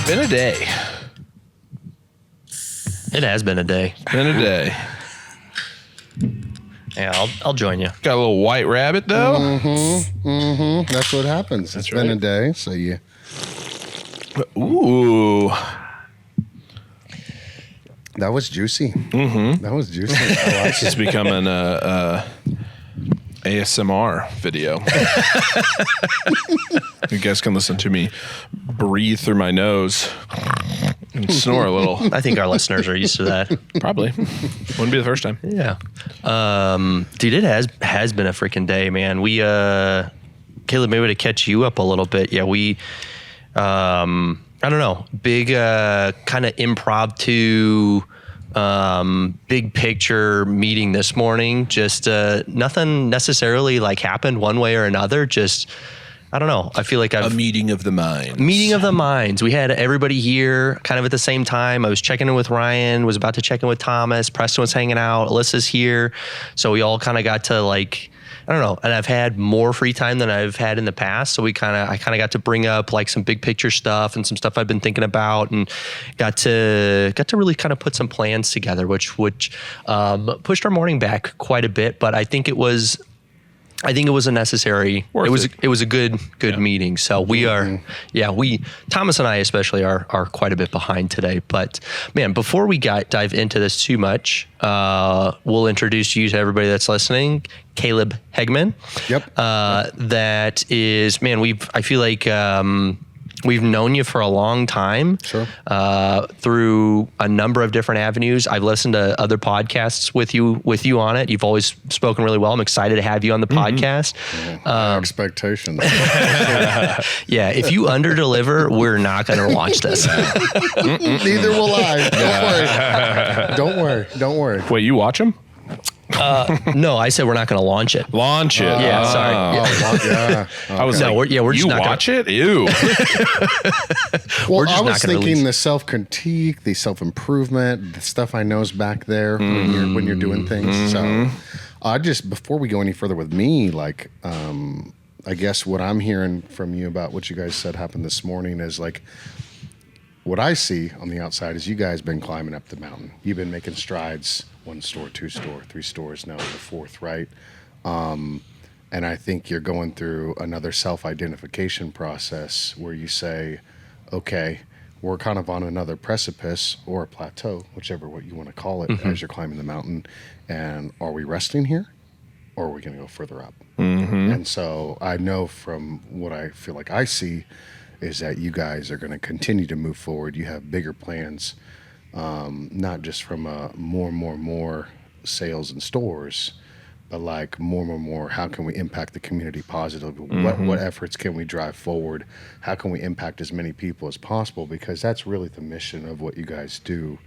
Been a day. It has been a day. Been a day. Yeah, I'll join you. Got a little white rabbit though. That's what happens. It's been a day, so you. Ooh. That was juicy. That was juicy. I like This is becoming a ASMR video. You guys can listen to me breathe through my nose and snore a little. I think our listeners are used to that. Probably. Wouldn't be the first time. Yeah. Dude, it has been a freaking day, man. We, Caleb, maybe to catch you up a little bit. Yeah, we, I don't know, big kind of impromptu, big picture meeting this morning. Just nothing necessarily like happened one way or another. Just, I don't know. I feel like A meeting of the minds. Meeting of the minds. We had everybody here kind of at the same time. I was checking in with Ryan, was about to check in with Thomas. Preston was hanging out. Alyssa's here. So we all kind of got to like, I don't know. And I've had more free time than I've had in the past. So I kind of got to bring up like some big picture stuff and some stuff I've been thinking about, and got to really kind of put some plans together, which pushed our morning back quite a bit. But I think it was a necessary. It was a good meeting. So we are, Thomas and I especially are quite a bit behind today. But man, before we dive into this too much, we'll introduce you to everybody that's listening. Caleb Hageman. Yep. That is, man. I feel like we've known you for a long time. Sure. Through a number of different avenues. I've listened to other podcasts with you on it. You've always spoken really well. I'm excited to have you on the podcast. Expectations. Yeah, if you underdeliver, we're not going to launch this. Neither will I. Don't worry. Wait, you watch them? No, I said we're not going to launch it. Launch it. Yeah, sorry. Yeah. I was No, like, we're just you not watch it? Ew. Well, just I not was gonna thinking release. the self-critique, the self-improvement, the stuff I know is back there when you're doing things. So I just, before we go any further with me, like, I guess what I'm hearing from you about what you guys said happened this morning is like, what I see on the outside is you guys been climbing up the mountain. You've been making strides, 1 store, 2 store, 3 stores, now the 4th, right? And I think you're going through another self-identification process where you say, okay, we're kind of on another precipice or a plateau, whichever what you want to call it, as you're climbing the mountain. And are we resting here or are we going to go further up? And so I know from what I feel like I see is that you guys are going to continue to move forward. You have bigger plans, not just from more sales and stores, but like more, how can we impact the community positively? What efforts can we drive forward? How can we impact as many people as possible? Because that's really the mission of what you guys do,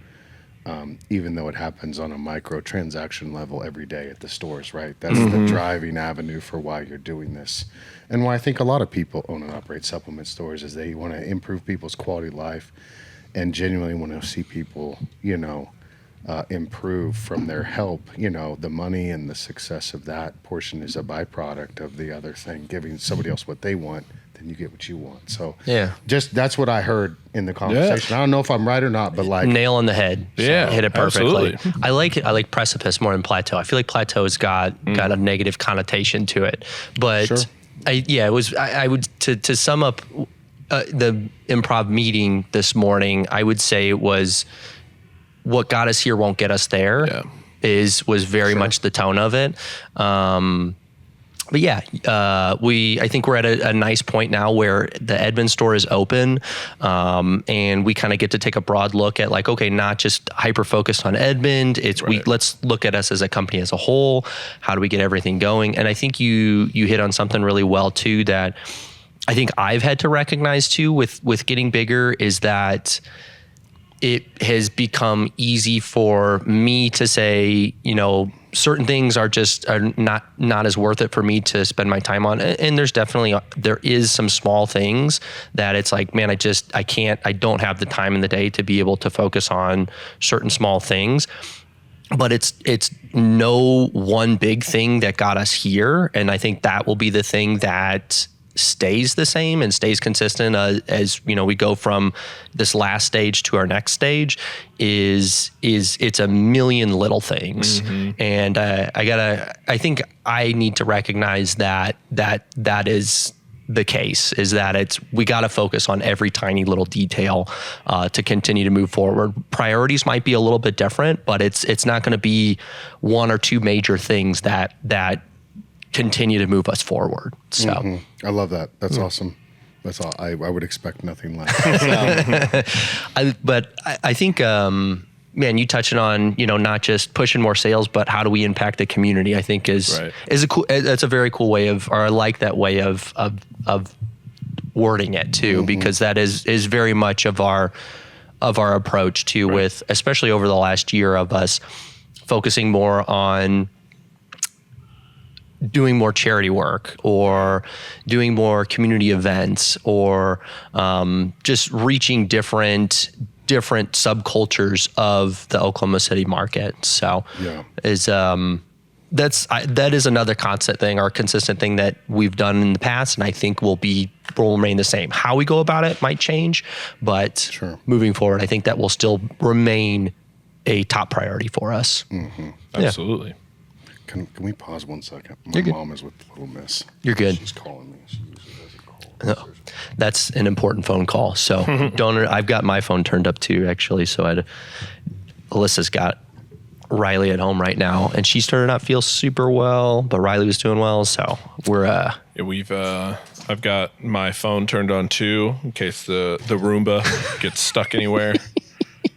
even though it happens on a micro transaction level every day at the stores, right? That's the driving avenue for why you're doing this. And why I think a lot of people own and operate supplement stores is they want to improve people's quality of life and genuinely want to see people, improve from their help. The money and the success of that portion is a byproduct of the other thing, giving somebody else what they want, then you get what you want. So Yeah. just that's what I heard in the conversation. I don't know if I'm right or not, but like Nail on the head. Yeah, Hit it perfectly. absolutely. I like precipice more than plateau. I feel like plateau's got a negative connotation to it. But Sure. I would to sum up the improv meeting this morning, I would say it was what got us here won't get us there. Yeah. Was very much the tone of it. But yeah, I think we're at a nice point now where the Edmond store is open, and we kind of get to take a broad look at like, okay, not just hyper focused on Edmond. Let's look at us as a company as a whole. How do we get everything going? And I think you hit on something really well too that I think I've had to recognize too with getting bigger is that it has become easy for me to say, certain things are not as worth it for me to spend my time on. And there is some small things that it's like, man, I don't have the time in the day to be able to focus on certain small things. But it's no one big thing that got us here. And I think that will be the thing that stays the same and stays consistent as we go from this last stage to our next stage is it's a million little things. And I think I need to recognize that is the case, is that we got to focus on every tiny little detail to continue to move forward. Priorities might be a little bit different, but it's not going to be one or two major things that continue to move us forward. So I love that. That's awesome. That's all. I would expect nothing less. But I think, man, you touching on, not just pushing more sales, but how do we impact the community? I think is a cool. That's a very cool way or I like that way of wording it too, because that is very much of our approach too, with especially over the last year of us focusing more on doing more charity work or doing more community events or just reaching different subcultures of the Oklahoma City market. So that is another constant thing or consistent thing that we've done in the past, and I think will remain the same. How we go about it might change, but moving forward, I think that will still remain a top priority for us. Absolutely. Can we pause 1 second? My mom is with Little Miss. You're good. She's calling me. She usually doesn't call. No, that's an important phone call. So I've got my phone turned up too, actually. So Alyssa's got Riley at home right now, and she started not feel super well, but Riley was doing well. So we're I've got my phone turned on too, in case the Roomba gets stuck anywhere.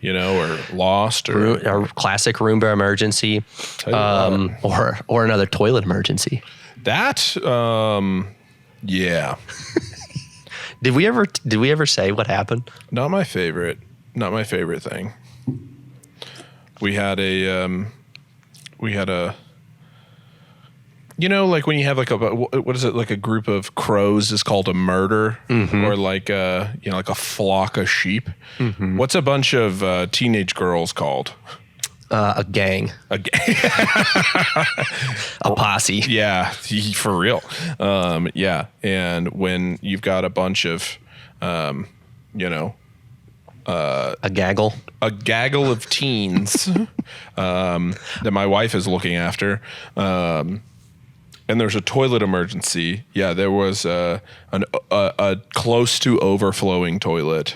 Or lost, or a classic Roomba emergency, or another toilet emergency. That, yeah. Did we ever say what happened? Not my favorite thing. We had a, like when you have like what is it, like a group of crows is called a murder, or like like a flock of sheep. What's a bunch of teenage girls called? A gang. A posse. Yeah, for real. Yeah, and when you've got a bunch of, a gaggle of teens that my wife is looking after. And there's a toilet emergency. Yeah, there was a close to overflowing toilet,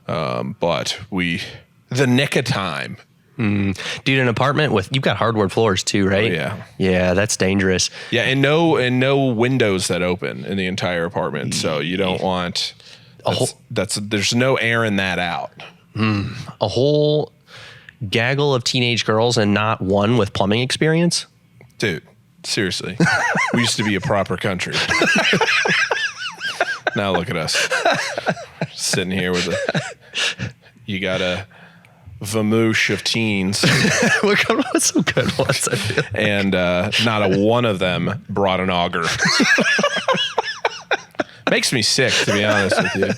but the nick of time. Dude, an apartment you've got hardwood floors too, right? Oh, yeah, that's dangerous. Yeah, and no windows that open in the entire apartment, so you don't want there's no airing that out. A whole gaggle of teenage girls and not one with plumbing experience, dude. Seriously, we used to be a proper country. Now look at us, sitting here with you got a vamoosh of teens. What's some good ones? I feel like. And not a one of them brought an auger. Makes me sick, to be honest with you.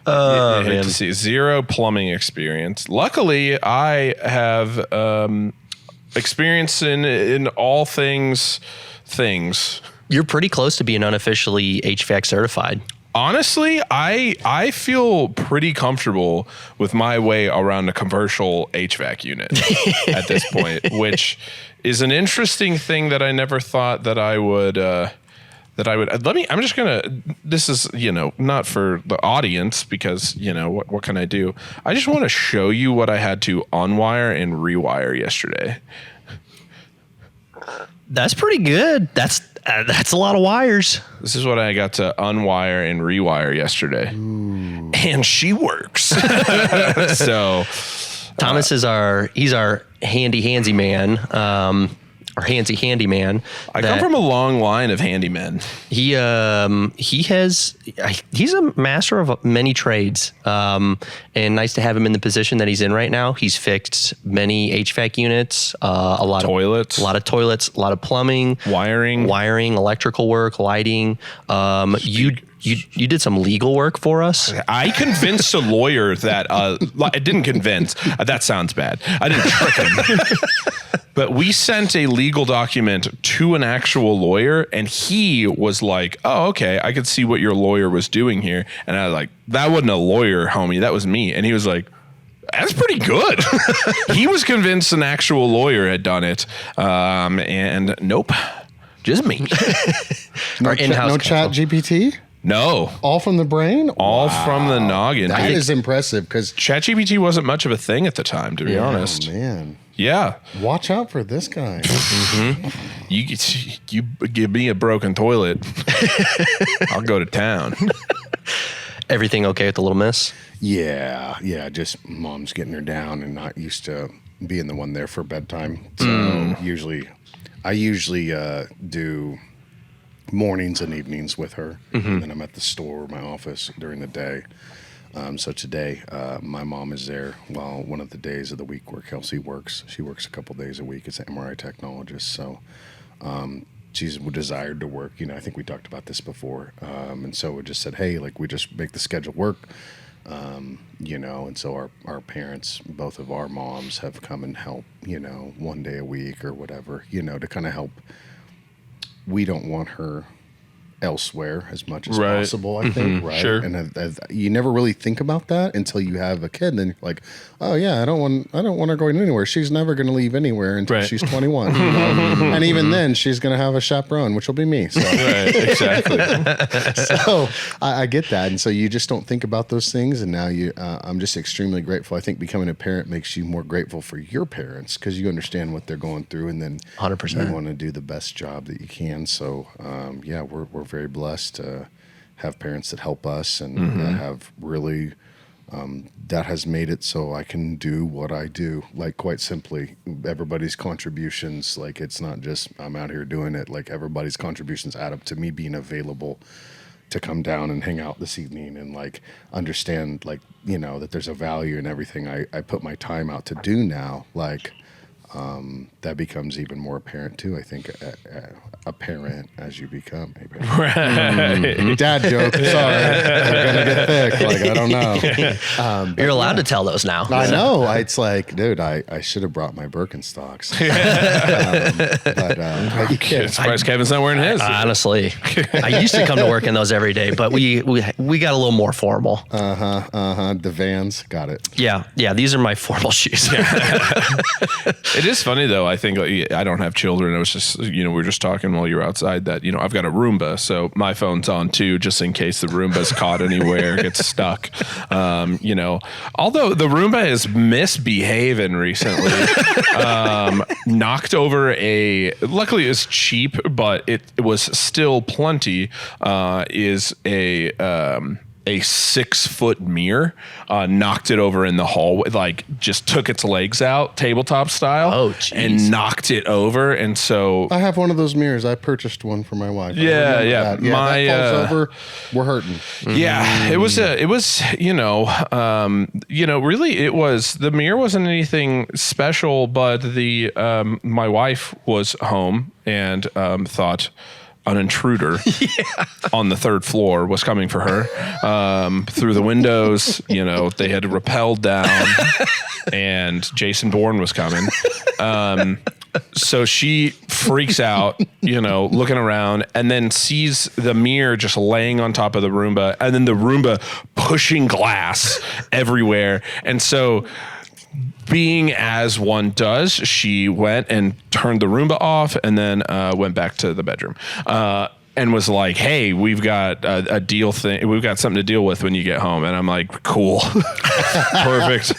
I hate to see zero plumbing experience. Luckily, I have experience in all things. You're pretty close to being unofficially HVAC certified. Honestly, I feel pretty comfortable with my way around a commercial HVAC unit at this point, which is an interesting thing that I never thought that I would. I'm just gonna. This is not for the audience because what can I do? I just want to show you what I had to unwire and rewire yesterday. That's pretty good. That's a lot of wires. This is what I got to unwire and rewire yesterday. Ooh. And she works. So Thomas is our handy man. Or handy man. I come from a long line of handymen. He's a master of many trades. And nice to have him in the position that he's in right now. He's fixed many HVAC units, a lot of toilets, a lot of plumbing, wiring, electrical work, lighting. You did some legal work for us. I convinced a lawyer that I didn't convince. That sounds bad. I didn't trick him. But we sent a legal document to an actual lawyer, and he was like, "Oh, okay, I could see what your lawyer was doing here." And I was like, "That wasn't a lawyer, homie. That was me." And he was like, "That's pretty good." He was convinced an actual lawyer had done it, and nope, just me. No chat GPT? No. All from the brain? All from the noggin. That is impressive because ChatGPT wasn't much of a thing at the time, to be honest. Oh, man. Yeah. Watch out for this guy. You give me a broken toilet, I'll go to town. Everything okay with the little miss? Yeah. Just mom's getting her down and not used to being the one there for bedtime. So I usually do mornings and evenings with her, and then I'm at the store or my office during the day. So today, my mom is there while one of the days of the week where Kelsey works. She works a couple days a week as an MRI technologist. So she's desired to work. I think we talked about this before. And so we just said, hey, like we just make the schedule work. And so our parents, both of our moms, have come and help, one day a week or whatever, to kind of help. We don't want her elsewhere as much as possible, I think, right? Sure. And you never really think about that until you have a kid, and then you're like, oh yeah, I don't want her going anywhere. She's never going to leave anywhere until she's 21. And even then, she's going to have a chaperone, which will be me. So. Right, exactly. So I get that, and so you just don't think about those things. And now I'm just extremely grateful. I think becoming a parent makes you more grateful for your parents because you understand what they're going through, and then 100%. you want to do the best job that you can. So we're very blessed to have parents that help us and that have really that has made it so I can do what I do. Like, quite simply, everybody's contributions, like, it's not just I'm out here doing it. Like, everybody's contributions add up to me being available to come down and hang out this evening and like understand, like, that there's a value in everything I put my time out to do now. Like, that becomes even more apparent too. I think a parent as you become a parent. Right. Dad joke. Sorry, we're gonna get thick. Like, I don't know. You're allowed to tell those now. I know. It's like, dude, I should have brought my Birkenstocks. I'm surprised Kevin's not wearing his. Honestly, I used to come to work in those every day, but we got a little more formal. The Vans, got it. Yeah. These are my formal shoes. It is funny though. I think I don't have children. I was just, we were just talking while you were outside that, I've got a Roomba, so my phone's on too, just in case the Roomba's caught anywhere, gets stuck. Although the Roomba is misbehaving recently, knocked over luckily it's cheap, but it was still plenty, is a 6-foot mirror, knocked it over in the hallway, like just took its legs out, tabletop style, and knocked it over. And so I have one of those mirrors. I purchased one for my wife. Yeah. That. My that falls over, we're hurting. Yeah, it was, really it was, the mirror wasn't anything special, but my wife was home and thought an intruder on the third floor was coming for her through the windows. They had rappelled down and Jason Bourne was coming. So she freaks out, looking around, and then sees the mirror just laying on top of the Roomba, and then the Roomba pushing glass everywhere. And so, being as one does, she went and turned the Roomba off and then went back to the bedroom and was like, hey, we've got a deal thing. We've got something to deal with when you get home. And I'm like, cool. Perfect.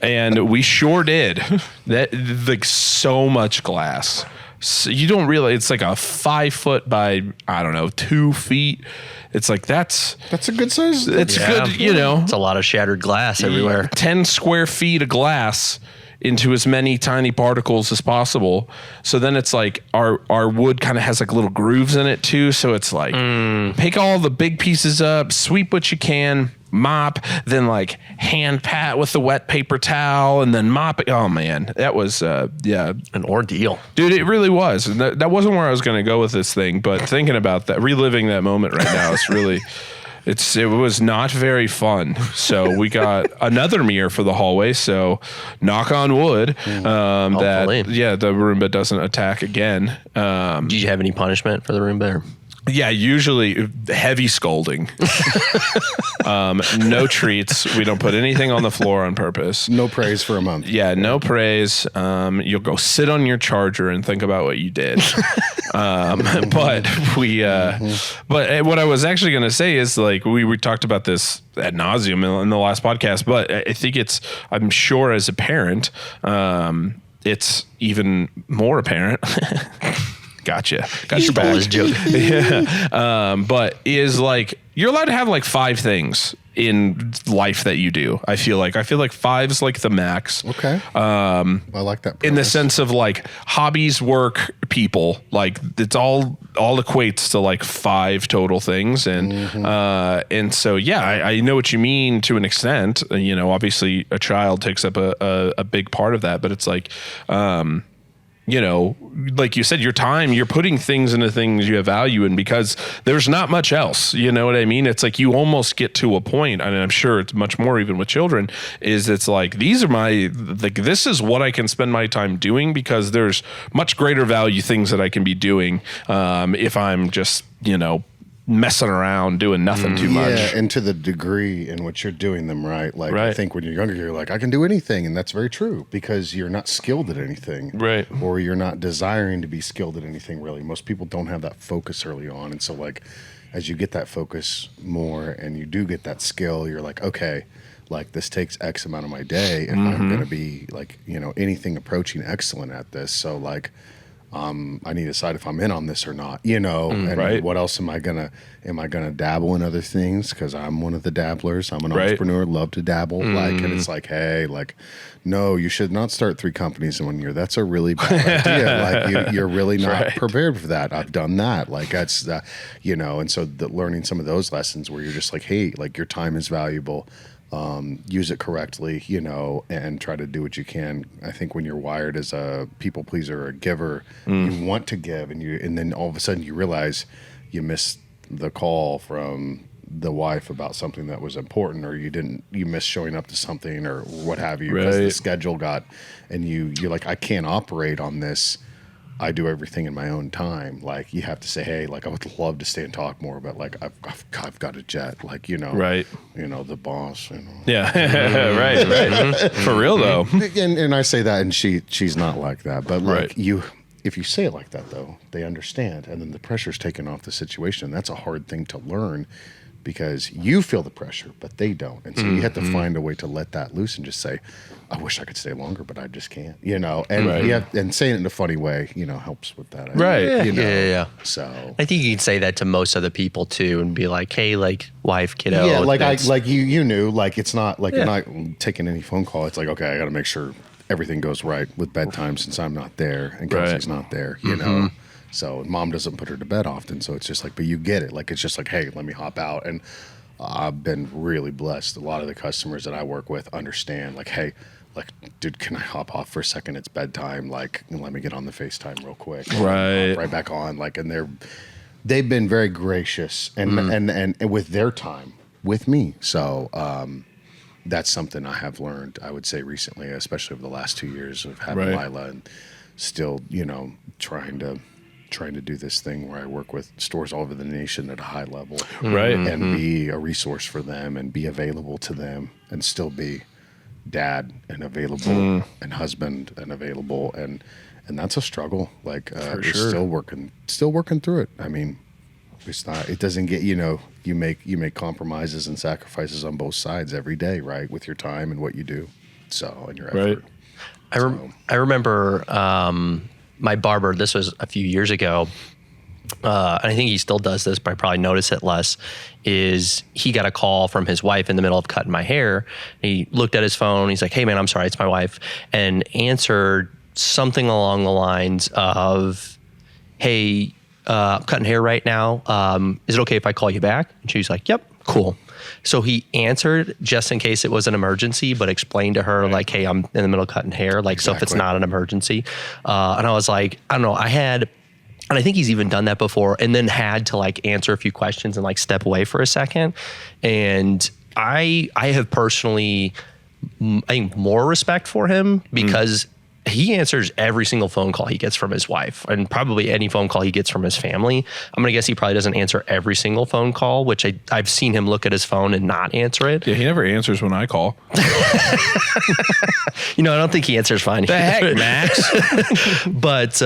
And we sure did. That, like, so much glass. So you don't realize it's like a 5 foot by, 2 feet. It's like, that's a good size. It's good, It's a lot of shattered glass everywhere. 10 square feet of glass into as many tiny particles as possible. So then it's like our wood kind of has like little grooves in it too. So it's like, pick all the big pieces up, sweep what you can, mop, then like hand pat with the wet paper towel, and then mop. Oh man, that was an ordeal, dude. It really was. And that wasn't where I was going to go with this thing, but thinking about that, reliving that moment right now, it's really. It was not very fun. So we got another mirror for the hallway. So knock on wood that the Roomba doesn't attack again. Did you have any punishment for the Roomba? Yeah, usually heavy scolding. No treats. We don't put anything on the floor on purpose. No praise for a month. Yeah, no praise. You'll go sit on your charger and think about what you did. But what I was actually going to say is like we talked about this ad nauseum in the last podcast, but I think I'm sure as a parent, it's even more apparent. Gotcha. Got your back. Yeah. But is like you're allowed to have like 5 things in life that you do. I feel like 5's like the max. Okay. I like that premise. In the sense of like hobbies, work, people. Like it's all equates to like 5 total things, and so yeah, I know what you mean to an extent. You know, obviously a child takes up a big part of that, but it's like. You know, like you said, your time, you're putting things into things you have value in because there's not much else. You know what I mean? It's like you almost get to a point, and I'm sure it's much more even with children, is it's like, these are this is what I can spend my time doing because there's much greater value things that I can be doing if I'm just, you know, messing around doing nothing too much. Yeah, and to the degree in which you're doing them right. Like I think when you're younger, you're like, I can do anything, and that's very true because you're not skilled at anything, right? Or you're not desiring to be skilled at anything. Really, most people don't have that focus early on, and so like as you get that focus more and you do get that skill, you're like, okay, like this takes X amount of my day, and I'm going to be like, you know, anything approaching excellent at this. So like. I need to decide if I'm in on this or not, you know, and what else am I gonna dabble in other things? Cause I'm one of the dabblers. I'm an entrepreneur, love to dabble. Like, and it's like, hey, like, no, you should not start 3 companies in 1 year. That's a really bad idea. Like you're really not prepared for that. I've done that. Like that's, you know, and so learning some of those lessons where you're just like, hey, like your time is valuable. Use it correctly, you know, and try to do what you can. I think when you're wired as a people pleaser or a giver, you want to give, and then all of a sudden you realize you missed the call from the wife about something that was important, or you missed showing up to something or what have you, because the schedule got, and you're like, I can't operate on this. I do everything in my own time. Like you have to say, hey, like I would love to stay and talk more, but like I've got a jet, like, you know, you know, the boss, you know. Yeah. right. For real though. And I say that, and she's not like that, but like if you say it like that though, they understand. And then the pressure's taken off the situation. That's a hard thing to learn because you feel the pressure, but they don't. And so you have to find a way to let that loose and just say, I wish I could stay longer, but I just can't, you know, and and saying it in a funny way, you know, helps with that. You know? Yeah. So I think you can say that to most other people too, and be like, hey, like wife, kiddo. Yeah. Like you knew, like, it's not like you're not taking any phone call. It's like, okay, I got to make sure everything goes right with bedtime since I'm not there and Kelsey's not there, you know? So mom doesn't put her to bed often. So it's just like, but you get it. Like, it's just like, hey, let me hop out. And I've been really blessed. A lot of the customers that I work with understand, like, hey, like, dude, can I hop off for a second? It's bedtime. Like, let me get on the FaceTime real quick. Right back on. Like, and they've been very gracious and with their time with me. So that's something I have learned, I would say, recently, especially over the last 2 years of having Lila, and still, you know, trying to do this thing where I work with stores all over the nation at a high level, and be a resource for them and be available to them and still be dad and available and husband and available, and that's a struggle. Like we're still working through it. I mean, it's not, it doesn't get, you know, you make compromises and sacrifices on both sides every day, right, with your time and what you do, so, and your effort. I remember my barber, this was a few years ago, and I think he still does this, but I probably notice it less, is he got a call from his wife in the middle of cutting my hair. He looked at his phone. He's like, hey, man, I'm sorry, it's my wife, and answered something along the lines of, hey, I'm cutting hair right now. Is it okay if I call you back? And she's like, yep, cool. So he answered just in case it was an emergency, but explained to her like, hey, I'm in the middle of cutting hair. Like, so if it's not an emergency. And I was like, I don't know, and I think he's even done that before, and then had to like answer a few questions and like step away for a second. And I have personally, I think, more respect for him because he answers every single phone call he gets from his wife, and probably any phone call he gets from his family. I'm gonna guess he probably doesn't answer every single phone call, which I've seen him look at his phone and not answer it. Yeah, he never answers when I call. I don't think he answers fine. The heck, Max? But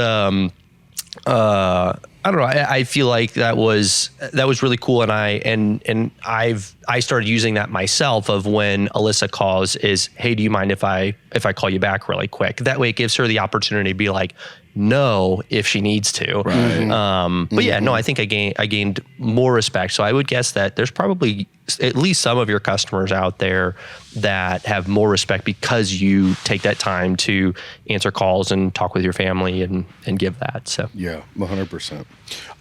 I don't know. I feel like that was really cool, and I started using that myself. Of when Alyssa calls, is, hey, do you mind if I call you back really quick? That way, it gives her the opportunity to be like, no, if she needs to. Right. But yeah, no, I think I gained more respect. So I would guess that there's probably at least some of your customers out there that have more respect because you take that time to answer calls and talk with your family and give that. So yeah, 100%.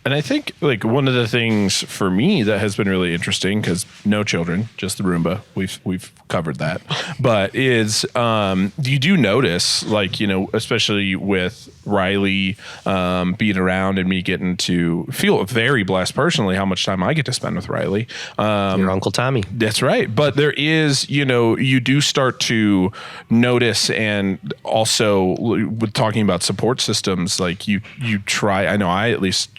And I think like one of the things for me that has been really interesting, because no children, just the Roomba, we've covered that, but is you do notice, like, especially with Riley being around and me getting to feel very blessed personally how much time I get to spend with Riley. Your Uncle Tommy. That's right. But there is, you do start to notice, and also with talking about support systems, like you try, I know I at least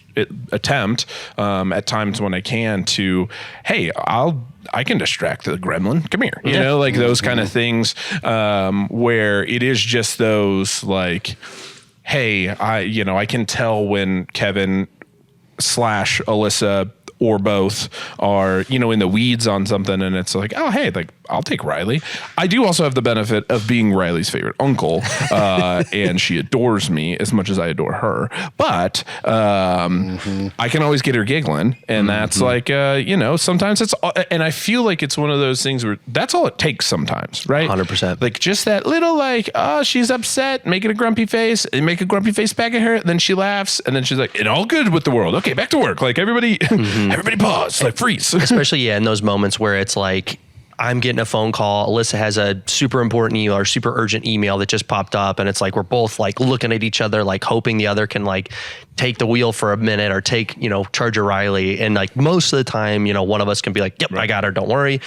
attempt at times when I can to, hey, I can distract the gremlin. Come here. Like those kind of things where it is just those like, hey, I can tell when Kevin / Alyssa or both are, in the weeds on something, and it's like, oh, hey, like, I'll take Riley. I do also have the benefit of being Riley's favorite uncle, and she adores me as much as I adore her. But I can always get her giggling, and that's like, sometimes it's, and I feel like it's one of those things where that's all it takes sometimes, right? 100%. Like just that little, like, oh, she's upset, making a grumpy face, and make a grumpy face back at her, then she laughs, and then she's like, it's all good with the world. Okay, back to work. Like everybody pause, like freeze. Especially, in those moments where it's like, I'm getting a phone call, Alyssa has a super important email or super urgent email that just popped up, and it's like we're both like looking at each other, like hoping the other can like take the wheel for a minute or take, charge of Riley. And like most of the time, one of us can be like, yep, I got her, don't worry.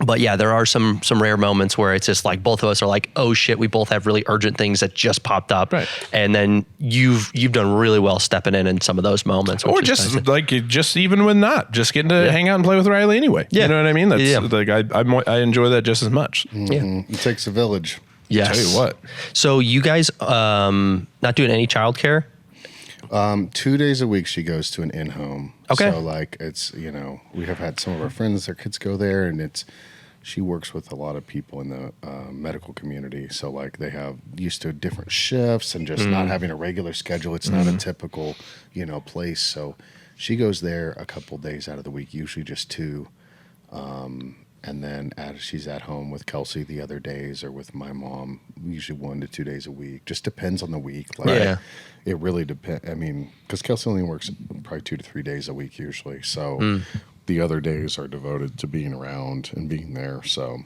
But yeah, there are some rare moments where it's just like both of us are like, oh shit, we both have really urgent things that just popped up. Right. And then you've done really well stepping in some of those moments. Or just nice. Like just even when not, just getting to hang out and play with Riley anyway. Yeah. You know what I mean? That's like I enjoy that just as much. Mm-hmm. Yeah. It takes a village. Yes. Tell you what. So you guys not doing any childcare? 2 days a week she goes to an in-home. Okay. So like it's, we have had some of our friends, their kids go there, and she works with a lot of people in the medical community. So like they have used to different shifts and just not having a regular schedule. It's not a typical, place. So she goes there a couple days out of the week, usually just 2. And then she's at home with Kelsey the other days, or with my mom, usually 1 to 2 days a week. Just depends on the week. Like, it really depends. I mean, because Kelsey only works probably 2 to 3 days a week usually. So the other days are devoted to being around and being there. So,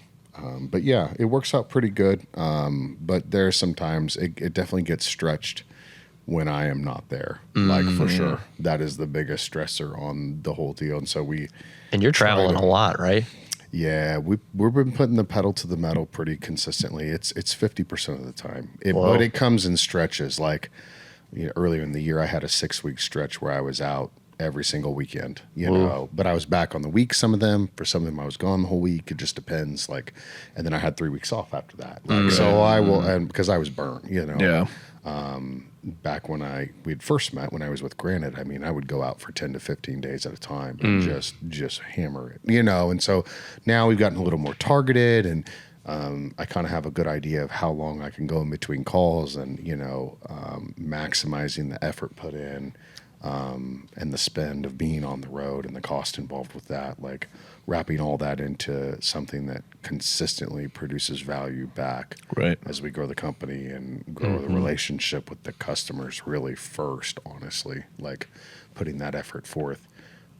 but yeah, it works out pretty good. But there are sometimes it definitely gets stretched when I am not there. Like for sure, that is the biggest stressor on the whole deal. And so and you're traveling a lot, right? Yeah, we've been putting the pedal to the metal pretty consistently. It's 50% of the time, but it comes in stretches. Like earlier in the year, I had a 6-week stretch where I was out every single weekend. But I was back on the week. Some of them, for some of them, I was gone the whole week. It just depends. Like, and then I had 3 weeks off after that. Like, so I will, and because I was burnt. Yeah. Back when we'd first met, when I was with Granite, I mean, I would go out for 10 to 15 days at a time and just hammer it, And so now we've gotten a little more targeted, and I kind of have a good idea of how long I can go in between calls, and maximizing the effort put in, and the spend of being on the road and the cost involved with that, like wrapping all that into something that consistently produces value back, right, as we grow the company and grow the relationship with the customers really first, honestly, like putting that effort forth.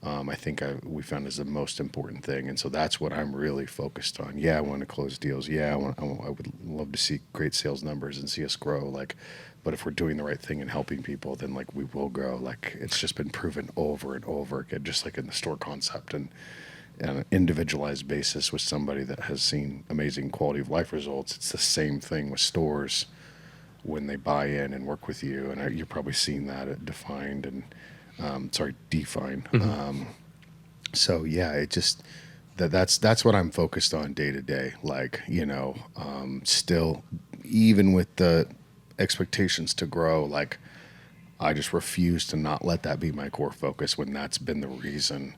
I think we found is the most important thing. And so that's what I'm really focused on. Yeah, I want to close deals. Yeah, I would love to see great sales numbers and see us grow. Like, but if we're doing the right thing and helping people, then like we will grow. Like it's just been proven over and over again, just like in the store concept and on an individualized basis with somebody that has seen amazing quality of life results. It's the same thing with stores when they buy in and work with you. And you're probably seeing that at Defined and Define. So yeah, it just that's what I'm focused on day to day. Like, still, even with the expectations to grow, like I just refuse to not let that be my core focus when that's been the reason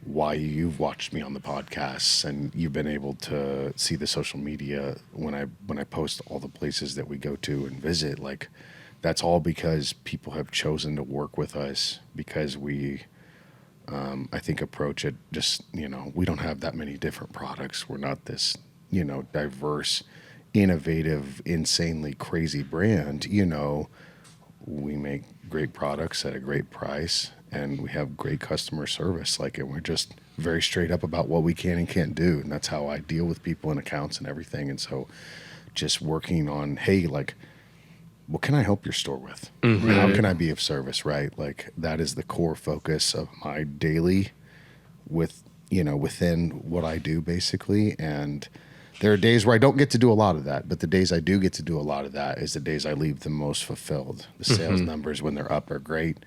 why you've watched me on the podcasts and you've been able to see the social media when I post all the places that we go to and visit. Like, that's all because people have chosen to work with us because we, I think, approach it just, we don't have that many different products. We're not this, diverse, innovative, insanely crazy brand. We make great products at a great price and we have great customer service. Like, and we're just very straight up about what we can and can't do. And that's how I deal with people and accounts and everything. And so just working on, hey, like, what can I help your store with? How can I be of service, right? Like that is the core focus of my daily within what I do basically. And there are days where I don't get to do a lot of that, but the days I do get to do a lot of that is the days I leave the most fulfilled. The sales numbers when they're up are great,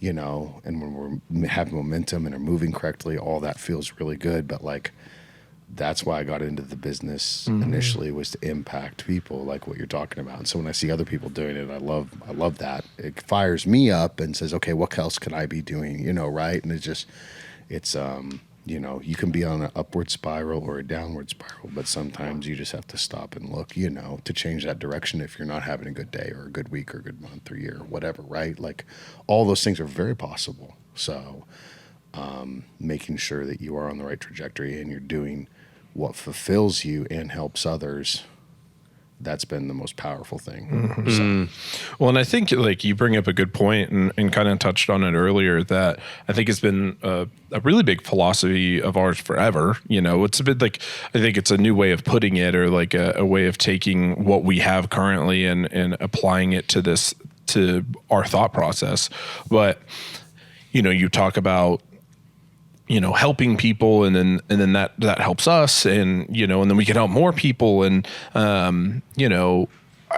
and when we have momentum and are moving correctly, all that feels really good. But like, that's why I got into the business initially, was to impact people like what you're talking about. And so when I see other people doing it, I love that. It fires me up and says, okay, what else can I be doing? Right? And it's you can be on an upward spiral or a downward spiral, but sometimes you just have to stop and look, to change that direction if you're not having a good day or a good week or a good month or year or whatever, right? Like all those things are very possible. So making sure that you are on the right trajectory and you're doing what fulfills you and helps others, that's been the most powerful thing. Well, and I think like you bring up a good point and kind of touched on it earlier that I think has been a really big philosophy of ours forever. It's a bit like, I think it's a new way of putting it, or like a way of taking what we have currently and applying it to our thought process. But, you talk about, helping people and then that helps us and, and then we can help more people. And,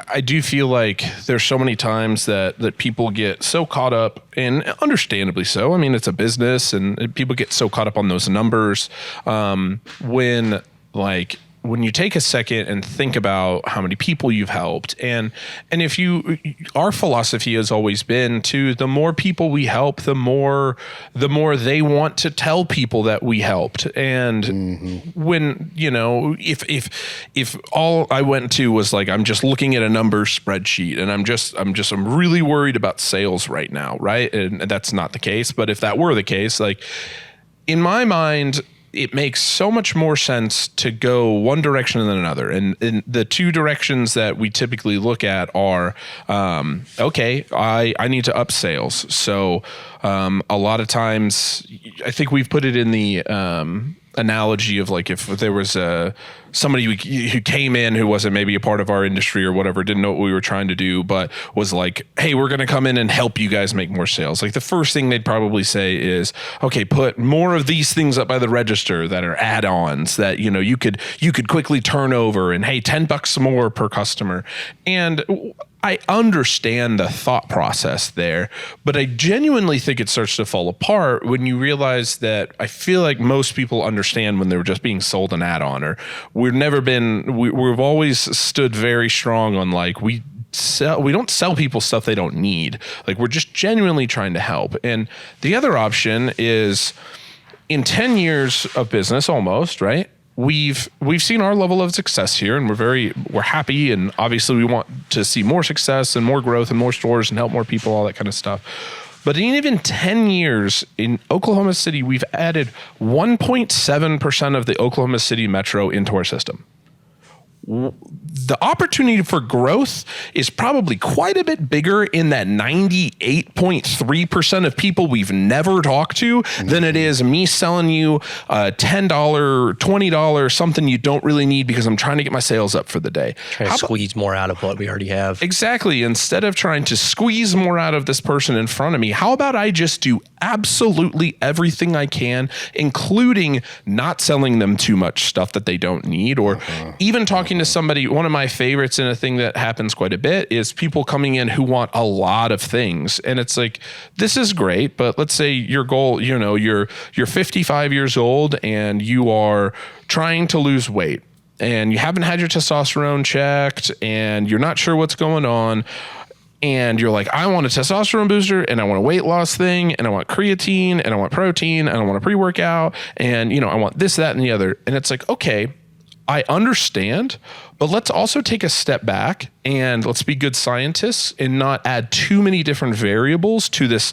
I do feel like there's so many times that people get so caught up, and understandably so. I mean, it's a business and people get so caught up on those numbers, when you take a second and think about how many people you've helped, and if our philosophy has always been to, the more people we help, the more they want to tell people that we helped. And when, if all I went to was like, I'm just looking at a numbers spreadsheet and I'm really worried about sales right now. Right. And that's not the case. But if that were the case, like in my mind, it makes so much more sense to go one direction than another. And the two directions that we typically look at are, okay, I need to up sales. So a lot of times, I think we've put it in the analogy of like, if there was somebody who came in who wasn't maybe a part of our industry or whatever, didn't know what we were trying to do, but was like, hey, we're going to come in and help you guys make more sales. Like the first thing they'd probably say is, okay, put more of these things up by the register that are add-ons that, you could quickly turn over, and hey, $10 more per customer. And I understand the thought process there, but I genuinely think it starts to fall apart when you realize that I feel like most people understand when they were just being sold an add-on, or we've always stood very strong on like, we don't sell people stuff they don't need. Like we're just genuinely trying to help. And the other option is, in 10 years of business almost, right? We've seen our level of success here, and we're happy, and obviously we want to see more success and more growth and more stores and help more people, all that kind of stuff. But in even 10 years in Oklahoma City, we've added 1.7% of the Oklahoma City metro into our system. the opportunity for growth is probably quite a bit bigger in that 98.3% of people we've never talked to than it is me selling you a $10, $20, something you don't really need because I'm trying to get my sales up for the day. Trying to squeeze more out of what we already have. Exactly. Instead of trying to squeeze more out of this person in front of me, how about I just do absolutely everything I can, including not selling them too much stuff that they don't need, or even talking to somebody. One of my favorites, and a thing that happens quite a bit, is people coming in who want a lot of things. And it's like, this is great, but let's say your goal, you're 55 years old and you are trying to lose weight and you haven't had your testosterone checked and you're not sure what's going on. And you're like, I want a testosterone booster and I want a weight loss thing and I want creatine and I want protein and I want a pre-workout and, I want this, that, and the other. And it's like, okay, I understand, but let's also take a step back and let's be good scientists and not add too many different variables to this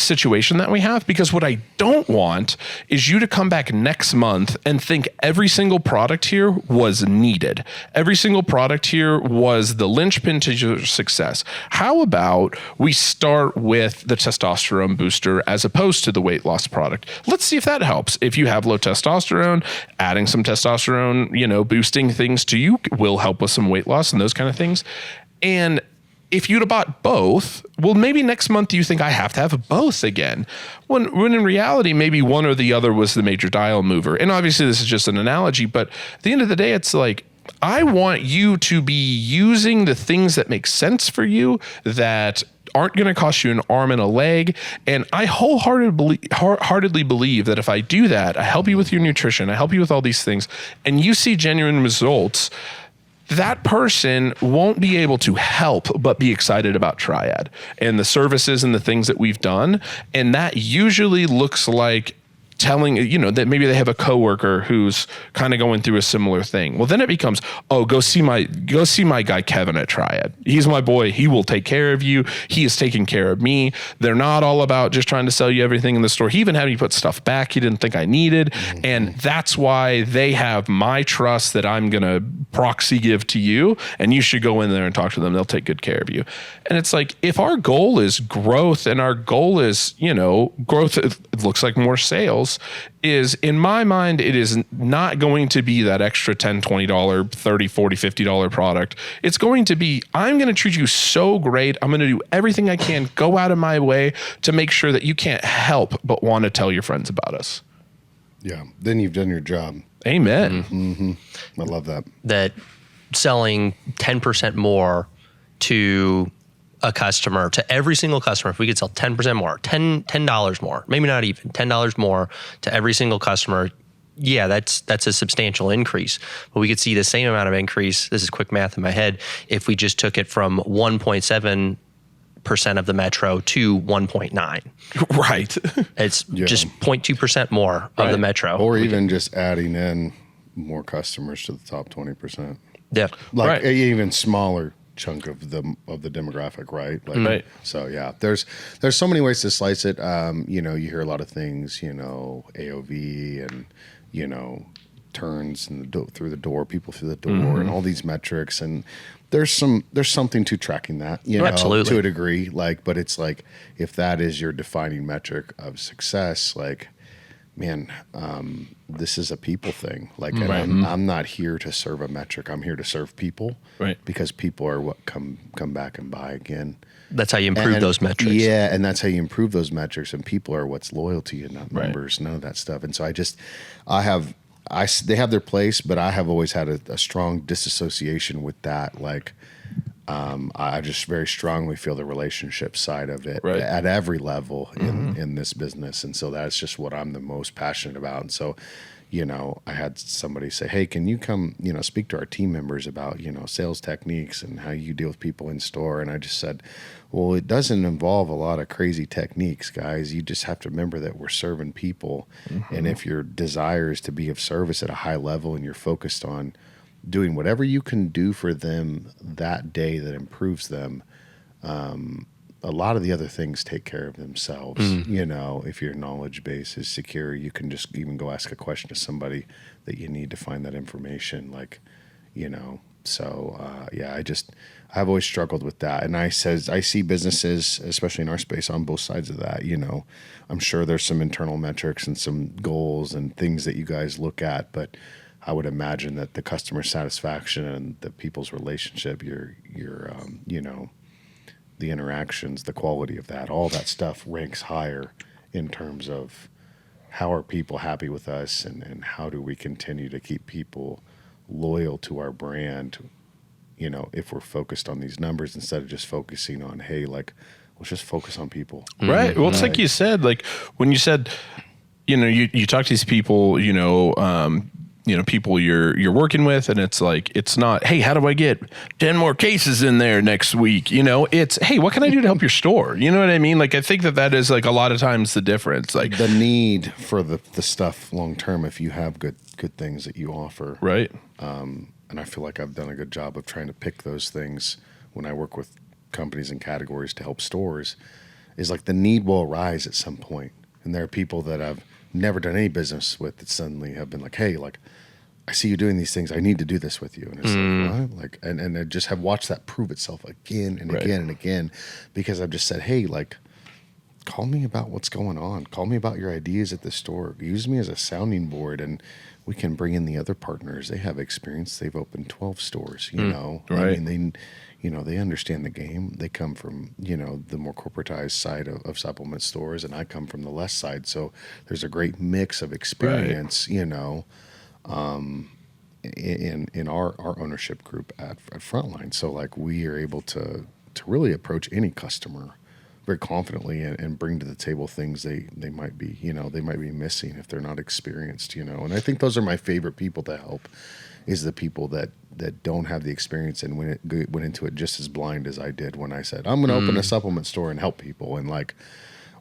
situation that we have. Because what I don't want is you to come back next month and think every single product here was needed. Every single product here was the linchpin to your success. How about we start with the testosterone booster as opposed to the weight loss product? Let's see if that helps. If you have low testosterone, adding some testosterone, boosting things to you will help with some weight loss and those kind of things. And if you'd have bought both, well, maybe next month you think I have to have both again. When in reality, maybe one or the other was the major dial mover. And obviously this is just an analogy, but at the end of the day, it's like, I want you to be using the things that make sense for you, that aren't going to cost you an arm and a leg. And I wholeheartedly believe that if I do that, I help you with your nutrition, I help you with all these things, and you see genuine results, that person won't be able to help but be excited about Triad and the services and the things that we've done. And that usually looks like telling, that maybe they have a coworker who's kind of going through a similar thing. Well, then it becomes, go see my guy Kevin at Triad. He's my boy. He will take care of you. He is taking care of me. They're not all about just trying to sell you everything in the store. He even had me put stuff back he didn't think I needed. Mm-hmm. And that's why they have my trust that I'm going to proxy give to you, and you should go in there and talk to them. They'll take good care of you. And it's like, if our goal is growth and our goal is, growth, it looks like more sales, is, in my mind, it is not going to be that extra $10, $20, $30, $40, $50 product. It's going to be, I'm going to treat you so great. I'm going to do everything I can, go out of my way to make sure that you can't help but want to tell your friends about us. Yeah. Then you've done your job. Amen. Mm-hmm. I love that. That selling 10% more to a customer, to every single customer, if we could sell 10% more, $10 more, maybe not even $10 more to every single customer, yeah, that's a substantial increase. But we could see the same amount of increase, this is quick math in my head, if we just took it from 1.7% of the metro to 1.9. Right. It's just 0.2% more of the metro. Or even just adding in more customers to the top 20%. Yeah. Like even smaller chunk of the demographic, right? Like, right. So yeah, there's so many ways to slice it. You hear a lot of things, AOV and turns through the door, people through the door, and all these metrics, and there's something to tracking that, absolutely, to a degree. Like, but it's like, if that is your defining metric of success, like, man, this is a people thing. Like, and I'm not here to serve a metric. I'm here to serve people, right? Because people are what come back and buy again. That's how you improve those metrics. Yeah, and that's how you improve those metrics. And people are what's loyal to you, not numbers, none of that stuff. And so they have their place, but I have always had a strong disassociation with that. Like, I just very strongly feel the relationship side of it at every level in this business. And so that's just what I'm the most passionate about. And so, I had somebody say, hey, can you come, speak to our team members about, sales techniques and how you deal with people in store? And I just said, well, it doesn't involve a lot of crazy techniques, guys. You just have to remember that we're serving people. And if your desire is to be of service at a high level and you're focused on doing whatever you can do for them that day that improves them, a lot of the other things take care of themselves. If your knowledge base is secure, you can just even go ask a question to somebody that you need to find that information. Like, So I've always struggled with that. And I see businesses, especially in our space, on both sides of that. I'm sure there's some internal metrics and some goals and things that you guys look at, but I would imagine that the customer satisfaction and the people's relationship, the interactions, the quality of that, all that stuff ranks higher in terms of how are people happy with us, and how do we continue to keep people loyal to our brand, if we're focused on these numbers instead of just focusing on, hey, like, let's just focus on people. Right. Well, it's like you said, like when you said, you talk to these people, people you're working with, and it's like, it's not, hey, how do I get 10 more cases in there next week? It's, hey, what can I do to help your store? You know what I mean? Like, I think that is like a lot of times the difference, like the need for the stuff long-term, if you have good things that you offer. Right. And I feel like I've done a good job of trying to pick those things when I work with companies and categories to help stores, is like the need will arise at some point. And there are people that I've never done any business with that suddenly have been like, hey, like, I see you doing these things. I need to do this with you. And it's like, what? Like, and I just have watched that prove itself again and again and again, because I've just said, hey, like, call me about what's going on. Call me about your ideas at the store. Use me as a sounding board, and we can bring in the other partners. They have experience. They've opened 12 stores, Right. I mean, they understand the game. They come from, the more corporatized side of supplement stores, and I come from the less side. So there's a great mix of experience, in our ownership group at Frontline. So like, we are able to really approach any customer very confidently and bring to the table things they might be, they might be missing if they're not experienced, And I think those are my favorite people to help, is the people that don't have the experience and went into it just as blind as I did when I said, I'm going to open a supplement store and help people. And like,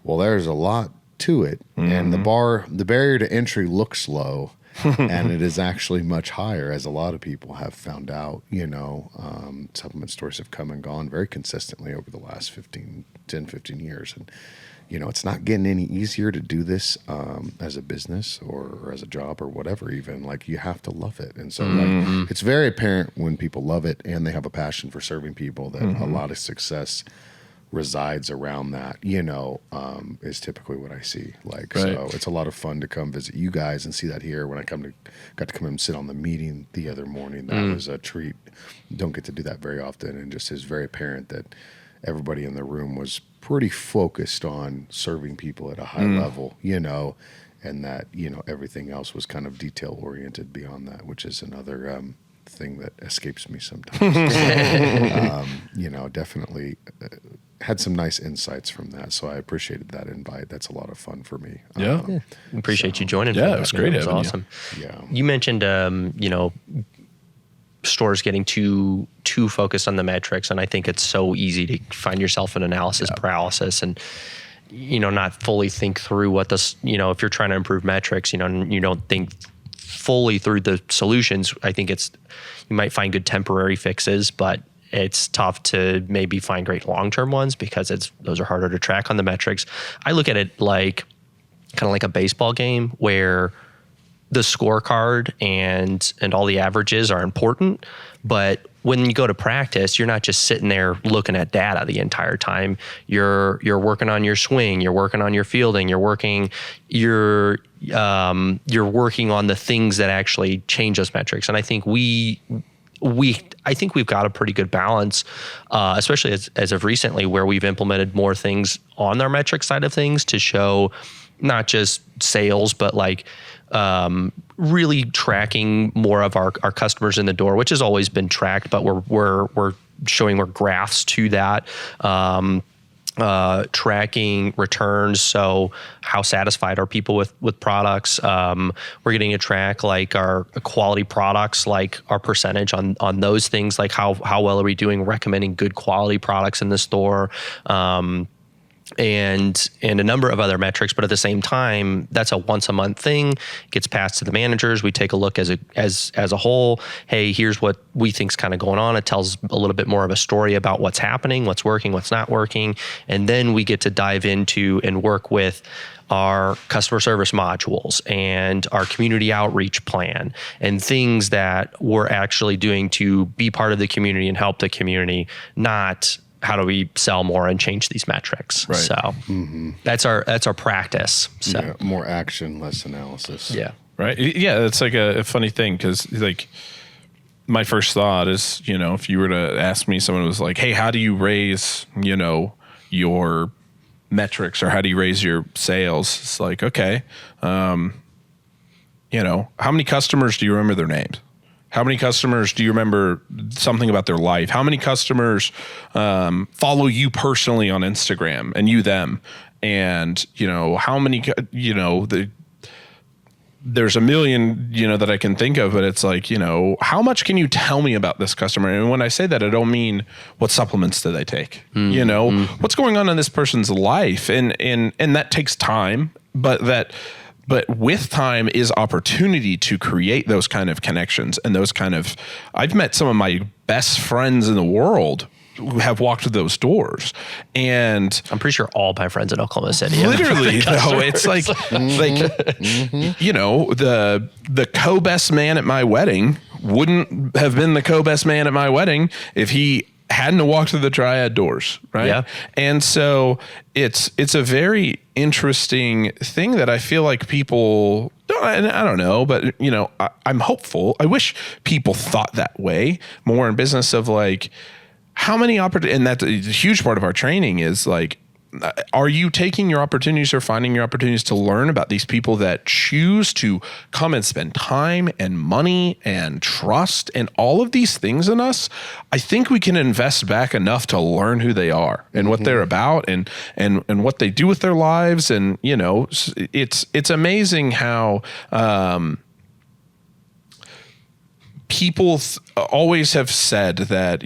well, there's a lot to it. And the barrier to entry looks low. And it is actually much higher, as a lot of people have found out. Supplement stores have come and gone very consistently over the last 10, 15 years. And, it's not getting any easier to do this as a business or as a job or whatever, even. Like, you have to love it. And so like, it's very apparent when people love it and they have a passion for serving people that a lot of success resides around that, is typically what I see. Like, so it's a lot of fun to come visit you guys and see that here. When I got to come and sit on the meeting the other morning, that was a treat. Don't get to do that very often. And just is very apparent that everybody in the room was pretty focused on serving people at a high level, and that, everything else was kind of detail oriented beyond that, which is another, thing that escapes me sometimes. Definitely had some nice insights from that, so I appreciated that invite. That's a lot of fun for me. Appreciate you joining. Yeah, it was great. It was awesome. Yeah, you mentioned stores getting too focused on the metrics, and I think it's so easy to find yourself in analysis paralysis and not fully think through what this, if you're trying to improve metrics, you don't think fully through the solutions. I think you might find good temporary fixes, but it's tough to maybe find great long-term ones because those are harder to track on the metrics. I look at it like kind of like a baseball game where the scorecard and all the averages are important, but when you go to practice, you're not just sitting there looking at data the entire time. You're working on your swing, you're working on your fielding, you're working on the things that actually change those metrics. And I think we've got a pretty good balance, especially as of recently, where we've implemented more things on our metric side of things to show not just sales, but like really tracking more of our customers in the door, which has always been tracked, but we're showing more graphs to that. Tracking returns, so how satisfied are people with products. We're getting to track like our quality products, like our percentage on those things, like how well are we doing recommending good quality products in the store. and a number of other metrics, but at the same time, that's a once a month thing. Gets passed to the managers. We take a look as a whole. Hey, here's what we think's kind of going on. It tells a little bit more of a story about what's happening, what's working, what's not working, and then we get to dive into and work with our customer service modules and our community outreach plan and things that we're actually doing to be part of the community and help the community, not how do we sell more and change these metrics. Right. So that's our practice. So Yeah, more action, less analysis. yeah. Right. Yeah. It's like a funny thing because like my first thought is, if you were to ask me, someone was like, hey, how do you raise, your metrics or how do you raise your sales? It's like, okay. How many customers do you remember their names? How many customers do you remember something about their life? How many customers follow you personally on Instagram and you them? And, how many, there's a million, that I can think of, but it's like, how much can you tell me about this customer? And when I say that, I don't mean what supplements do they take, what's going on in this person's life. And that takes time, but with time is opportunity to create those kind of connections and those kind of, I've met some of my best friends in the world who have walked through those doors, and I'm pretty sure all my friends in Oklahoma City. Literally, though, it's like, the co-best man at my wedding wouldn't have been the co-best man at my wedding if he hadn't walked through the Triad doors, right? Yeah. And so it's a very interesting thing that I feel like people, I don't know, but I'm hopeful. I wish people thought that way more in business of like, how many opportunities, and that's a huge part of our training is like, are you taking your opportunities or finding your opportunities to learn about these people that choose to come and spend time and money and trust and all of these things in us? I think we can invest back enough to learn who they are and what they're about and what they do with their lives. And, it's amazing how, people always have said that,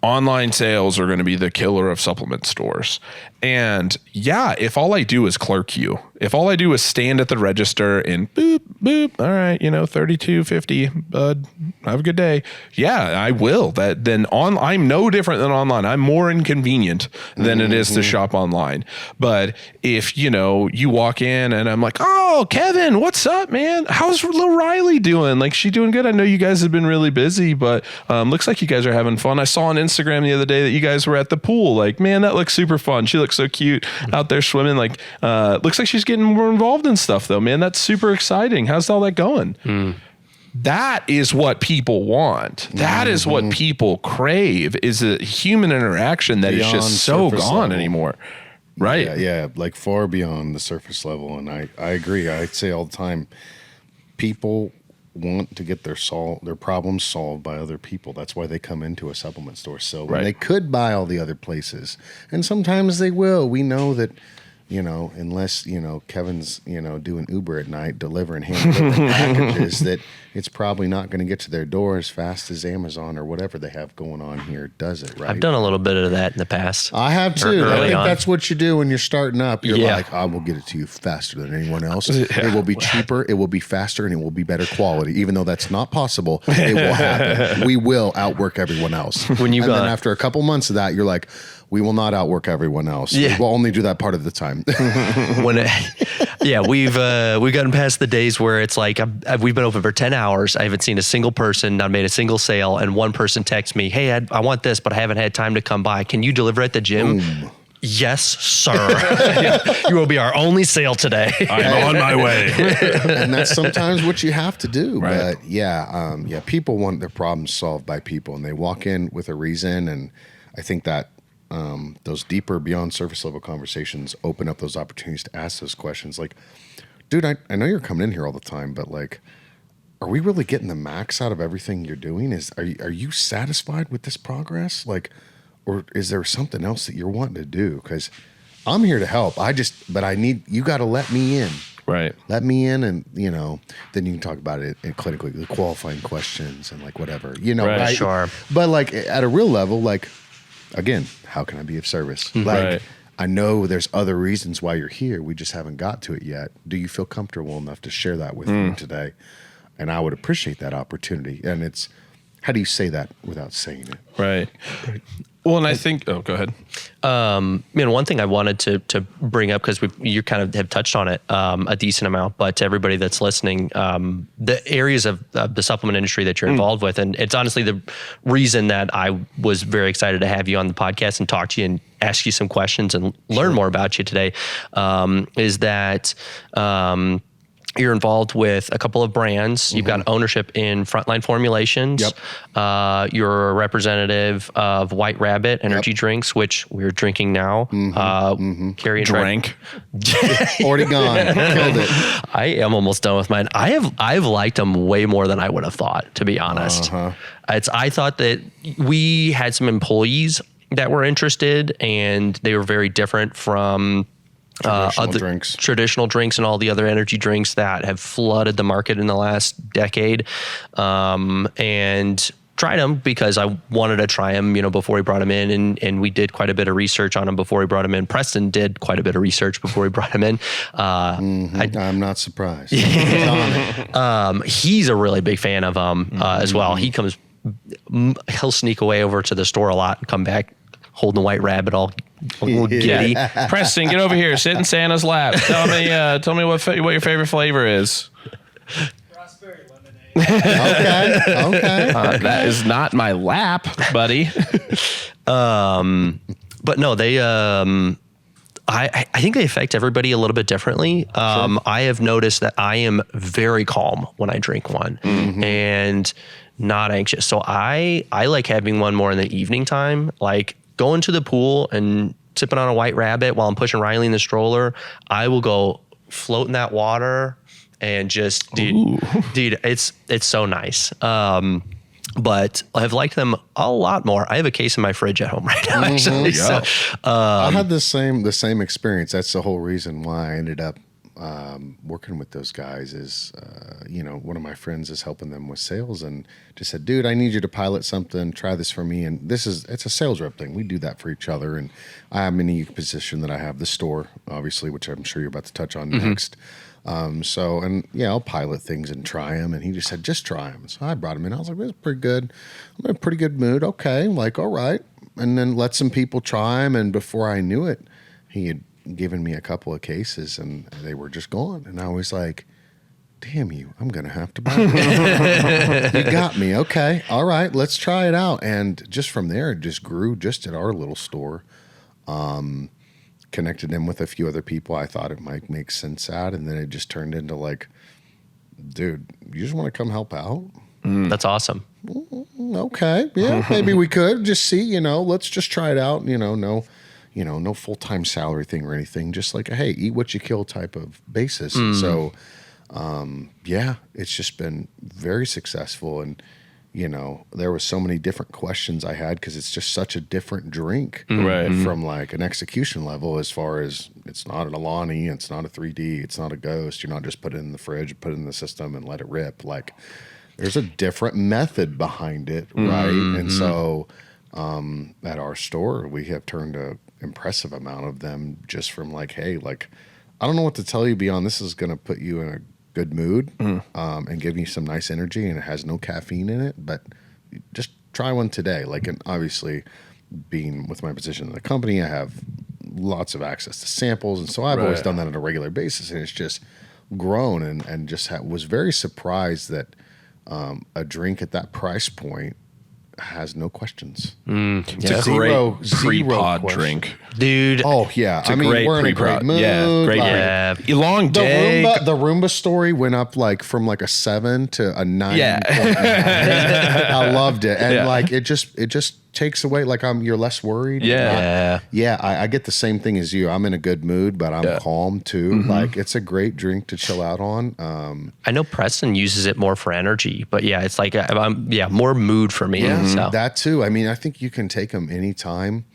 online sales are going to be the killer of supplement stores. And yeah, if all I do is clerk you, if all I do is stand at the register and boop, boop, all right, $32.50, bud, have a good day. Yeah, I will. I'm no different than online. I'm more inconvenient than it is to shop online. But if, you walk in and I'm like, oh, Kevin, what's up, man? How's little Riley doing? Like, she doing good? I know you guys have been really busy, but looks like you guys are having fun. I saw on Instagram the other day that you guys were at the pool. Like, man, that looks super fun. She looks so cute out there swimming. Like, looks like she's getting more involved in stuff though, man. That's super exciting. How's all that going? That is what people want. That is what people crave, is a human interaction that is just so gone anymore. Right. Yeah. Like far beyond the surface level. And I agree. I say all the time, people want to get their problems solved by other people. That's why they come into a supplement store. So when they could buy all the other places, and sometimes they will. We know that, unless, Kevin's, doing Uber at night, delivering hand-delivered packages, that it's probably not going to get to their door as fast as Amazon or whatever they have going on here does it, right? I've done a little bit of that in the past. I have too. I think on. that's what you do when you're starting up. You're like, I will get it to you faster than anyone else. It will be cheaper, it will be faster, and it will be better quality. Even though that's not possible, it will happen. We will outwork everyone else. Then after a couple months of that, you're like, we will not outwork everyone else. We will only do that part of the time. We've gotten past the days where it's like we've been open for 10 hours. I haven't seen a single person, not made a single sale, and one person texts me, "Hey, I want this, but I haven't had time to come by. Can you deliver at the gym?" Boom. Yes, sir. You will be our only sale today. I'm on my way. And that's sometimes what you have to do. Right. But people want their problems solved by people, and they walk in with a reason. And I think that those deeper, beyond surface level conversations open up those opportunities to ask those questions. Like, dude, I know you're coming in here all the time, but like, are we really getting the max out of everything you're doing? Are you satisfied with this progress? Like, or is there something else that you're wanting to do? Because I'm here to help. But I need, you got to let me in. Right. Let me in, and then you can talk about it in clinically, the qualifying questions and like whatever, right? Sure. But like at a real level, like, again, how can I be of service? Like, I know there's other reasons why you're here. We just haven't got to it yet. Do you feel comfortable enough to share that with me today? And I would appreciate that opportunity. And it's, how do you say that without saying it? Right. Well, and I think, go ahead. One thing I wanted to bring up, because you kind of have touched on it a decent amount, but to everybody that's listening, the areas of the supplement industry that you're involved with, and it's honestly the reason that I was very excited to have you on the podcast and talk to you and ask you some questions and learn more about you today, is that you're involved with a couple of brands. You've got ownership in Frontline Formulations. Yep. You're a representative of White Rabbit energy drinks, which we're drinking now. Carrie and Drank. Already gone. Killed it. I am almost done with mine. I've liked them way more than I would have thought, to be honest. I thought that we had some employees that were interested, and they were very different from traditional drinks and all the other energy drinks that have flooded the market in the last decade. And tried them because I wanted to try them, before we brought them in, and we did quite a bit of research on them before we brought them in. Preston did quite a bit of research before we brought him in. I'm not surprised. He's on it. He's a really big fan of them as well. He'll sneak away over to the store a lot and come back holding the White Rabbit all giddy. Preston, get over here. Sit in Santa's lap. Tell me what your favorite flavor is. Raspberry lemonade. Okay. That is not my lap, buddy. But no, they. I think they affect everybody a little bit differently. I have noticed that I am very calm when I drink one, and not anxious. So I like having one more in the evening time, like going to the pool and sipping on a White Rabbit while I'm pushing Riley in the stroller. I will go float in that water and just, dude, it's so nice. But I've liked them a lot more. I have a case in my fridge at home right now, actually. So, I had the same experience. That's the whole reason why I ended up working with those guys is, one of my friends is helping them with sales and just said, dude, I need you to pilot something, try this for me. And it's a sales rep thing. We do that for each other. And I am in a unique position that I have the store, obviously, which I'm sure you're about to touch on next. I'll pilot things and try them. And he just said, just try them. So I brought him in. I was like, this is pretty good. I'm in a pretty good mood. Okay. I'm like, all right. And then let some people try them. And before I knew it, he had given me a couple of cases and they were just gone. And I was like, damn you, I'm going to have to buy this. You got me. Okay. All right. Let's try it out. And just from there, it just grew just at our little store. Connected him with a few other people I thought it might make sense at. And then it just turned into like, dude, you just want to come help out? That's awesome. Okay. Yeah, maybe we could just see, let's just try it out. No full-time salary thing or anything, just like a, hey, eat what you kill type of basis. And so, it's just been very successful. And, there was so many different questions I had because it's just such a different drink from like an execution level as far as it's not an Alani, it's not a 3D, it's not a Ghost. You're not just put it in the fridge, put it in the system and let it rip. Like there's a different method behind it, right? And so at our store, we have turned a impressive amount of them just from like, hey, like, I don't know what to tell you beyond this is going to put you in a good mood and give you some nice energy, and it has no caffeine in it, but just try one today. Like, and obviously being with my position in the company, I have lots of access to samples. And so I've always done that on a regular basis, and it's just grown and just was very surprised that a drink at that price point has no questions. It's a great pre-pod drink. Dude. Oh, yeah. I mean, we're in a great mood. Yeah, great. Like, Long day. The Roomba story went up like from like a 7 to a 9. Yeah. I loved it. And like, it just takes away, like you're less worried. Yeah. I get the same thing as you. I'm in a good mood, but I'm calm too. Like, it's a great drink to chill out on. I know Preston uses it more for energy, but it's like, more mood for me. So. That too. I mean, I think you can take them anytime.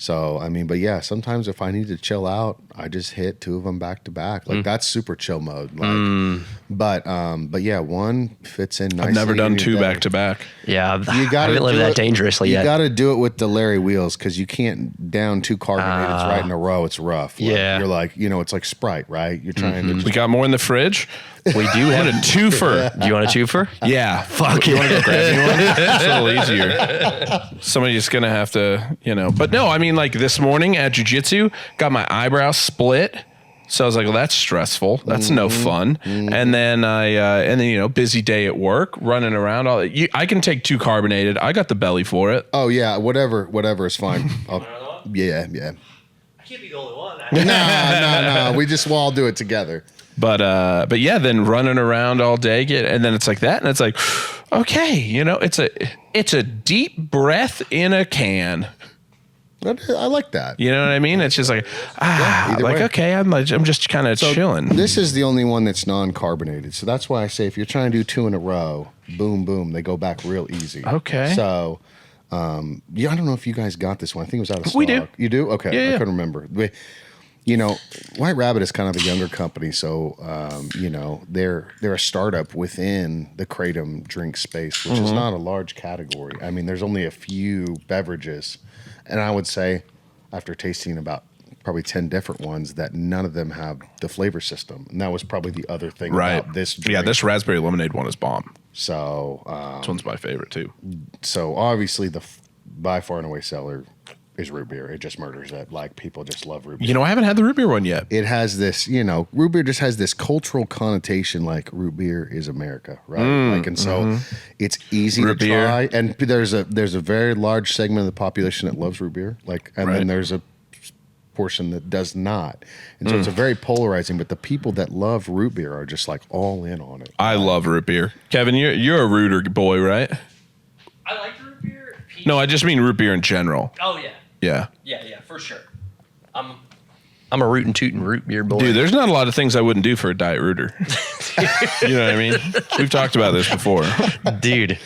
So, I mean, but yeah, sometimes if I need to chill out, I just hit 2 of them back to back. Like that's super chill mode. Like, but yeah, one fits in nicely. I've never done in your 2 day. back to back. Yeah, I You gotta haven't lived do that it- dangerously You yet. got to do it with the Larry wheels because you can't down 2 carbonated right in a row. It's rough. Like, Yeah. you're like, it's like Sprite, right? You're trying to We got more in the fridge. We do have a twofer. Do you want a twofer? Yeah. Fuck You it. want to go grab me one? It's a little easier. Somebody's going to have to, But no, I mean, like this morning at jiu-jitsu, got my eyebrows split. So I was like, well, that's stressful. That's no fun. And then busy day at work, running around. I can take 2 carbonated. I got the belly for it. Oh yeah, whatever is fine. Yeah. I can't be the only one. No. We'll all do it together. But yeah, then running around all day, and then it's like that, and it's like, okay, it's a deep breath in a can. I like that. You know what I mean? It's just like, either way. okay, I'm just kind of chilling. This is the only one that's non-carbonated, so that's why I say if you're trying to do 2 in a row, boom, boom, they go back real easy. Okay. So, I don't know if you guys got this one. I think it was out of stock. We do. You do? Okay. Yeah. I couldn't remember. White Rabbit is kind of a younger company, so they're a startup within the kratom drink space, which is not a large category. I mean, there's only a few beverages, and I would say, after tasting about probably 10 different ones, that none of them have the flavor system, and that was probably the other thing about this drink. Yeah, this raspberry lemonade one is bomb. So This one's my favorite too. so obviously the by far and away seller is root beer. It just murders it. Like people just love root beer. I haven't had the root beer one yet. It has this, root beer just has this cultural connotation like root beer is America, right? And so it's easy Root to beer. try. And there's a very large segment of the population that loves root beer. And then there's a portion that does not. And so it's a very polarizing, but the people that love root beer are just like all in on it. I love root beer. Kevin, you're a rooter boy, right? I like root beer. No, I just mean root beer in general. Oh yeah. Yeah. Yeah, for sure. I'm a rootin' tootin' root beer boy. Dude, there's not a lot of things I wouldn't do for a diet rooter. You know what I mean? We've talked about this before. Dude,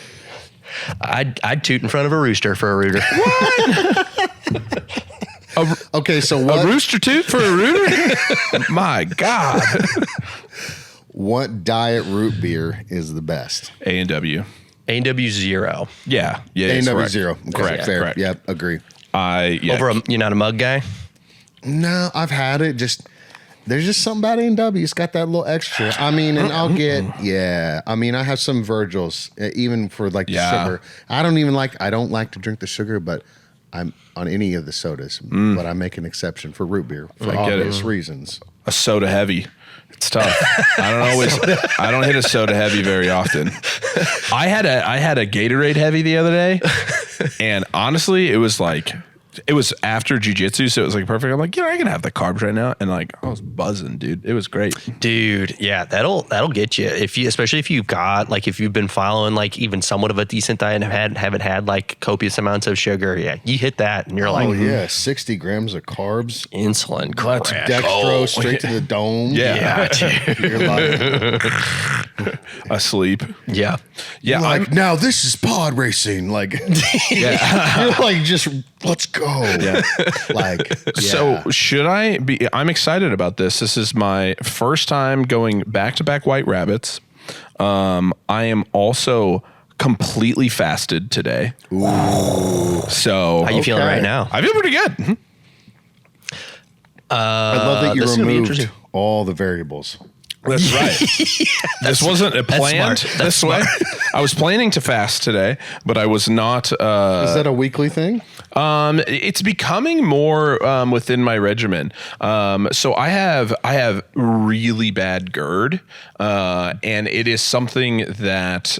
I'd toot in front of a rooster for a rooter. Okay, so A what rooster toot for a rooter? My God. what diet root beer is the best? A&W. A&W Zero. Yeah. A&W correct. Zero. Correct. Fair. Correct. Yep, agree. You're not a mug guy? No, I've had it. There's just something about A&W. It's got that little extra. I mean, and I'll get, I mean, I have some Virgils, even for like the sugar. I don't like to drink the sugar, but I'm on any of the sodas. But I make an exception for root beer for I get it. obvious reasons. A soda heavy. It's tough. I don't hit a soda heavy very often. I had a Gatorade heavy the other day, and honestly, it was after jiu-jitsu, so it was like perfect. I'm like, I can have the carbs right now, and like I was buzzing, dude. It was great. Dude, yeah, that'll get you. Especially if you've got if you've been following even somewhat of a decent diet and haven't had copious amounts of sugar, yeah, you hit that and you're like, Oh yeah, 60 grams of carbs. insulin, Let's crack. dextrose straight to the dome. Yeah. dude. You're like, Asleep. Yeah. Yeah. now this is pod racing. Like, you're like, just let's go. Yeah. So should I be? I'm excited about this. This is my first time going back-to-back White Rabbits. I am also completely fasted today. Ooh. So How you feeling right now? I feel pretty good. I love that you this is gonna be removed interesting. all the variables. That's right. This wasn't a planned smart. That's this way. I was planning to fast today, but I was not. Is that a weekly thing? It's becoming more within my regimen. So I have really bad GERD, and it is something that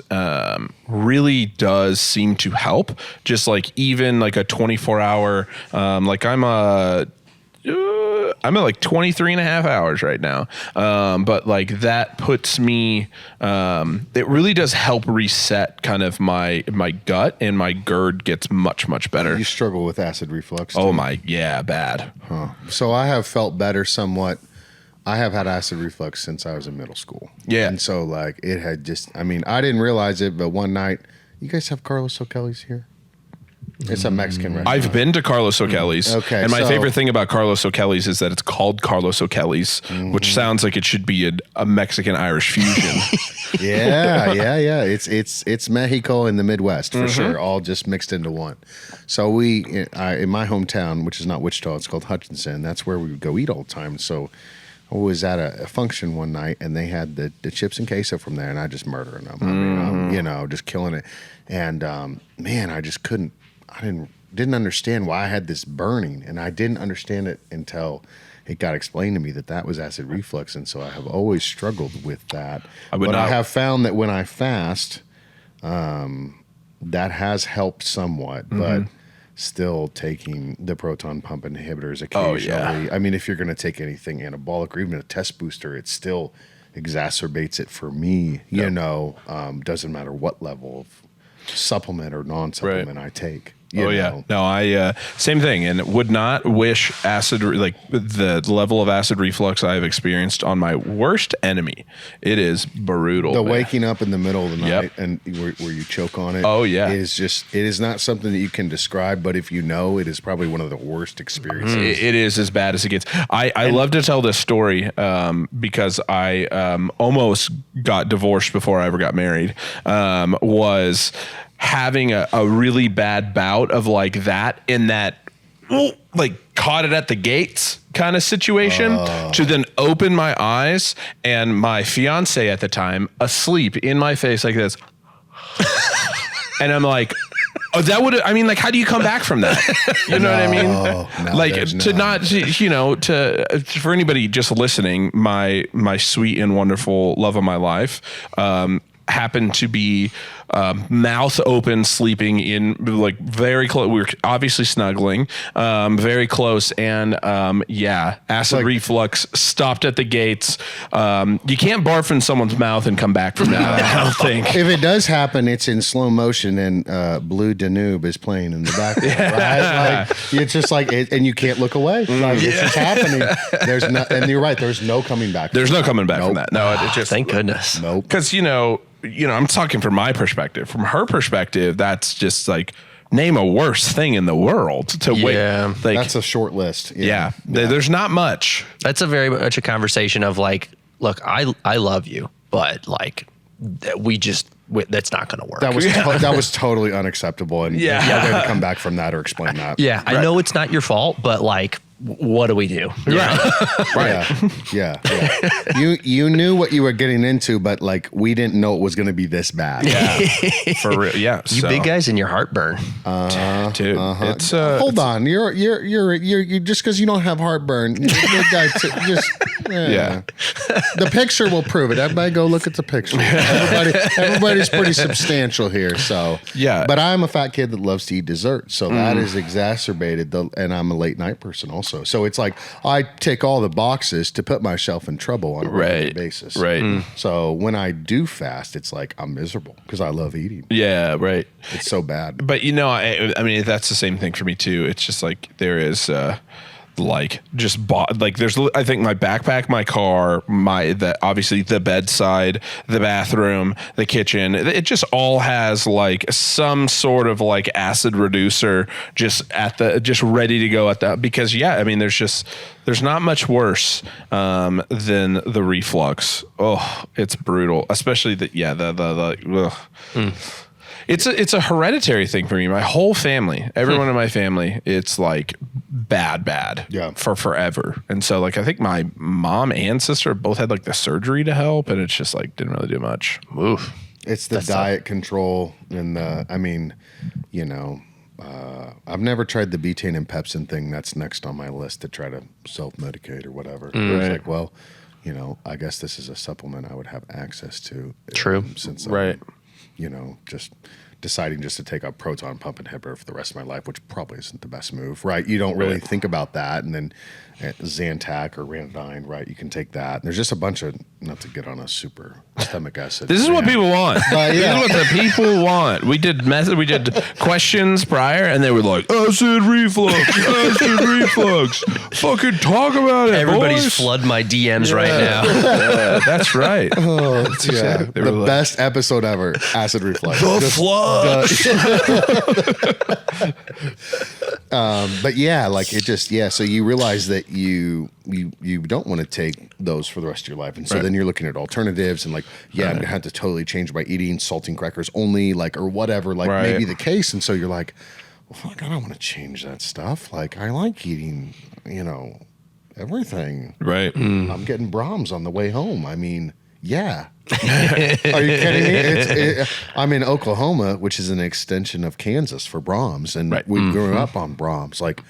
really does seem to help. Just even a 24-hour, I'm at 23 and a half hours right now. But that puts me, it really does help reset kind of my gut, and my GERD gets much, much better. You struggle with acid reflux. Oh too. bad. Huh. So I have felt better somewhat. I have had acid reflux since I was in middle school. Yeah. And so it had just, I didn't realize it, but one night, you guys have Carlos O'Kelly's here? It's a Mexican restaurant. I've been to Carlos O'Kelly's. Okay, and my so- favorite thing about Carlos O'Kelly's is that it's called Carlos O'Kelly's, which sounds like it should be a Mexican-Irish fusion. Yeah. It's Mexico in the Midwest for sure, all just mixed into one. So in my hometown, which is not Wichita, it's called Hutchinson. That's where we would go eat all the time. So I was at a function one night, and they had the chips and queso from there, and I just murdering them. I mean, I'm, just killing it. And man, I just couldn't. I didn't understand why I had this burning, and I didn't understand it until it got explained to me that was acid reflux, and so I have always struggled with that. I have found that when I fast, that has helped somewhat, but still taking the proton pump inhibitors occasionally. I mean, if you're going to take anything anabolic or even a test booster, it still exacerbates it for me. Doesn't matter what level of supplement or non-supplement I take. No, I same thing, and would not wish the level of acid reflux I have experienced on my worst enemy. It is brutal. Waking up in the middle of the night and where you choke on it. It is not something that you can describe, but if you know, it is probably one of the worst experiences. It is as bad as it gets. I love to tell this story because I almost got divorced before I ever got married. Was having a really bad bout of like that in that like caught it at the gates kind of situation to then open my eyes and my fiance at the time asleep in my face like this. And I'm like, how do you come back from that? You know what I mean? For anybody just listening, my sweet and wonderful love of my life, happened to be mouth open, sleeping in like very close. We were obviously snuggling, very close, and acid reflux stopped at the gates. You can't barf in someone's mouth and come back from that. I don't think. If it does happen, it's in slow motion, and Blue Danube is playing in the background. Right? Like, it's just like, and you can't look away. Like, it's just happening. And you're right. There's no coming back. There's no coming back from that. No, it just thank goodness. Nope. Because I'm talking from my perspective. From her perspective, that's just like name a worse thing in the world to wait. Like, that's a short list. There's not much. That's a very much a conversation of like, look, I love you, but like that's not going to work. That was totally unacceptable, and no way to come back from that or explain that. Yeah, I know it's not your fault, but like, what do we do? Right. Yeah. You knew what you were getting into, but like we didn't know it was going to be this bad. Yeah, for real. Yeah, you big guys and your heartburn, dude. It's hold on. You're just because you don't have heartburn. You're a big guy The picture will prove it. Everybody go look at the picture. Everybody's pretty substantial here. So but I'm a fat kid that loves to eat dessert, so that is exacerbated. And I'm a late night person also. So it's like I tick all the boxes to put myself in trouble on a regular basis. Right. So when I do fast, it's like I'm miserable because I love eating. Yeah, right. It's so bad. But I mean, that's the same thing for me too. It's just like there is there's I think my backpack, my car, obviously the bedside, the bathroom, the kitchen, it just all has like some sort of like acid reducer just ready to go at that, because I mean there's not much worse than the reflux. Oh, it's brutal, especially It's a hereditary thing for me. My whole family, everyone in my family, it's like bad for forever. And so like I think my mom and sister both had like the surgery to help, and it's just like didn't really do much. Oof. It's the diet control and I've never tried the betaine and pepsin thing. That's next on my list to try to self-medicate or whatever. It's like, well, I guess this is a supplement I would have access to. True. Since just deciding just to take a proton pump inhibitor for the rest of my life, which probably isn't the best move, right? You don't really think about that. And then Zantac or Ranitidine, right? You can take that. And there's just a bunch of, not to get on a super stomach acid. This is what people want. This is what the people want. We did questions prior, and they were like, acid reflux. Fucking talk about it, Everybody's boys. flooding my DMs right now. Yeah, that's right. The best episode ever, acid reflux. The flood. But yeah, like it just so you realize that you don't want to take those for the rest of your life, and so then you're looking at alternatives and like I'm gonna have to totally change by eating saltine crackers only, like, or whatever, like maybe the case, and so you're like, well, fuck, I don't want to change that stuff. Like I like eating, everything. Right. I'm getting Brahms on the way home. I mean, yeah. Are you kidding me? I'm in Oklahoma, which is an extension of Kansas for Brahms, and we grew up on Brahms. Like,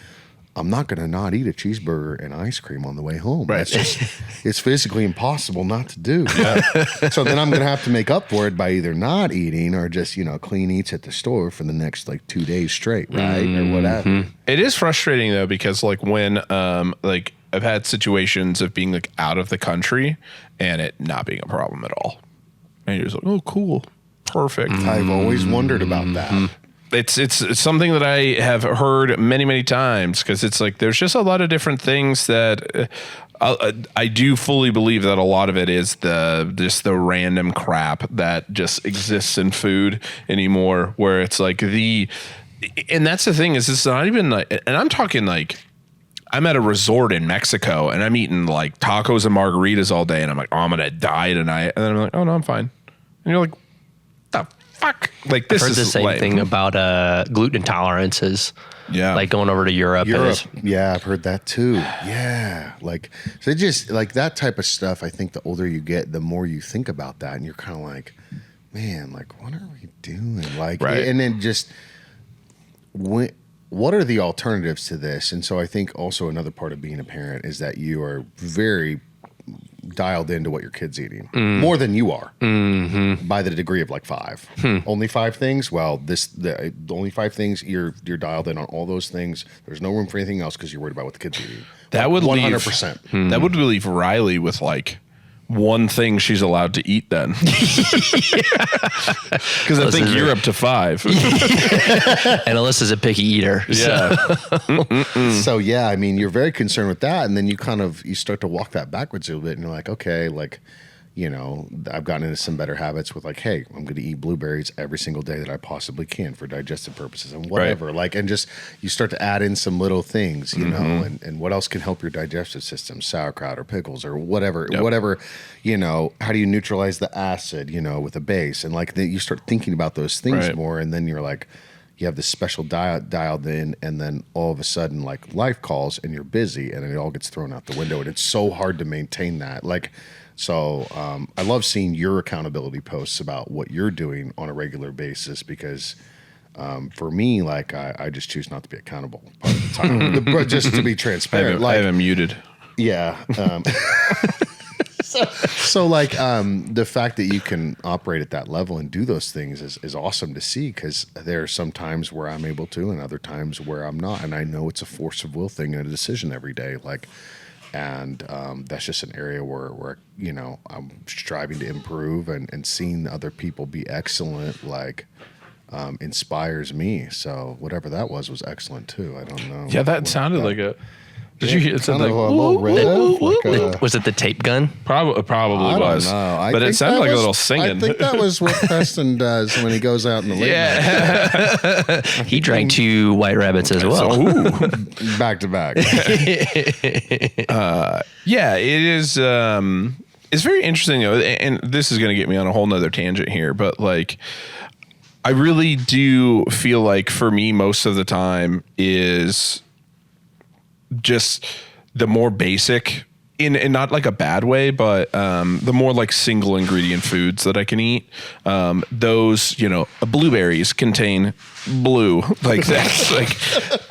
I'm not going to not eat a cheeseburger and ice cream on the way home. Right. That's just, it's physically impossible not to do. So then I'm going to have to make up for it by either not eating or just, clean eats at the store for the next like 2 days straight, right? Or whatever. It is frustrating though, because like when I've had situations of being like out of the country and it not being a problem at all. And you're just like, oh, cool. Perfect. I've always wondered about that. It's something that I have heard many, many times, because it's like there's just a lot of different things that I do fully believe that a lot of it is the random crap that just exists in food anymore, where it's like and that's the thing is it's not even like, and I'm talking like, I'm at a resort in Mexico and I'm eating like tacos and margaritas all day and I'm like, oh, I'm going to die tonight. And then I'm like, oh no, I'm fine. And you're like, the fuck? Like this I've heard is the same lame. thing about gluten intolerances. Yeah. Like going over to Europe. Yeah, I've heard that too. Yeah. Like, so it just like that type of stuff. I think the older you get, the more you think about that. And you're kind of like, man, like, what are we doing? Like, and then just, what are the alternatives to this? And so I think also another part of being a parent is that you are very dialed into what your kid's eating more than you are by the degree of like 5. Only 5 things. Well, the only 5 things you're dialed in on all those things. There's no room for anything else because you're worried about what the kid's eating. That would 100%. That would leave Riley with like one thing she's allowed to eat then. Because I think you're up to 5. And Alyssa's a picky eater. Yeah. So yeah, I mean, you're very concerned with that, and then you start to walk that backwards a little bit, and you're like, okay, like, I've gotten into some better habits with like, hey, I'm going to eat blueberries every single day that I possibly can for digestive purposes and whatever. Right. Like, and just you start to add in some little things, know, and what else can help your digestive system? Sauerkraut or pickles or whatever, whatever. How do you neutralize the acid? With a base, and like then you start thinking about those things more, and then you're like, you have this special diet dialed in, and then all of a sudden, like life calls, and you're busy, and it all gets thrown out the window, and it's so hard to maintain that, like. So I love seeing your accountability posts about what you're doing on a regular basis, because for me, like I just choose not to be accountable part of the time, but just to be transparent. I have him muted. Yeah. So like the fact that you can operate at that level and do those things is awesome to see, because there are some times where I'm able to and other times where I'm not. And I know it's a force of will thing and a decision every day. Like, and that's just an area where I'm striving to improve, and seeing other people be excellent, like inspires me. So whatever that was excellent too. I don't know. Yeah, that sounded like a. Did you hear? It said like a little riff, Was it the tape gun? probably I was, don't know. but it sounded like a little singing. I think that was what Preston does when he goes out in the late night. He drank 2 white rabbits as well. Back to back. Yeah, it is. It's very interesting, though, and this is going to get me on a whole nother tangent here, but like, I really do feel like for me, most of the time is just the more basic, in not like a bad way, but the more like single ingredient foods that I can eat. Those, blueberries contain blue, like that's like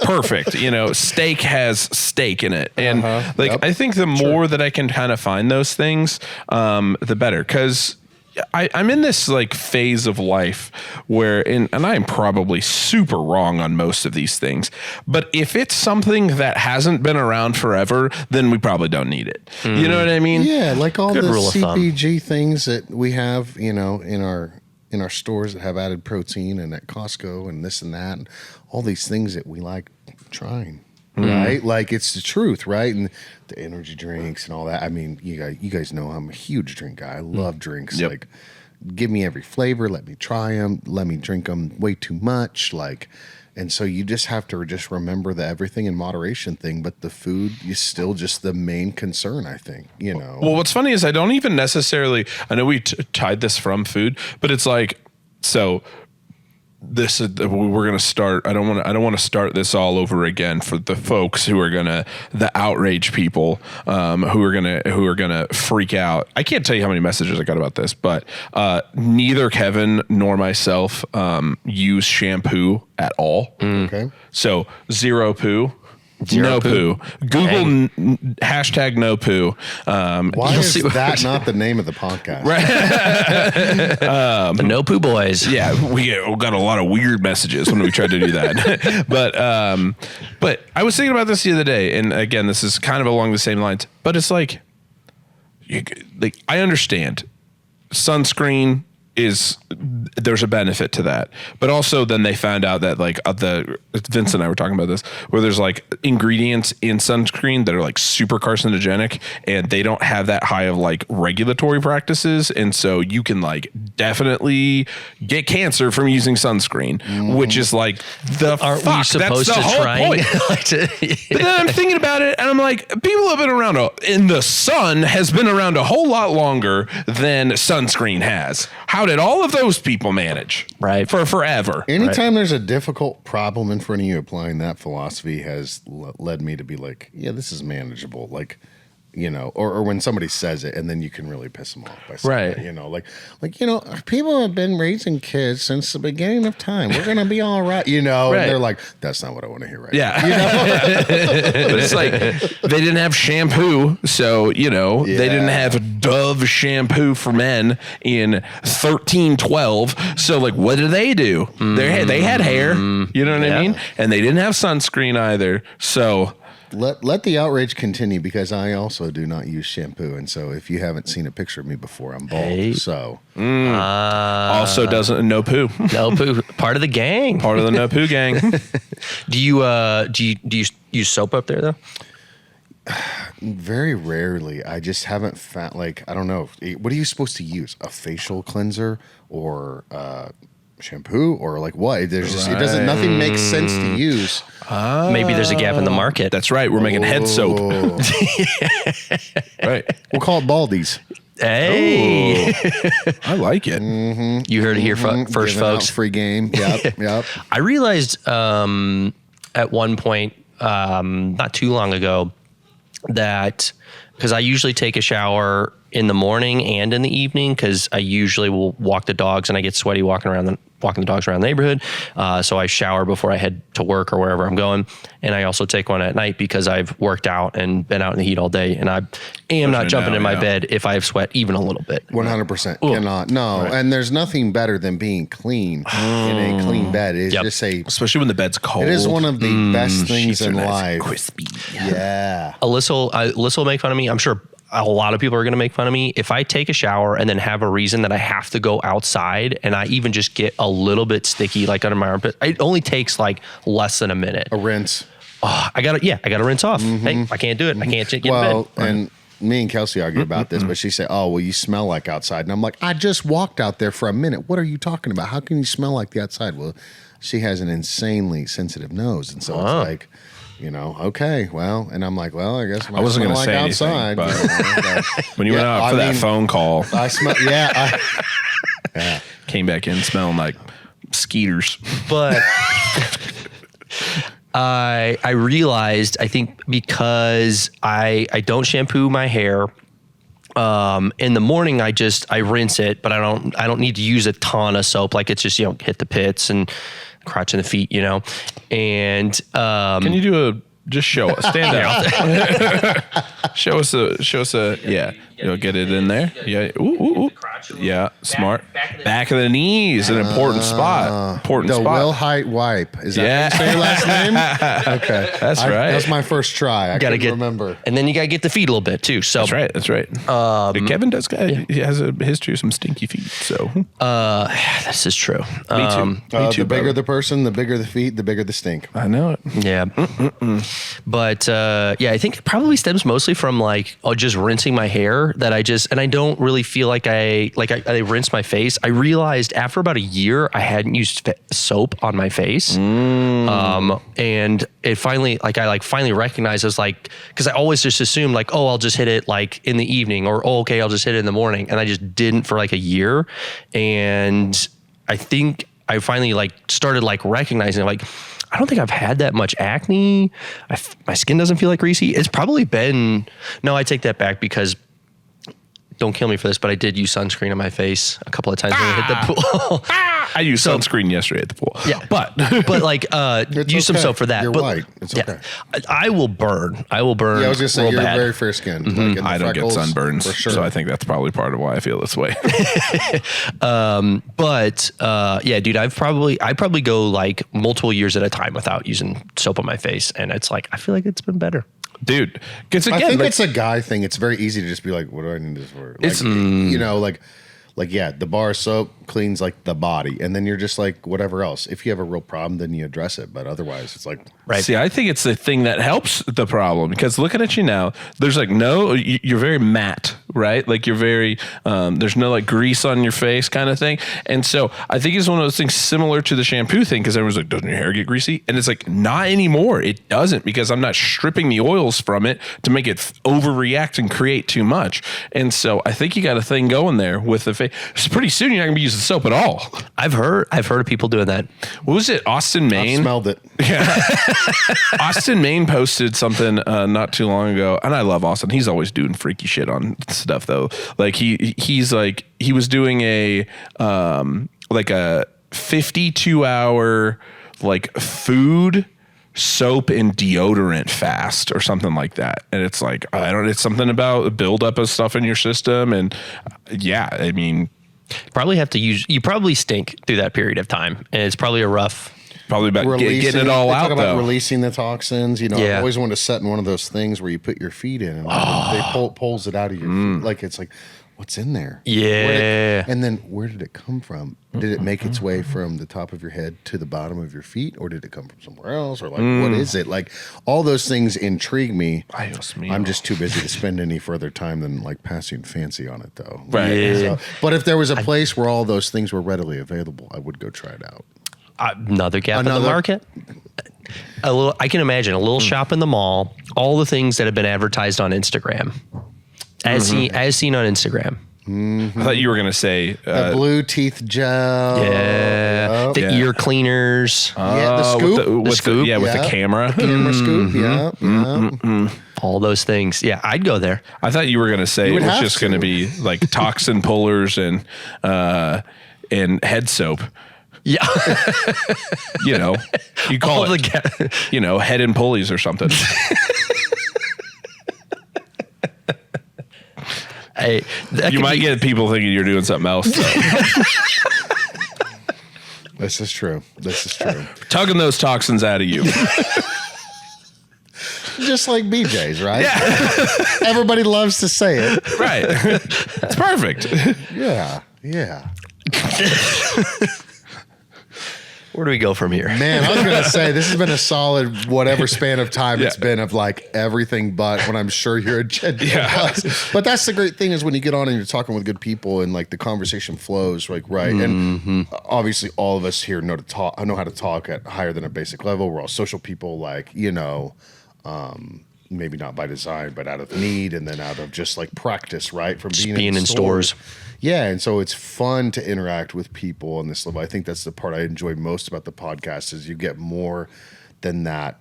perfect. Steak has steak in it, and I think the more that I can kind of find those things, the better, because I'm in this like phase of life where, and I'm probably super wrong on most of these things, but if it's something that hasn't been around forever, then we probably don't need it. You know what I mean? Yeah, like all Good the rule of thumb. CPG things that we have, in our stores that have added protein, and at Costco and this and that, and all these things that we like trying. Right? Like, it's the truth, right? And the energy drinks and all that. I mean, you guys know I'm a huge drink guy. I love drinks. Yep. Like, give me every flavor, let me try them, let me drink them way too much, like. And so you just have to just remember the everything in moderation thing, but the food is still just the main concern, I think, you know. Well, what's funny is I don't even necessarily, I know we tied this from food, but it's like, so this is, we're going to start, I don't want to start this all over again for the folks who are going to, the outrage people, who are going to freak out. I can't tell you how many messages I got about this, but neither Kevin nor myself use shampoo at all. Okay. So zero poo. Zero no poo. poo. Google hashtag no poo. Why is that not the name of the podcast? The No Poo Boys. Yeah, we got a lot of weird messages when we tried to do that. but I was thinking about this the other day, and again, this is kind of along the same lines. But it's like I understand sunscreen is there's a benefit to that, but also then they found out that like Vince and I were talking about this, where there's like ingredients in sunscreen that are like super carcinogenic, and they don't have that high of like regulatory practices, and so you can like definitely get cancer from using sunscreen, which is like Aren't we supposed that's the to whole try? point. But then I'm thinking about it, and I'm like, people have been around, and the sun has been around a whole lot longer than sunscreen has. How did all of those people manage? Right. For forever. Anytime there's a difficult problem in front of you, applying that philosophy has led me to be like, yeah, this is manageable. Like, you know, or when somebody says it and then you can really piss them off by saying Right. that, you know, like, you know, people have been raising kids since the beginning of time. We're going to be all right, you know, Right. and they're like, that's not what I want to hear right Yeah. now. You know? But it's like they didn't have shampoo, so they didn't have Dove shampoo for men in 1312. So like, what do? They had hair, you know what I mean? And they didn't have sunscreen either. So Let the outrage continue, because I also do not use shampoo, and so if you haven't seen a picture of me before, I'm bald. Hey. So also doesn't no poo. No Poo, part of the gang. Part of the no poo gang. Do you use soap up there though? very rarely. I just haven't found, like, I don't know. What are you supposed to use? A facial cleanser or shampoo or like what? There's just, nothing makes sense to use. Maybe there's a gap in the market. That's right. We're making head soap. Right. We'll call it Baldies. Hey, Ooh, I like it. you heard it here first, Giving out folks. free game. Yep. Yep. I realized at one point, not too long ago, that because I usually take a shower in the morning and in the evening, because I usually will walk the dogs and I get sweaty walking the dogs around the neighborhood. So I shower before I head to work or wherever I'm going. And I also take one at night because I've worked out and been out in the heat all day. And I am not jumping in my bed if I have sweat even a little bit. 100% cannot. No. Right. And there's nothing better than being clean in a clean bed. It's just especially when the bed's cold. It is one of the best things in nice life. crispy. Yeah. Alyssa will make fun of me. I'm sure a lot of people are going to make fun of me if I take a shower and then have a reason that I have to go outside and I even just get a little bit sticky, like under my armpit. It only takes like less than a minute. A rinse. Oh, I got to rinse off. Hey, I can't do it. I can't get in bed. And me and Kelsey argue about this, but she said, "Oh, well, you smell like outside." And I'm like, "I just walked out there for a minute. What are you talking about? How can you smell like the outside?" Well, she has an insanely sensitive nose, and so it's like, okay, well, and I'm like, well, I guess I wasn't going to say outside, anything, but when you went out for that phone call, I smell. Yeah, came back in smelling like skeeters. But I realized, I think because I don't shampoo my hair, in the morning I rinse it, but I don't need to use a ton of soap. Like it's just, hit the pits and crotch and the feet, and can you just show us, stand out. show us a yeah, you'll get it in there. Yeah. Ooh. Yeah, smart. Back of the knees, an important spot. The Will Height wipe. Is that how you say your last name? Okay, that's right. That's my first try. I gotta remember. And then you gotta get the feet a little bit too. So that's right. Kevin does. He has a history of some stinky feet. So this is true. Me too. The bigger the person, the bigger the feet, the bigger the stink. I know it. Yeah. But I think it probably stems mostly from like just rinsing my hair year that I don't really feel like I rinse my face. I realized after about a year I hadn't used soap on my face. And it finally, I finally recognized, I was like, because I always just assumed like, oh, I'll just hit it like in the evening, or oh, okay, I'll just hit it in the morning. And I just didn't for like a year. And I think I finally like started like recognizing like, I don't think I've had that much acne. My skin doesn't feel like greasy. It's probably been, no, I take that back, because don't kill me for this, but I did use sunscreen on my face a couple of times when I hit the pool. I used sunscreen yesterday at the pool. Yeah. But like, use some soap for that. You're but, white. It's okay. I will burn. I will burn. Yeah, I was going to say, real you're bad. very fair skinned. Like in the I don't get freckles, sunburns, for sure. so I think that's probably part of why I feel this way. Yeah, dude, I probably go like multiple years at a time without using soap on my face, and it's like I feel like it's been better. Dude, because again, I think like, it's a guy thing. It's very easy to just be like, what do I need this for? Like, It's- you know, like, yeah, the bar soap cleans like the body, and then you're just like whatever else. If you have a real problem, then you address it. But otherwise, it's like, Right. See, I think it's the thing that helps the problem, because looking at you now, there's like you're very matte, right? Like you're very, there's no like grease on your face kind of thing. And so I think it's one of those things similar to the shampoo thing, because everyone's like, doesn't your hair get greasy? And it's like, not anymore. It doesn't, because I'm not stripping the oils from it to make it overreact and create too much. And so I think you got a thing going there with the face. Pretty soon you're not gonna be using soap at all. I've heard of people doing that. What was it? Austin, I Maine? smelled it. Austin, Maine posted something not too long ago, and I love Austin. He's always doing freaky shit on stuff though. Like he was doing a like a 52-hour like food, soap, and deodorant fast or something like that. And it's like, it's something about the buildup of stuff in your system. And yeah, I mean, You probably stink through that period of time, and it's probably a rough. probably about getting it all they out talk about though. releasing the toxins. You know, Yeah. I always wanted to set in one of those things where you put your feet in, and they pulls it out of your feet. Like it's like, what's in there? Yeah. And then where did it come from? Did it make its way from the top of your head to the bottom of your feet, or did it come from somewhere else? Or like, what is it? Like all those things intrigue me. Dios mío. I'm just too busy to spend any further time than like passing fancy on it though. Right. Yeah. But if there was a place where all those things were readily available, I would go try it out. Another gap in the Another- market. I can imagine a little shop in the mall. All the things that have been advertised on Instagram, as seen on Instagram. I thought you were gonna say The blue teeth gel. Yeah, the ear cleaners, Yeah, the scoop. with the scoop, with the yeah. camera. Camera scoop. Yeah. all those things. Yeah, I'd go there. I thought you were gonna say it would was have just gonna to. be like toxin pullers and head soap. Yeah, You know, you call all it head and pulleys or something. Hey, You might get people thinking you're doing something else. So. This is true. This is true. Tugging those toxins out of you. Just like BJ's, right? Yeah. Everybody loves to say it. Right. It's perfect. Yeah. Yeah. Where do we go from here? Man, I was going to say this has been a solid whatever span of time it's been of like everything but when I'm sure your agenda was. But that's the great thing is when you get on and you're talking with good people and like the conversation flows, like right. And obviously all of us here know how to talk at higher than a basic level. We're all social people, like, maybe not by design, but out of need and then out of just like practice, right? From being in stores. Yeah, and so it's fun to interact with people on this level. I think that's the part I enjoy most about the podcast is you get more than that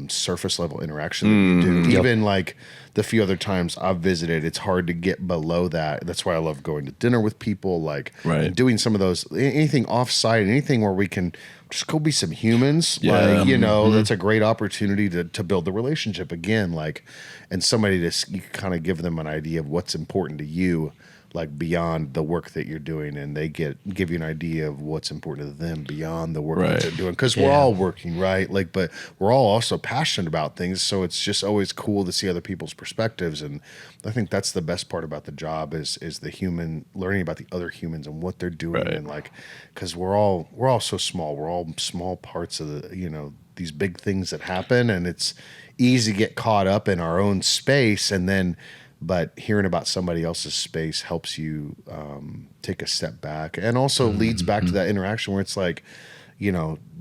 surface level interaction that you do. Even like the few other times I've visited, it's hard to get below that. That's why I love going to dinner with people, like and doing some of those, anything offsite, anything where we can just go be some humans. Yeah. Like, that's a great opportunity to build the relationship again. Like, and somebody you kind of give them an idea of what's important to you, like beyond the work that you're doing, and they give you an idea of what's important to them beyond the work that they're doing. Because we're all working, right? Like, but we're all also passionate about things, so it's just always cool to see other people's perspectives. And I think that's the best part about the job is the human learning about the other humans and what they're doing, and like, because we're all so small. We're all small parts of the these big things that happen, and it's easy to get caught up in our own space, and then but hearing about somebody else's space helps you take a step back, and also leads back to that interaction where it's like,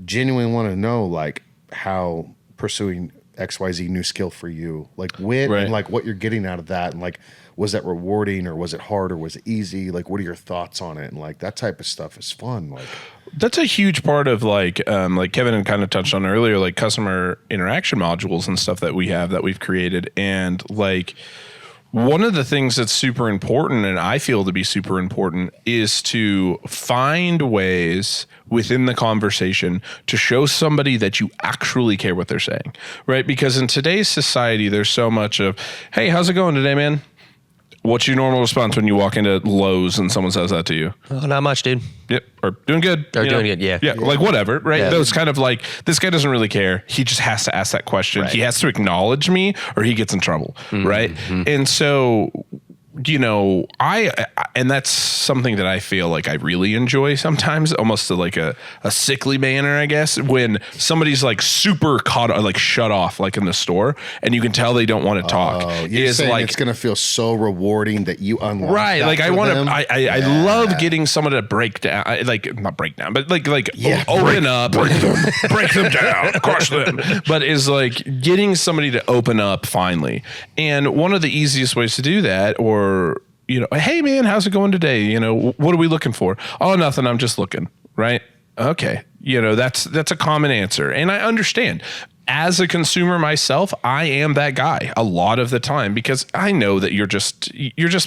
genuinely want to know like how pursuing XYZ new skill for you, like when and like what you're getting out of that, and like, was that rewarding or was it hard or was it easy? Like, what are your thoughts on it? And like that type of stuff is fun. Like that's a huge part of like Kevin had kind of touched on earlier, like customer interaction modules and stuff that we've created. And like, one of the things that's super important, and I feel to be super important, is to find ways within the conversation to show somebody that you actually care what they're saying, right? Because in today's society, there's so much of, hey, how's it going today, man? What's your normal response when you walk into Lowe's and someone says that to you? Oh, not much, dude. Yep. Or doing good. Or doing good, yeah. Yeah, like whatever, right? Yeah. Those kind of like, this guy doesn't really care. He just has to ask that question. Right. He has to acknowledge me or he gets in trouble, right? And so, and that's something that I feel like I really enjoy sometimes, almost to like a sickly manner, I guess, when somebody's like super caught, like shut off, like in the store, and you can tell they don't want to talk. Is like it's gonna feel so rewarding that you unlock. Right, that like for I want them. to. I love getting someone to break down, like not break down, but like open up, break them down, crush them. But is like getting somebody to open up finally, and one of the easiest ways to do that, or hey man, how's it going today? What are we looking for? Oh, nothing. I'm just looking. Right. Okay. That's a common answer. And I understand as a consumer myself, I am that guy a lot of the time because I know that you're just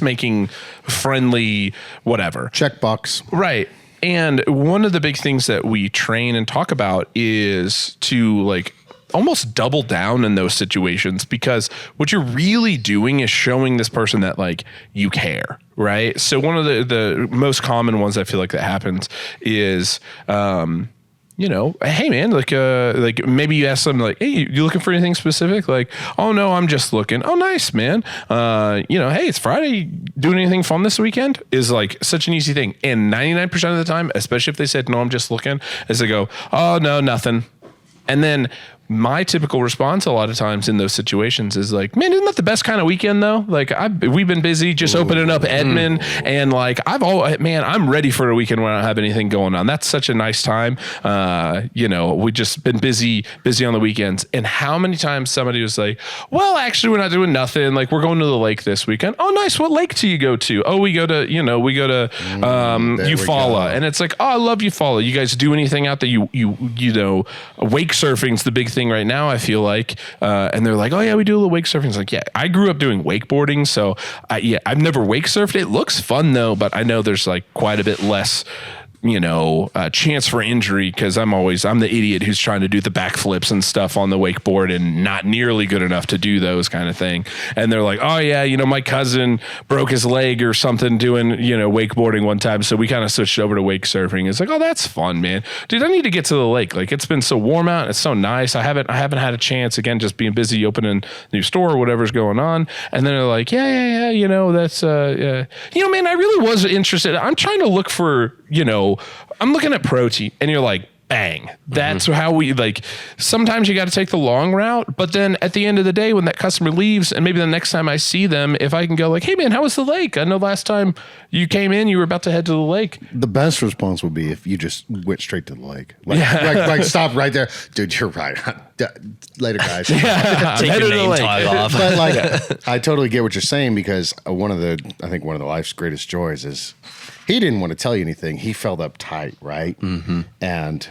making friendly, whatever. Checkbox. Right. And one of the big things that we train and talk about is to like almost double down in those situations, because what you're really doing is showing this person that like you care, right? So one of the most common ones I feel like that happens is, hey man, like maybe you ask them like, hey, you looking for anything specific? Like, oh no, I'm just looking. Oh, nice, man. Hey, it's Friday. Doing anything fun this weekend? Is like such an easy thing. And 99% of the time, especially if they said, no, I'm just looking, is they go, oh no, nothing. And then my typical response a lot of times in those situations is like, man, isn't that the best kind of weekend though? Like we've been busy just opening up Edmond and like I'm ready for a weekend when I don't have anything going on. That's such a nice time. We've just been busy on the weekends. And how many times somebody was like, well, actually we're not doing nothing. Like we're going to the lake this weekend. Oh, nice. What lake do you go to? Oh, we go to Eufaula. And it's like, oh, I love Eufaula. You guys do anything out there? Wake surfing's the big thing right now, I feel like, and they're like, oh yeah, we do a little wake surfing. It's like, yeah, I grew up doing wakeboarding, so I've never wake surfed. It looks fun though, but I know there's like quite a bit less chance for injury because I'm the idiot who's trying to do the backflips and stuff on the wakeboard and not nearly good enough to do those kind of thing. And they're like, oh yeah, my cousin broke his leg or something doing, wakeboarding one time. So we kind of switched over to wake surfing. It's like, oh, that's fun, man. Dude, I need to get to the lake. Like it's been so warm out. It's so nice. I haven't had a chance, again, just being busy opening a new store or whatever's going on. And then they're like, yeah, that's, man, I really was interested. I'm trying to look for, I'm looking at protein, and you're like, bang. That's how we like. Sometimes you got to take the long route, but then at the end of the day, when that customer leaves, and maybe the next time I see them, if I can go like, hey man, how was the lake? I know last time you came in, you were about to head to the lake. The best response would be if you just went straight to the lake. Like stop right there. Dude, you're right. Later, guys. Take your name tag off. But like, I totally get what you're saying, because one of the life's greatest joys is he didn't want to tell you anything. He felt uptight, right? Mm-hmm. And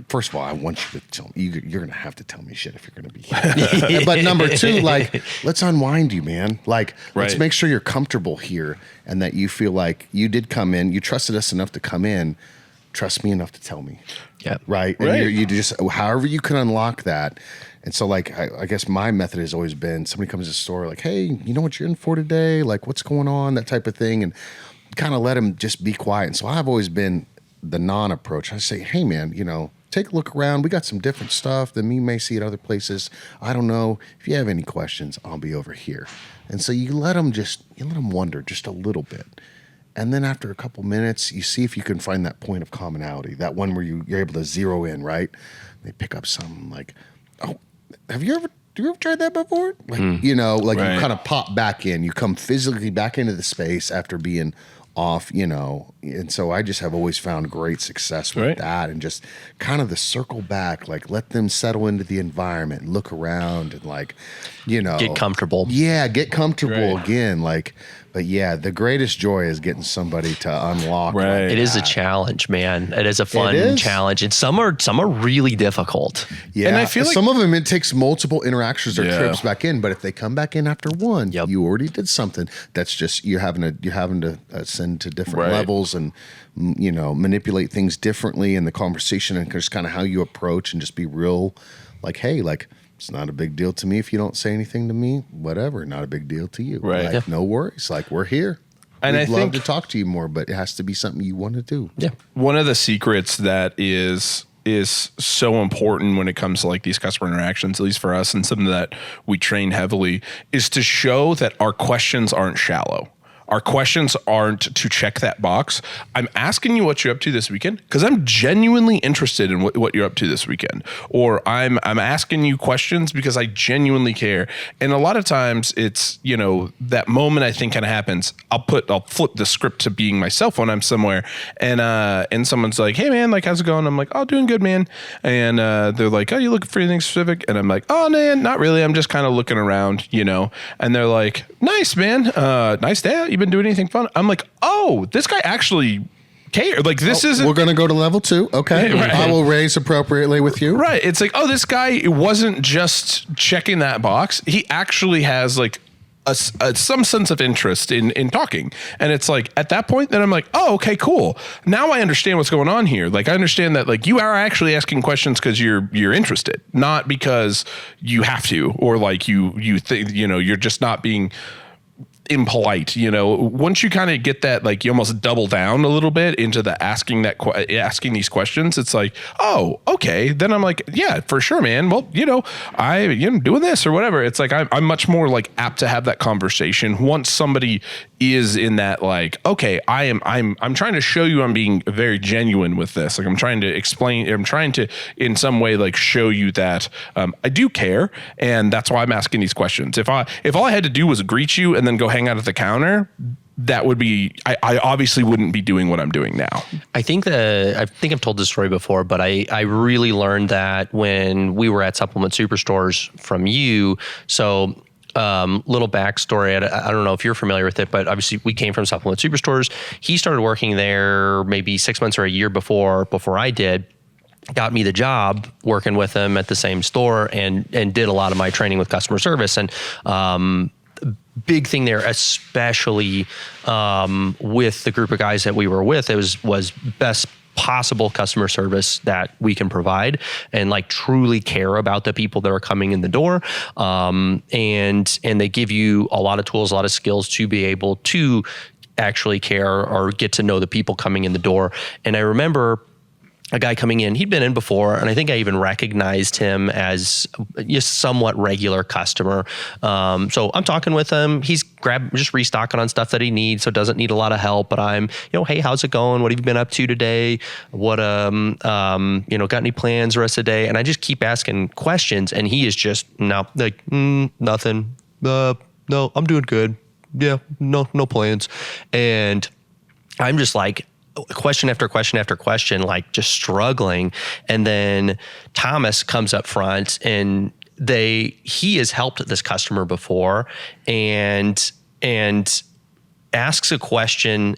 first of all, I want you to tell me. You're going to have to tell me shit if you're going to be here. But number two, like, let's unwind you, man. Like, let's make sure you're comfortable here and that you feel like you did come in. You trusted us enough to come in. Trust me enough to tell me. Yeah. Right? And you just, however you can unlock that. And so, like, I guess my method has always been somebody comes to the store, like, hey, you know what you're in for today? Like, what's going on? That type of thing. And kind of let them just be quiet. And so I've always been the non-approach. I say, hey man, take a look around. We got some different stuff than you may see at other places. I don't know. If you have any questions, I'll be over here. And so you let them wonder just a little bit. And then after a couple minutes, you see if you can find that point of commonality, that one where you're able to zero in, right? They pick up something like, oh, have you ever you ever tried that before? Like, you know, like Right. you kind of pop back in, you come physically back into the space after being off, you know. And so I just have always found great success with Right. that, and just kind of the circle back, like let them settle into the environment, look around, and like, you know, Get comfortable. Yeah, get comfortable Right. again. Like, but yeah, the greatest joy is getting somebody to unlock. Right. like It is a that. challenge, man. It is a fun is. challenge. And some are really difficult. Yeah, And I feel like- some of them it takes multiple interactions or Yeah. trips back in, but if they come back in after one, Yep. you already did something. That's just you're having to ascend to different Right. levels and you know manipulate things differently in the conversation and just kind of how you approach and just be real. Like, hey, like it's not a big deal to me if you don't say anything to me. Whatever, not a big deal to you. Right. Like, Yeah. no worries. Like we're here. And We'd I love think- to talk to you more, but it has to be something you want to do. Yeah. One of the secrets that is so important when it comes to like these customer interactions, at least for us, and something that we train heavily, is to show that our questions aren't shallow. Our questions aren't to check that box. I'm asking you what you're up to this weekend because I'm genuinely interested in what you're up to this weekend. Or I'm asking you questions because I genuinely care. And a lot of times it's, you know, that moment I think kind of happens. I'll flip the script to being myself when I'm somewhere and someone's like, hey man, like how's it going? I'm like, oh, doing good, man. And they're like, oh, you looking for anything specific? And I'm like, oh man, not really. I'm just kind of looking around, you know. And they're like, nice, man. Nice day out. You been doing anything fun? I'm like, oh, this guy actually cared. Like this isn't. We're going to go to level 2. Okay. Right. I will raise appropriately with you. Right. It's like, oh, this guy wasn't just checking that box. He actually has like some sense of interest in talking. And it's like at that point, then I'm like, oh, okay, cool. Now I understand what's going on here. Like I understand that like you are actually asking questions because you're interested, not because you have to, or like you think, you know, you're just not being impolite. You know, once you kind of get that, like you almost double down a little bit into the asking these questions. It's like, oh, okay. Then I'm like, yeah, for sure, man. Well, you know, I'm doing this or whatever. It's like I'm much more like apt to have that conversation once somebody is in that like, okay, I'm trying to show you I'm being very genuine with this. Like I'm trying to explain. I'm trying to in some way like show you that I do care, and that's why I'm asking these questions. If all I had to do was greet you and then go hang out at the counter, that would be, I obviously wouldn't be doing what I'm doing now. I think I've told this story before, but I really learned that when we were at Supplement Superstores from you. So little backstory. I don't know if you're familiar with it, but obviously we came from Supplement Superstores. He started working there maybe 6 months or a year before I did. Got me the job working with him at the same store and did a lot of my training with customer service. And big thing there, especially with the group of guys that we were with, it was best possible customer service that we can provide and like truly care about the people that are coming in the door. And they give you a lot of tools, a lot of skills to be able to actually care or get to know the people coming in the door. And I remember a guy coming in, he'd been in before, and I think I even recognized him as a somewhat regular customer. So I'm talking with him. He's just restocking on stuff that he needs, so doesn't need a lot of help. But I'm, hey, how's it going? What have you been up to today? What, got any plans the rest of the day? And I just keep asking questions, and he is just nothing. No, I'm doing good. Yeah, no plans. And I'm just like, question after question after question, like just struggling. And then Thomas comes up front and he has helped this customer before and asks a question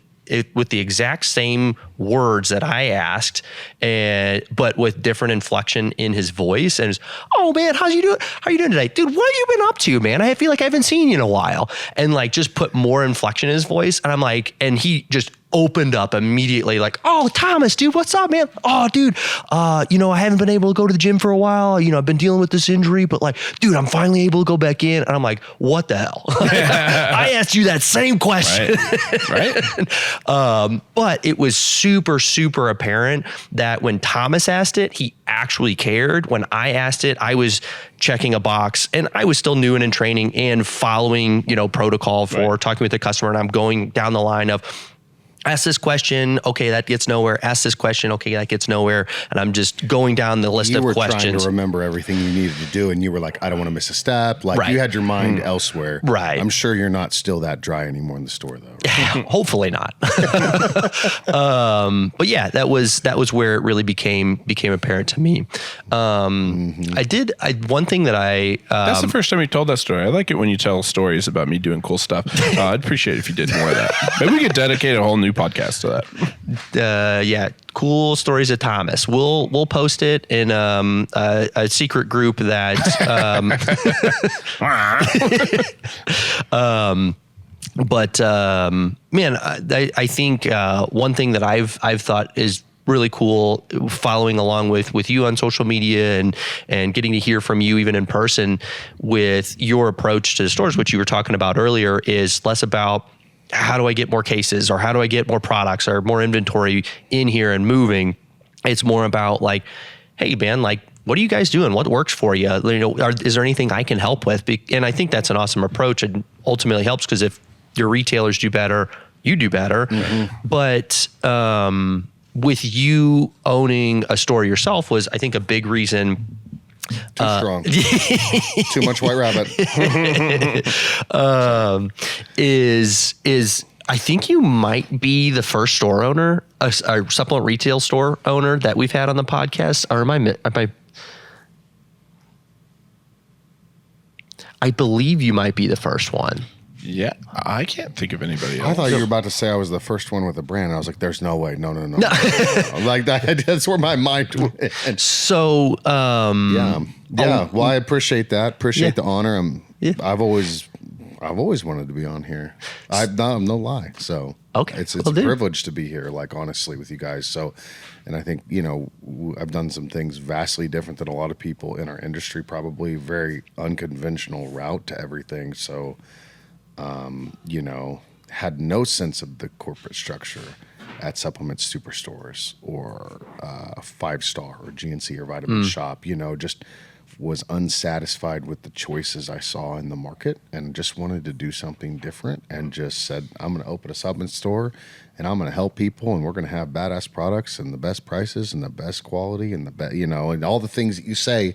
with the exact same words that I asked, but with different inflection in his voice. And oh man, how you doing today? Dude, what have you been up to, man? I feel like I haven't seen you in a while. And like just put more inflection in his voice. And I'm like, and he just opened up immediately like, oh, Thomas, dude, what's up, man? Oh, dude, I haven't been able to go to the gym for a while. I've been dealing with this injury, but like, dude, I'm finally able to go back in. And I'm like, what the hell? I asked you that same question. Right. But it was super, super apparent that when Thomas asked it, he actually cared. When I asked it, I was checking a box and I was still new and in training and following, protocol for talking with the customer. And I'm going down the line of, ask this question, okay, that gets nowhere. Ask this question, okay, that gets nowhere. And I'm just going down the list You of were questions. trying to remember everything you needed to do, and you were like, I don't want to miss a step. Like Right. you had your mind elsewhere. Right. I'm sure you're not still that dry anymore in the store, though. Right? Hopefully not. But yeah, that was where it really became apparent to me. One thing that I That's the first time you told that story. I like it when you tell stories about me doing cool stuff. I'd appreciate it if you did more of that. Maybe we could dedicate a whole new podcast to that. Cool stories of Thomas. We'll post it in a secret group that man, I think one thing that I've thought is really cool, following along with you on social media and getting to hear from you even in person with your approach to the stores, which you were talking about earlier, is less about how do I get more cases or how do I get more products or more inventory in here and moving. It's more about like, hey man, like, what are you guys doing? What works for you? Is there anything I can help with? And I think that's an awesome approach and ultimately helps, because if your retailers do better, you do better. But with you owning a store yourself was, I think, a big reason. Too strong. Too much White Rabbit. Is I think you might be the first store owner, a supplement retail store owner that we've had on the podcast. Or am I I believe you might be the first one. Yeah, I can't think of anybody else. I thought you were about to say I was the first one with a brand. I was like, there's no way. No. Like that's where my mind went. So, yeah. Well, I appreciate that. Appreciate the honor. I've always wanted to be on here. No lie. So okay, it's a privilege to be here, like, honestly, with you guys. So, and I think, I've done some things vastly different than a lot of people in our industry, probably very unconventional route to everything. So, had no sense of the corporate structure at supplement superstores or 5-star or GNC or Vitamin Shop, just was unsatisfied with the choices I saw in the market and just wanted to do something different, and just said, I'm going to open a supplement store and I'm going to help people, and we're going to have badass products and the best prices and the best quality and and all the things that you say,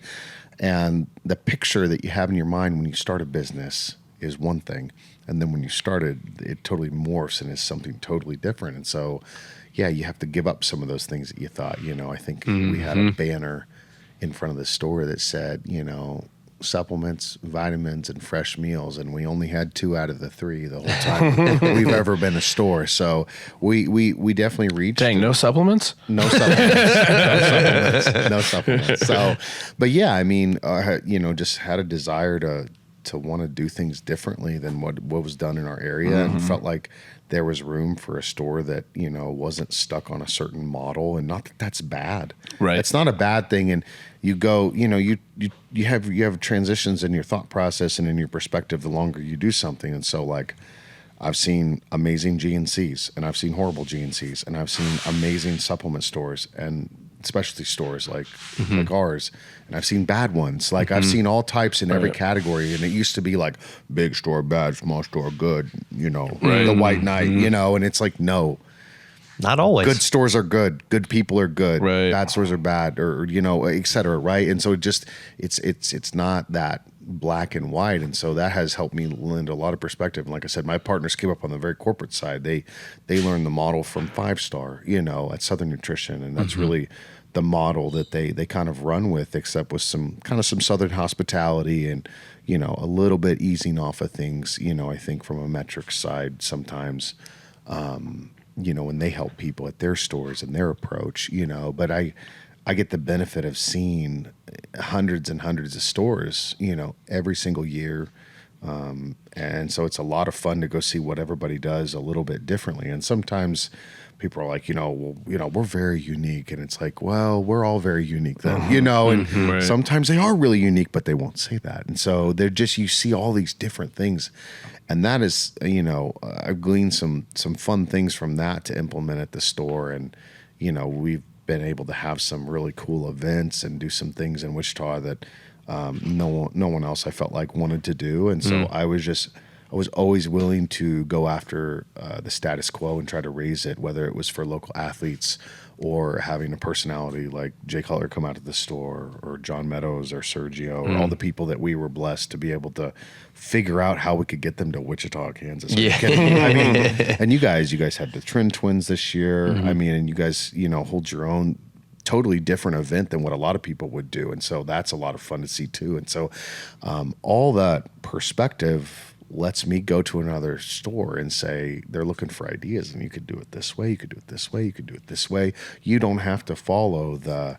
and the picture that you have in your mind when you start a business is one thing. And then when you started, it totally morphs and is something totally different. And so, yeah, you have to give up some of those things that you thought. I think we had a banner in front of the store that said, supplements, vitamins, and fresh meals. And we only had 2 out of the 3 the whole time we've ever been a store. So we definitely reached. Dang, no supplements? No supplements. No supplements. So, but yeah, I mean, just had a desire to want to do things differently than what was done in our area, and felt like there was room for a store that, wasn't stuck on a certain model. And not that that's bad. Right. It's not a bad thing. And you go, you have transitions in your thought process and in your perspective the longer you do something. And so, like, I've seen amazing GNCs and I've seen horrible GNCs, and I've seen amazing supplement stores and specialty stores like ours, and I've seen bad ones. Like I've seen all types in every category, and it used to be like big store bad, small store good, the white knight, and it's like, no, not always. Good stores are good people are good, right. Bad stores are bad, or et cetera, right? And so it's not that black and white. And so that has helped me lend a lot of perspective. And like I said, my partners came up on the very corporate side. They learned the model from 5-star, at Southern Nutrition, and that's really the model that they kind of run with, except with some Southern hospitality and a little bit easing off of things, I think from a metrics side sometimes, when they help people at their stores and their approach, but I get the benefit of seeing hundreds and hundreds of stores, every single year. And so it's a lot of fun to go see what everybody does a little bit differently. And sometimes people are like, we're very unique. And it's like, well, we're all very unique then, and right. Sometimes they are really unique, but they won't say that. And so you see all these different things. And that is, I've gleaned some fun things from that to implement at the store. And, we've been able to have some really cool events and do some things in Wichita that no one else I felt like wanted to do. And so I I was always willing to go after the status quo and try to raise it, whether it was for local athletes or having a personality like Jay Cutler come out of the store, or John Meadows, or Sergio, or all the people that we were blessed to be able to figure out how we could get them to Wichita, Kansas. Yeah. I mean, and you guys had the Trend Twins this year. I mean, and you guys, hold your own totally different event than what a lot of people would do. And so that's a lot of fun to see too. And so all that perspective lets me go to another store and say, they're looking for ideas, and you could do it this way, you could do it this way, you could do it this way. You don't have to follow the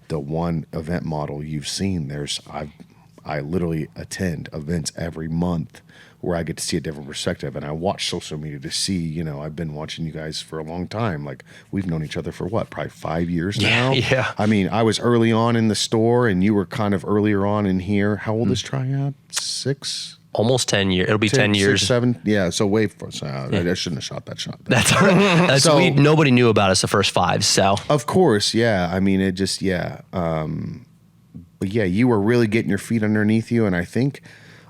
one event model you've seen. I literally attend events every month where I get to see a different perspective, and I watch social media to see, I've been watching you guys for a long time. Like, we've known each other for what, probably 5 years now? Yeah. I mean, I was early on in the store, and you were kind of earlier on in here. How old is Triad? 6? Almost 10 years. It'll be 10 years. 6, 7. Yeah. So I shouldn't have shot that shot. That's all right. Nobody knew about us the first 5. So of course, yeah. I mean, it just, yeah. But yeah, you were really getting your feet underneath you, and I think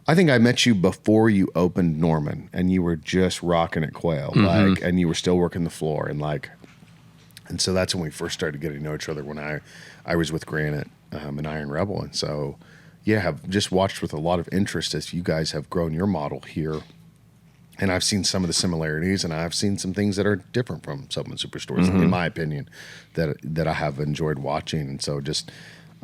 I met you before you opened Norman, and you were just rocking at Quail, and you were still working the floor, and so that's when we first started getting to know each other. When I was with Granite and Iron Rebel, and so. Yeah, have just watched with a lot of interest as you guys have grown your model here. And I've seen some of the similarities, and I've seen some things that are different from Supplement Superstores, in my opinion, that I have enjoyed watching. And so just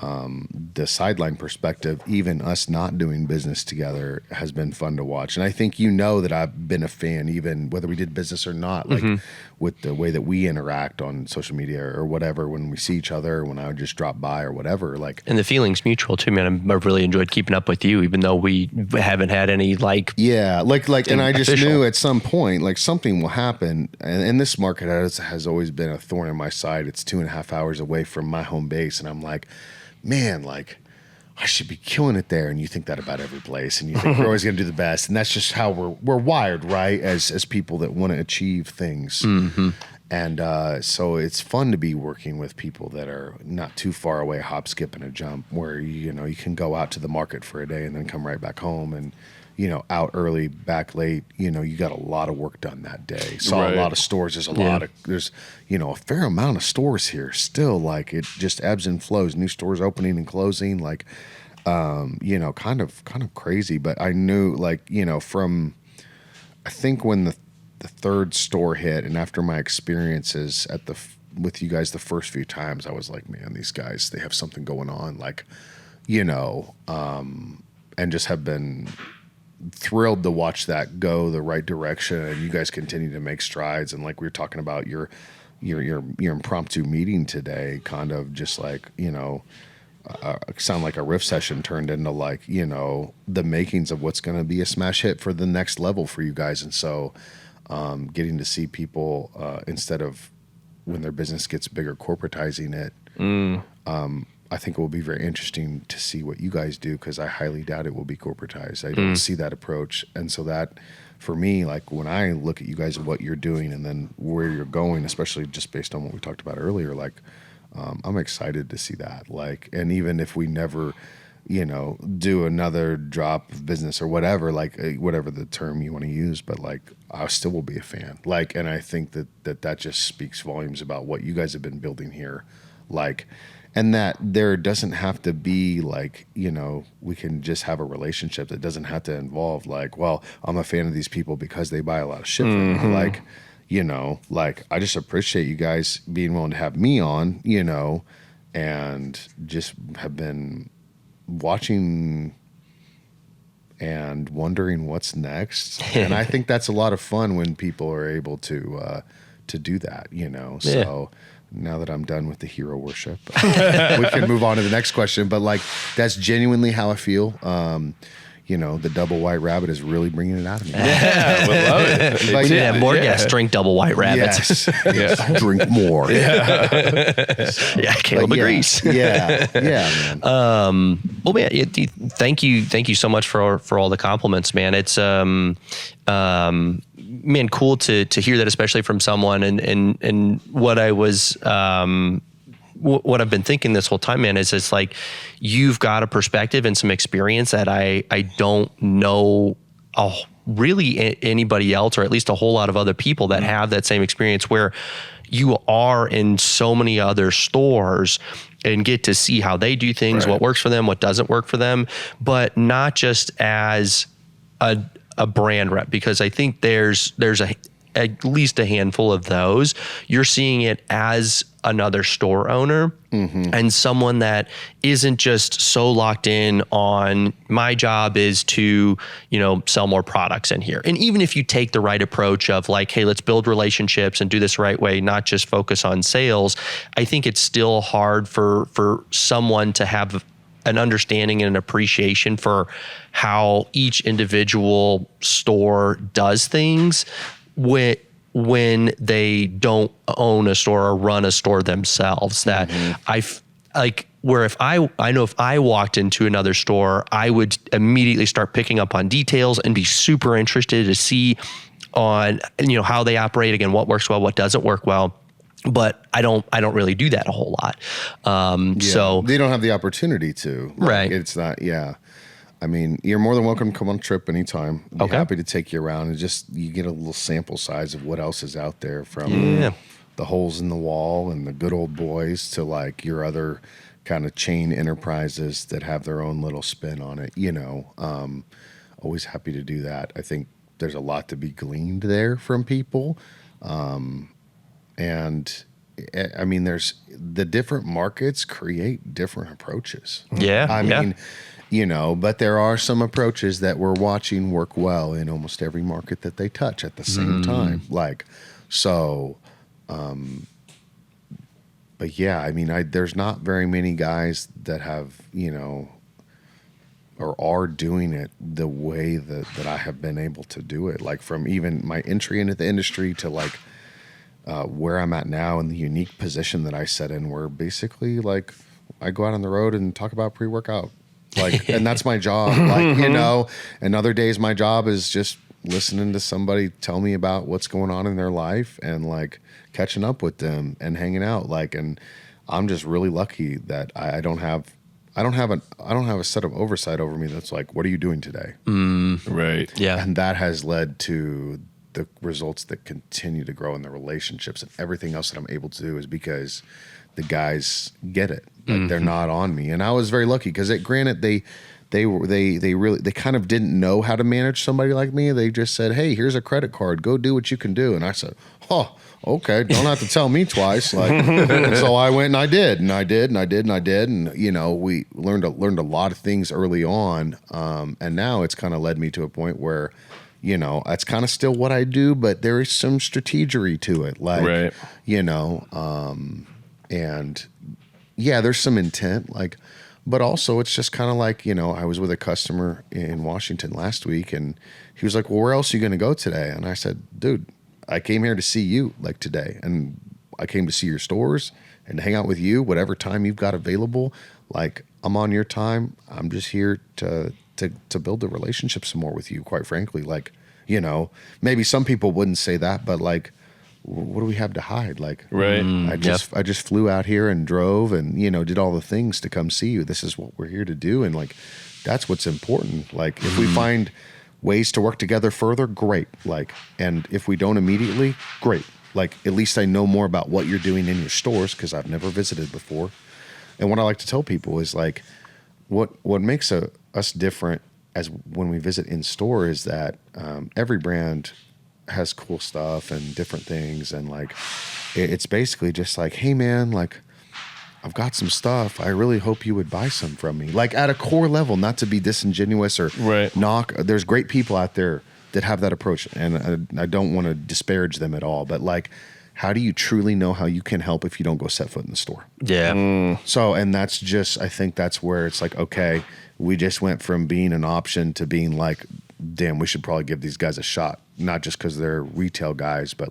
the sideline perspective, even us not doing business together, has been fun to watch. And I think that I've been a fan, even whether we did business or not, like with the way that we interact on social media or whatever, when we see each other, when I would just drop by or whatever. And the feeling's mutual too, man. I've really enjoyed keeping up with you, even though we haven't had any and I just knew at some point, like, something will happen. And this market has always been a thorn in my side. It's 2.5 hours away from my home base. And I'm like, man, like, I should be killing it there. And you think that about every place, and you think we're always going to do the best. And that's just how we're wired, right? As people that want to achieve things. And so it's fun to be working with people that are not too far away, hop, skip, and a jump, where, you can go out to the market for a day and then come right back home, and, out early, back late, you got a lot of work done that day. Saw a lot of stores. There's a fair amount of stores here still. Like, it just ebbs and flows. New stores opening and closing, like, kind of crazy. But I knew, like, from, I think when the third store hit, and after my experiences with you guys the first few times, I was like, man, these guys, they have something going on, like, and just have been thrilled to watch that go the right direction. And you guys continue to make strides. And like we were talking about your impromptu meeting today, kind of just like, sound like a riff session turned into, like, the makings of what's going to be a smash hit for the next level for you guys. And so getting to see people instead of when their business gets bigger, corporatizing it, I think it will be very interesting to see what you guys do, because I highly doubt it will be corporatized. I don't see that approach. And so that, for me, like, when I look at you guys and what you're doing and then where you're going, especially just based on what we talked about earlier, like, I'm excited to see that. Like, and even if we never, do another drop of business or whatever, like, whatever the term you want to use, but, like, I still will be a fan. Like, and I think that just speaks volumes about what you guys have been building here. Like, and that there doesn't have to be, like, we can just have a relationship that doesn't have to involve, like, well, I'm a fan of these people because they buy a lot of shit from me. Like, like, I just appreciate you guys being willing to have me on, and just have been watching and wondering what's next. And I think that's a lot of fun when people are able to do that, So now that I'm done with the hero worship, we can move on to the next question. But, like, that's genuinely how I feel. The double white rabbit is really bringing it out of me. Yeah, we love it. We did have more guests drink double white rabbits. Yes. Drink more. Yeah, Caleb agrees. Yeah, man. Well, man, thank you so much for all the compliments, man. It's man, cool to hear that, especially from someone. And what I was what I've been thinking this whole time, man, is it's like, you've got a perspective and some experience that I don't know really anybody else, or at least a whole lot of other people that have that same experience, where you are in so many other stores and get to see how they do things, what works for them, what doesn't work for them, but not just as a brand rep, because I think there's at least a handful of those. You're seeing it as another store owner and someone that isn't just so locked in on my job is to, sell more products in here. And even if you take the right approach of like, hey, let's build relationships and do this the right way, not just focus on sales, I think it's still hard for someone to have an understanding and an appreciation for how each individual store does things when they don't own a store or run a store themselves. That where if I know if I walked into another store, I would immediately start picking up on details and be super interested to see on, how they operate, again, what works well, what doesn't work well. But I don't really do that a whole lot. So they don't have the opportunity to. Right. It's not, I mean, you're more than welcome to come on a trip anytime. Be happy to take you around, and just you get a little sample size of what else is out there, from the holes in the wall and the good old boys to like your other kind of chain enterprises that have their own little spin on it. Always happy to do that. I think there's a lot to be gleaned there from people. And I mean, there's the different markets create different approaches. I mean, but there are some approaches that we're watching work well in almost every market that they touch at the same time. But yeah, I mean, there's not very many guys that have, or are doing it the way that I have been able to do it. Like from even my entry into the industry to like, where I'm at now and the unique position that I set in, where basically like I go out on the road and talk about pre-workout, and that's my job. And other days my job is just listening to somebody tell me about what's going on in their life and like catching up with them and hanging out. And I'm just really lucky that I don't have a set of oversight over me that's like, what are you doing today? Right. Yeah. And that has led to the results that continue to grow in the relationships, and everything else that I'm able to do is because the guys get it. Like they're not on me. And I was very lucky because granted they kind of didn't know how to manage somebody like me. They just said, hey, here's a credit card, go do what you can do. And I said, oh, okay, don't have to tell me twice. And so I went and I did. And we learned a lot of things early on. And now it's kind of led me to a point where that's kind of still what I do, but there is some strategery to it. And there's some intent, but also it's just kind of like, I was with a customer in Washington last week and he was like, well, where else are you going to go today? And I said, dude, I came here to see you today. And I came to see your stores and to hang out with you, whatever time you've got available. I'm on your time. I'm just here to build the relationship some more with you, quite frankly. Maybe some people wouldn't say that, but what do we have to hide? I just flew out here and drove and, did all the things to come see you. This is what we're here to do. And that's what's important. If we find ways to work together further, great. And if we don't immediately, great. At least I know more about what you're doing in your stores, because I've never visited before. And what I like to tell people is what makes us different as when we visit in store is that every brand has cool stuff and different things, and it's basically just hey man, I've got some stuff, I really hope you would buy some from me, at a core level, not to be disingenuous or knock. There's great people out there that have that approach, and I don't want to disparage them at all, but how do you truly know how you can help if you don't go set foot in the store? So, and that's just, I think that's where it's okay, we just went from being an option to being damn, we should probably give these guys a shot. Not just because they're retail guys, but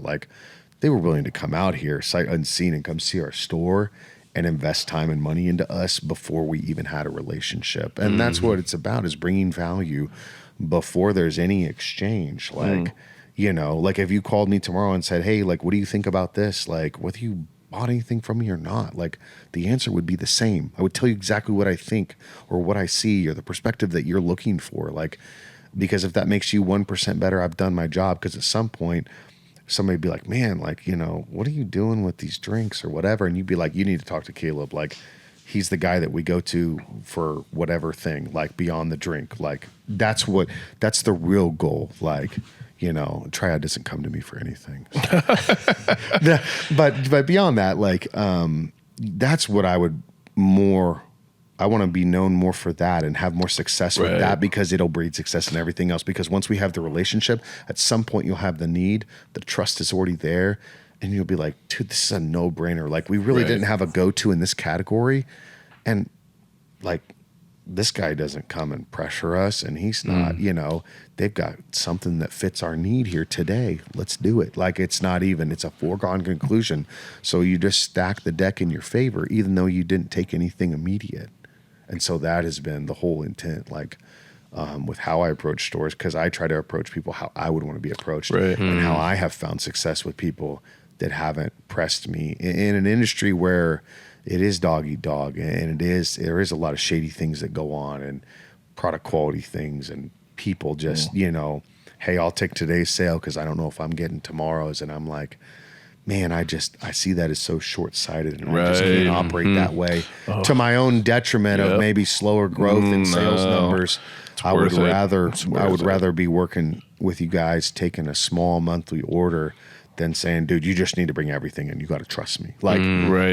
they were willing to come out here sight unseen and come see our store and invest time and money into us before we even had a relationship. And that's what it's about, is bringing value before there's any exchange. If you called me tomorrow and said, hey, what do you think about this? Whether you bought anything from me or not, the answer would be the same. I would tell you exactly what I think or what I see or the perspective that you're looking for. because if that makes you 1% better, I've done my job. Because at some point, somebody would be like, man, like, you know, what are you doing with these drinks or whatever? And you'd be like, you need to talk to Caleb. Like, he's the guy that we go to for whatever thing, like beyond the drink. Like, that's the real goal. Like, you know, Triad doesn't come to me for anything. But beyond that, like, that's what I want to be known more for that and have more success with that, because it'll breed success in everything else. Because once we have the relationship, at some point you'll have the need, the trust is already there, and you'll be like, dude, this is a no-brainer. Like, we really didn't have a go-to in this category, and like, this guy doesn't come and pressure us, and he's not, you know, they've got something that fits our need here today. Let's do it. Like, it's a foregone conclusion. So you just stack the deck in your favor, even though you didn't take anything immediate. And so that has been the whole intent, like, with how I approach stores, because I try to approach people how I would want to be approached, and how I have found success with people that haven't pressed me in an industry where it is dog eat dog, and there is a lot of shady things that go on, and product quality things, and people just, you know, hey, I'll take today's sale because I don't know if I'm getting tomorrow's. And I'm like, man, I see that as so short-sighted, and I just can't operate that way to my own detriment of maybe slower growth in sales numbers. I would rather be working with you guys, taking a small monthly order, than saying, dude, you just need to bring everything in. You got to trust me. Like,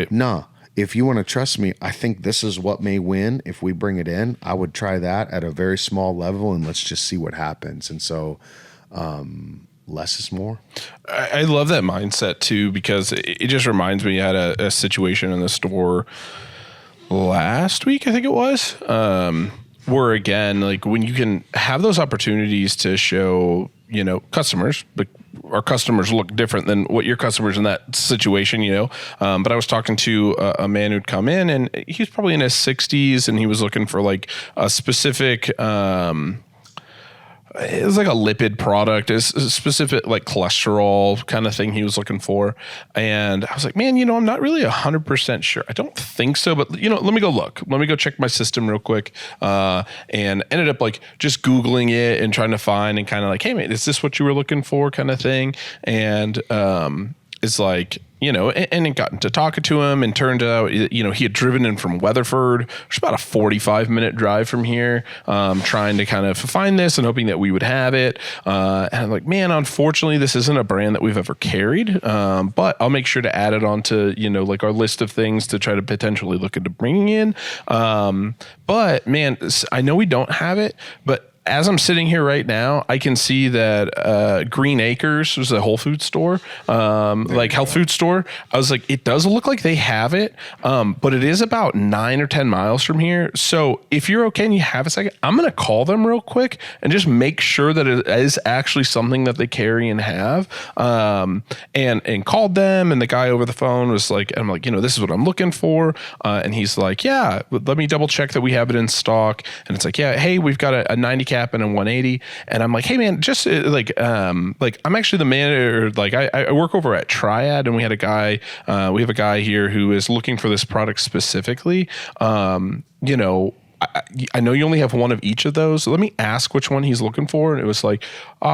nah. If you want to trust me, I think this is what may win. If we bring it in, I would try that at a very small level, and let's just see what happens. And so, less is more. I love that mindset too, because it just reminds me, I had a situation in the store last week, I think it was, where again, like, when you can have those opportunities to show, you know, customers, but our customers look different than what your customers in that situation, you know. But I was talking to a man who'd come in, and he's probably in his 60s, and he was looking for like a specific, it was like a lipid product, a specific like cholesterol kind of thing he was looking for. And I was like, man, you know, I'm not really 100% sure. I don't think so, but you know, let me go look. Let me go check my system real quick. And ended up like just Googling it and trying to find, and kind of like, hey man, is this what you were looking for, kind of thing. And it's like, you know, and it got into talking to him, and turned out, you know, he had driven in from Weatherford, which is about a 45-minute drive from here, trying to kind of find this and hoping that we would have it. And I'm like, man, unfortunately, this isn't a brand that we've ever carried, but I'll make sure to add it onto, you know, like our list of things to try to potentially look into bringing in. But man, I know we don't have it, but as I'm sitting here right now, I can see that Green Acres was a Whole Food store, like health food store. I was like, it does look like they have it, but it is about 9 or 10 miles from here. So if you're okay and you have a second, I'm going to call them real quick and just make sure that it is actually something that they carry and have. And called them, and the guy over the phone was like, I'm like, you know, this is what I'm looking for. And he's like, yeah, let me double check that we have it in stock. And it's like, yeah, hey, we've got a 90 cap and a 180. And I'm like, hey man, just like I'm actually the manager. Like I work over at Triad, and we have a guy here who is looking for this product specifically. You know, I know you only have one of each of those, so let me ask which one he's looking for. And it was like,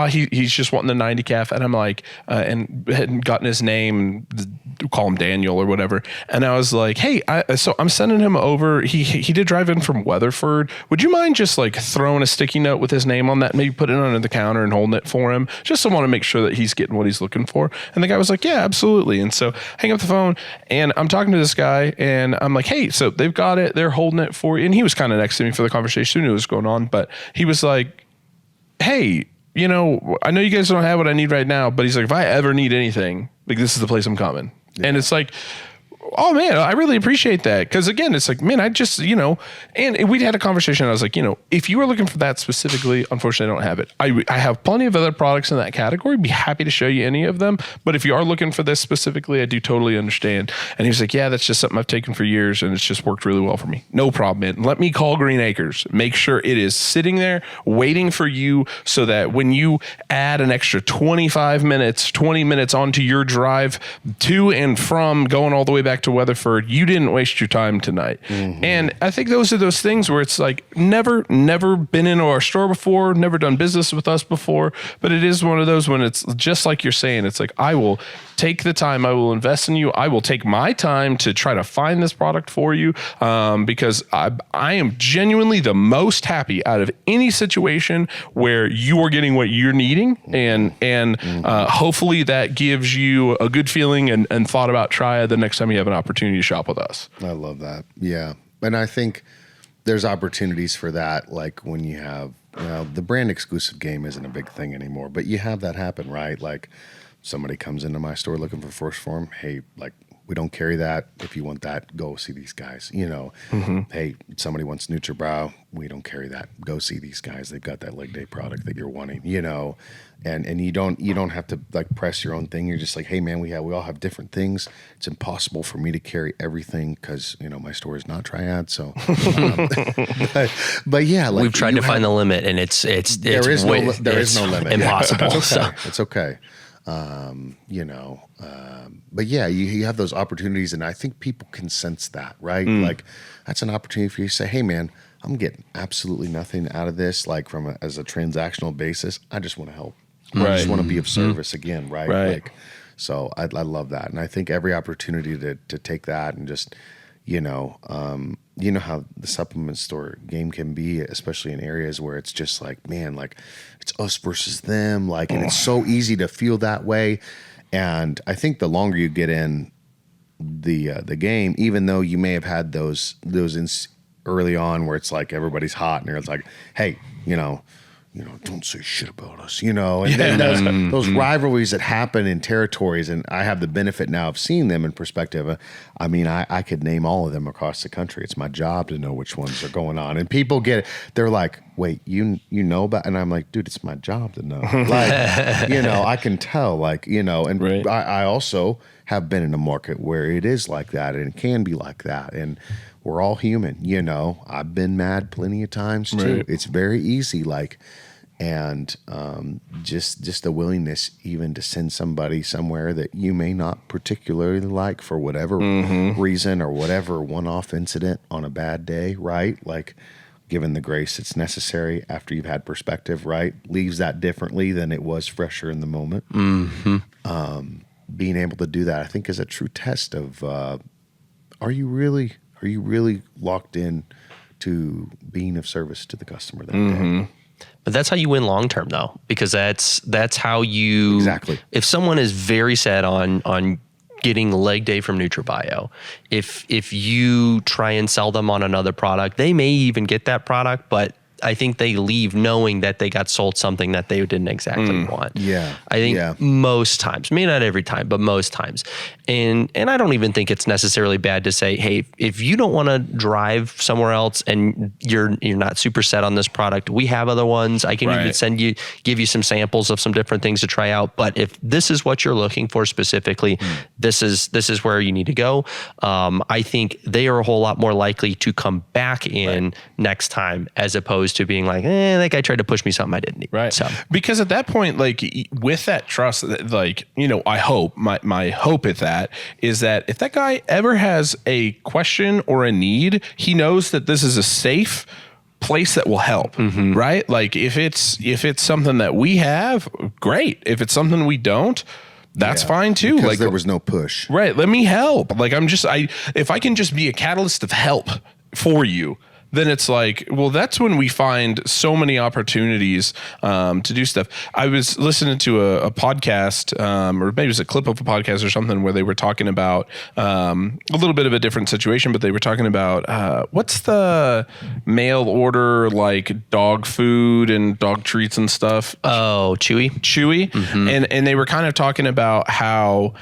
he's just wanting the 90 calf. And I'm like, and hadn't gotten his name, call him Daniel or whatever. And I was like, hey, so I'm sending him over. He did drive in from Weatherford. Would you mind just like throwing a sticky note with his name on that, maybe put it under the counter and holding it for him? Just to want to make sure that he's getting what he's looking for. And the guy was like, yeah, absolutely. And so hang up the phone, and I'm talking to this guy, and I'm like, hey, so they've got it, they're holding it for you. And he was kind of next to me for the conversation, knew what was going on, but he was like, hey, you know, I know you guys don't have what I need right now, but he's like, if I ever need anything, like, this is the place I'm coming. Yeah. And it's like, oh man, I really appreciate that. Because again, it's like, man, I just, you know, and we'd had a conversation. I was like, you know, if you were looking for that specifically, unfortunately, I don't have it. I have plenty of other products in that category. Be happy to show you any of them. But if you are looking for this specifically, I do totally understand. And he was like, yeah, that's just something I've taken for years, and it's just worked really well for me. No problem, man. Let me call Green Acres. Make sure it is sitting there waiting for you, so that when you add an extra 25 minutes, 20 minutes onto your drive to and from going all the way back back to Weatherford. You didn't waste your time tonight. And I think those are those things where it's like never been into our store before, never done business with us before, but it is one of those when it's just like you're saying, it's like, I will take the time, I will invest in you, I will take my time to try to find this product for you, because I am genuinely the most happy out of any situation where you are getting what you're needing, and hopefully that gives you a good feeling and thought about Triad the next time you have an opportunity to shop with us. I love that. Yeah. And I think there's opportunities for that, like when you have, the brand exclusive game isn't a big thing anymore, but you have that happen, right? Like somebody comes into my store looking for First Form. Hey, like, we don't carry that. If you want that, go see these guys. Hey, somebody wants NutriBrow. We don't carry that. Go see these guys. They've got that leg day product that you're wanting. And you don't have to like press your own thing. You're just like, hey man, we all have different things. It's impossible for me to carry everything because my store is not Triad. So, but yeah, like we've tried to find the limit, and there is no limit. Impossible. Yeah. It's okay. It's okay. But yeah, you have those opportunities, and I think people can sense that, right? Like that's an opportunity for you to say, hey man, I'm getting absolutely nothing out of this. Like as a transactional basis, I just want to help. Right. I just want to be of service again. Right. Right. Like, so I love that. And I think every opportunity to take that and just, how the supplement store game can be, especially in areas where it's just like, man, like it's us versus them. Like, and it's so easy to feel that way. And I think the longer you get in the game, even though you may have had those early on where it's like everybody's hot and it's like, hey, don't say shit about us, and then those rivalries that happen in territories, and I have the benefit now of seeing them in perspective. I mean, I could name all of them across the country. It's my job to know which ones are going on, and people get it. They're like, wait, you know about, and I'm like, dude, it's my job to know. Like, I can tell, like, and right. I also have been in a market where it is like that, and it can be like that, and we're all human, I've been mad plenty of times too. Right. It's very easy, like, and just the willingness even to send somebody somewhere that you may not particularly like for whatever reason or whatever one-off incident on a bad day, right? Like, given the grace that's necessary after you've had perspective, right? Leaves that differently than it was fresher in the moment. Being able to do that, I think, is a true test of are you really locked in to being of service to the customer that day? But that's how you win long term, though, because that's how you exactly. If someone is very set on getting leg day from NutriBio, if you try and sell them on another product, they may even get that product, but I think they leave knowing that they got sold something that they didn't exactly want. Yeah. I think most times, maybe not every time, but most times. And I don't even think it's necessarily bad to say, hey, if you don't want to drive somewhere else and you're not super set on this product, we have other ones. I can even give you some samples of some different things to try out. But if this is what you're looking for specifically, this is where you need to go. I think they are a whole lot more likely to come back in next time, as opposed to being like, that guy tried to push me something I didn't need. Right. So, because at that point, like with that trust, like, I hope my hope at that is that if that guy ever has a question or a need, he knows that this is a safe place that will help, right? Like if it's something that we have, great. If it's something we don't, that's fine too. Because like there was no push. Right. Let me help. Like if I can just be a catalyst of help for you, then it's like, well, that's when we find so many opportunities to do stuff. I was listening to a podcast, or maybe it was a clip of a podcast or something, where they were talking about a little bit of a different situation, but they were talking about what's the mail order, like dog food and dog treats and stuff. Oh, Chewy. And they were kind of talking about how,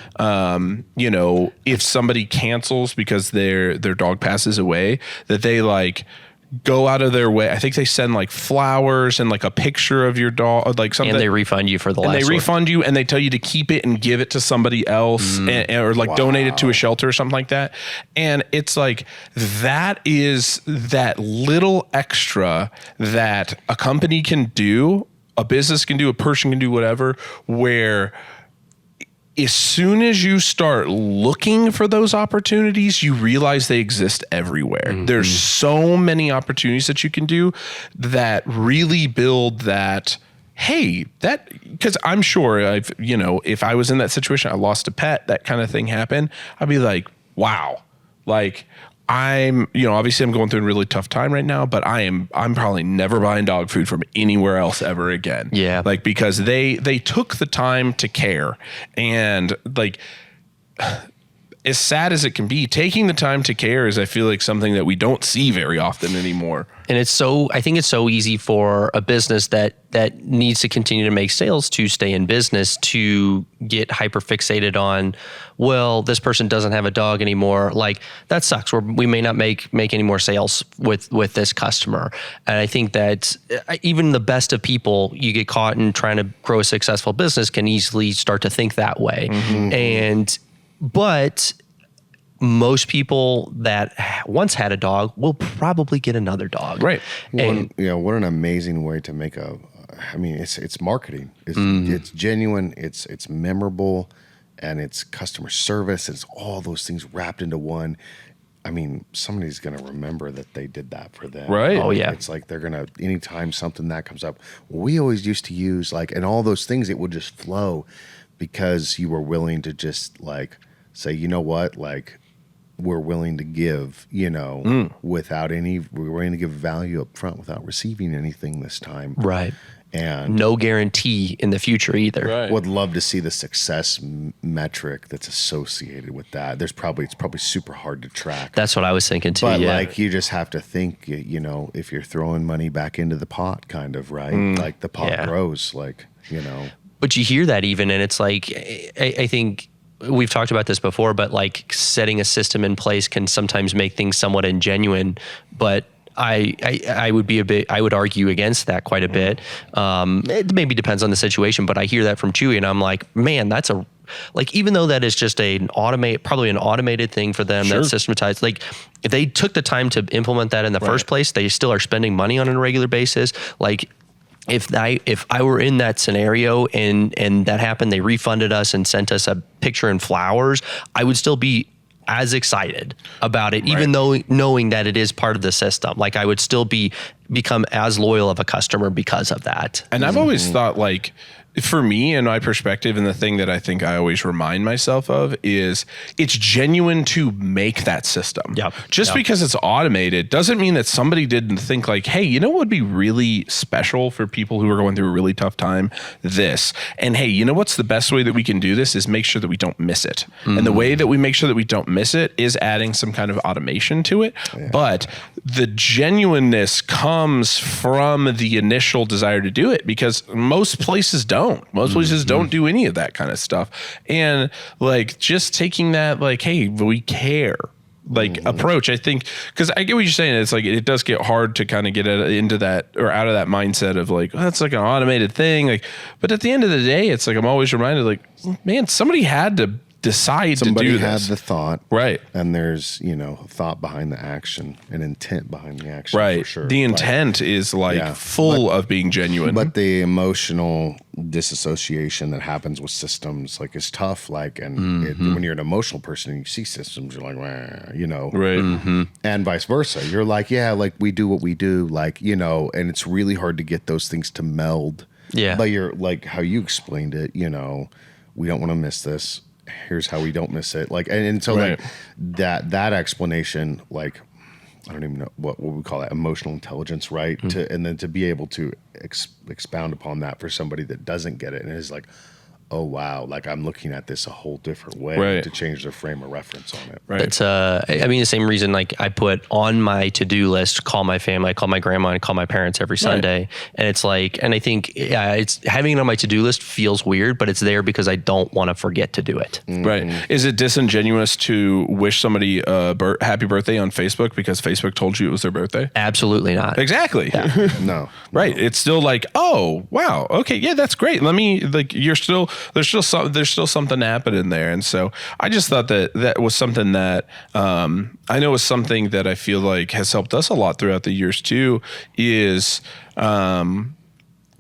if somebody cancels because their dog passes away, that they like go out of their way. I think they send like flowers and like a picture of your dog, like something. And they refund you for the last one. And they refund you, and they tell you to keep it and give it to somebody else, or like donate it to a shelter or something like that. And it's like, that is that little extra that a company can do, a business can do, a person can do, whatever, where as soon as you start looking for those opportunities, you realize they exist everywhere. There's so many opportunities that you can do that really build that. Hey, because I'm sure if I was in that situation, I lost a pet, that kind of thing happened, I'd be like, wow, like obviously I'm going through a really tough time right now, but I'm probably never buying dog food from anywhere else ever again. Yeah. Like, because they took the time to care, and like, as sad as it can be, taking the time to care is, I feel like, something that we don't see very often anymore. And I think it's so easy for a business that needs to continue to make sales to stay in business to get hyper fixated on, well, this person doesn't have a dog anymore. Like, that sucks. We may not make any more sales with this customer. And I think that even the best of people, you get caught in trying to grow a successful business, can easily start to think that way. But most people that once had a dog will probably get another dog. Right. And what an amazing way to make it's marketing. It's genuine, it's memorable, and it's customer service. It's all those things wrapped into one. I mean, somebody's going to remember that they did that for them. Right. Oh, yeah. It's like they're going to, anytime something that comes up, we always used to use, like, and all those things, it would just flow because you were willing to just, like, say, you know what, like, we're willing to give, without we're willing to give value up front without receiving anything this time. Right. And no guarantee in the future either. Right. would love to see the success metric that's associated with that. It's probably super hard to track. That's what I was thinking too. But yeah. like, you just have to think, if you're throwing money back into the pot, kind of, right? Like, the pot grows, like, But you hear that even, and it's like, I think we've talked about this before, but like, setting a system in place can sometimes make things somewhat ingenuine. But I would argue against that quite a bit. It maybe depends on the situation, but I hear that from Chewy, and I'm like, man, that's even though that is just probably an automated thing for them, that's systematized. Like, if they took the time to implement that in the first place, they still are spending money on a regular basis. Like, if I were in that scenario and that happened, they refunded us and sent us a picture in flowers, I would still be as excited about it, even though knowing that it is part of the system. Like, I would still become as loyal of a customer because of that. And I've always thought, like, for me and my perspective, and the thing that I think I always remind myself of is, it's genuine to make that system. Yep. Just because it's automated doesn't mean that somebody didn't think, like, hey, you know what would be really special for people who are going through a really tough time? This. And hey, you know what's the best way that we can do this is make sure that we don't miss it. And the way that we make sure that we don't miss it is adding some kind of automation to it. Yeah. But the genuineness comes from the initial desire to do it, because most places don't. Most places don't do any of that kind of stuff. And like, just taking that, like, hey, we care, like, approach, I think, because I get what you're saying. It's like, it does get hard to kind of get into that, or out of that mindset of like, oh, that's like an automated thing. Like, but at the end of the day, it's like, I'm always reminded, like, man, somebody had to decide somebody to do had this. the thought, right? And there's thought behind the action and intent behind the action, right? For sure. The intent is like full of being genuine, but the emotional disassociation that happens with systems, like, is tough. Like, and when you're an emotional person and you see systems, you're like, right? And vice versa. You're like, yeah, like, we do what we do, like, and it's really hard to get those things to meld. Yeah. But you're like, how you explained it, we don't want to miss this. Here's how we don't miss it. Like, and so like that explanation, like, I don't even know what we call that, emotional intelligence, right? And then to be able to expound upon that for somebody that doesn't get it and is like, oh wow, like, I'm looking at this a whole different way, to change their frame of reference on it. Right. It's I mean, the same reason, like, I put on my to-do list, call my family, I call my grandma, and call my parents every Sunday. And it's like, and I think, it's having it on my to-do list feels weird, but it's there because I don't want to forget to do it. Right. Is it disingenuous to wish somebody a happy birthday on Facebook because Facebook told you it was their birthday? Absolutely not. Exactly. No. Right. It's still like, oh wow, okay, yeah, that's great. Let me, like, there's still something happening there. And so I just thought that was something that I know is something that I feel like has helped us a lot throughout the years too, is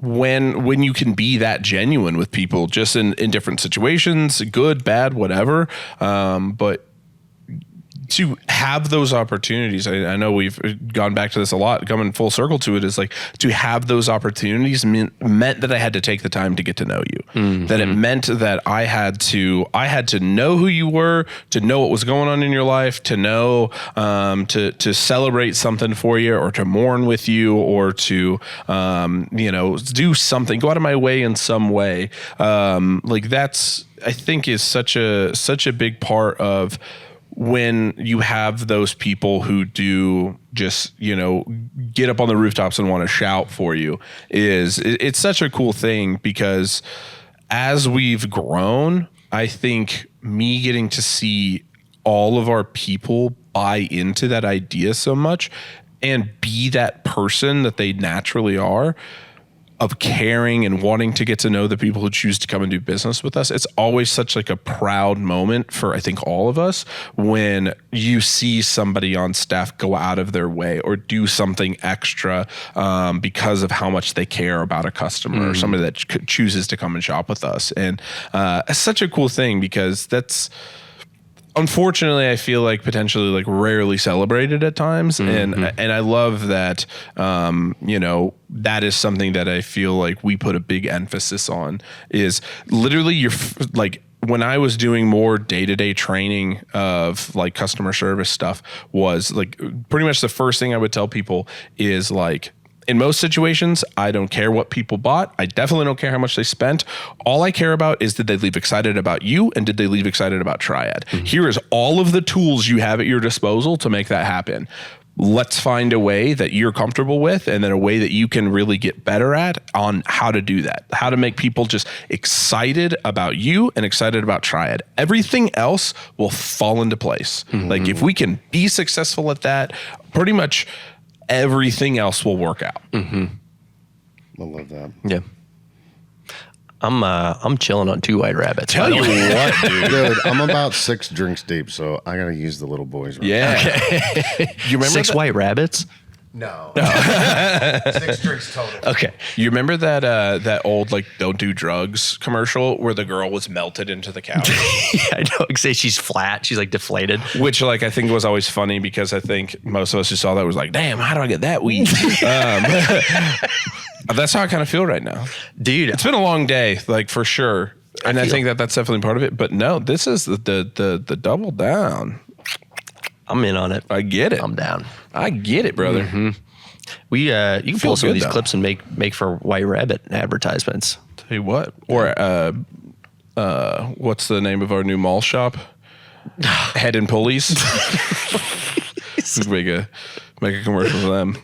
when you can be that genuine with people, just in different situations, good, bad, whatever. But to have those opportunities, I know we've gone back to this a lot, coming full circle to it, is like to have those opportunities meant that I had to take the time to get to know you. Mm-hmm. That it meant that I had to know who you were, to know what was going on in your life, to know, to celebrate something for you, or to mourn with you, or to, do something, go out of my way in some way. Like that's, I think, is such a big part of when you have those people who do just, get up on the rooftops and want to shout for you. It's such a cool thing, because as we've grown, I think me getting to see all of our people buy into that idea so much and be that person that they naturally are, of caring and wanting to get to know the people who choose to come and do business with us. It's always such like a proud moment for, I think, all of us, when you see somebody on staff go out of their way or do something extra because of how much they care about a customer or somebody that chooses to come and shop with us. And it's such a cool thing, because that's, unfortunately, I feel like potentially like rarely celebrated at times. And I love that, that is something that I feel like we put a big emphasis on, is literally like, when I was doing more day-to-day training of like customer service stuff, was like pretty much the first thing I would tell people is like, in most situations, I don't care what people bought. I definitely don't care how much they spent. All I care about is, did they leave excited about you, and did they leave excited about Triad? Here is all of the tools you have at your disposal to make that happen. Let's find a way that you're comfortable with, and then a way that you can really get better at on how to do that, how to make people just excited about you and excited about Triad. Everything else will fall into place. Like if we can be successful at that, pretty much everything else will work out. I love that. Yeah. I'm chilling on 2 White Rabbits. Tell you what, Dude, I'm about 6 drinks deep, so I gotta use the little boys. Right yeah. Okay. You remember 6 White Rabbits? No. 6 drinks total. Okay. You remember that old like "Don't Do Drugs" commercial where the girl was melted into the couch? Yeah, I know. Say she's flat. She's like deflated. Which, like, I think was always funny, because I think most of us who saw that was like, "Damn, how do I get that weed?" That's how I kind of feel right now, dude. It's been a long day, like for sure, and I think that's definitely part of it. But no, this is the double down. I'm in on it. I get it. I'm down. I get it, brother. We you can pull some of these though. clips and make for White Rabbit advertisements. Tell you what, or what's the name of our new mall shop? Head and Pulleys. make a commercial for them.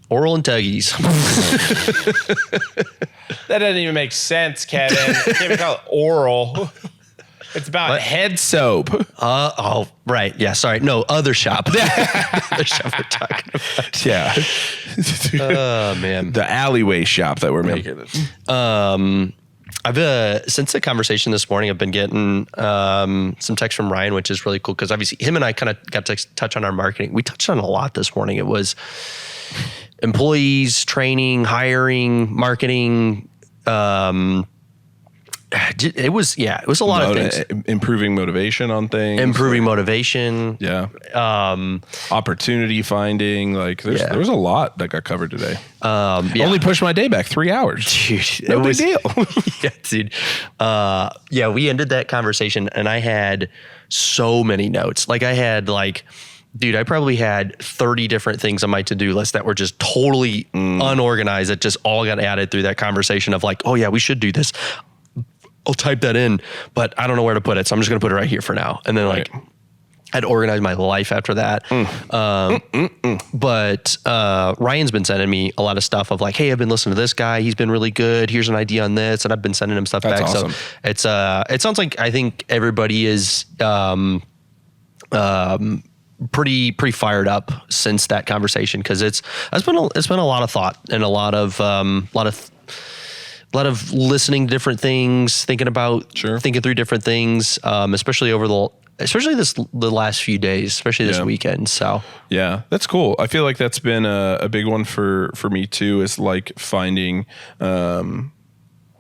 Oral and Tuggies. That doesn't even make sense, Kevin. You can't even call it oral. It's about head soap. Oh, right. Yeah, sorry. No, other shop. Other shop we're talking about. Yeah. Oh, man. The alleyway shop that we're making. I've since the conversation this morning, I've been getting some text from Ryan, which is really cool, because obviously him and I kind of got to touch on our marketing. We touched on a lot this morning. It was employees, training, hiring, marketing. It was a lot of things. Improving motivation on things. Improving motivation. Yeah. Opportunity finding. Like there was a lot that got covered today. Only pushed my day back 3 hours. Dude, no big deal. Yeah, dude. We ended that conversation and I had so many notes. Like I probably had 30 different things on my to-do list that were just totally unorganized, that just all got added through that conversation of like, oh yeah, we should do this. I'll type that in, but I don't know where to put it. So I'm just going to put it right here for now. And then I'd organize my life after that. But Ryan's been sending me a lot of stuff of like, hey, I've been listening to this guy. He's been really good. Here's an idea on this. And I've been sending him stuff back. Awesome. So it sounds like, I think everybody is pretty fired up since that conversation. Cause it's been a lot of thought and a lot of listening to different things, thinking through different things, especially over especially the last few days, especially this weekend. So yeah, that's cool. I feel like that's been a big one for me too, is like finding,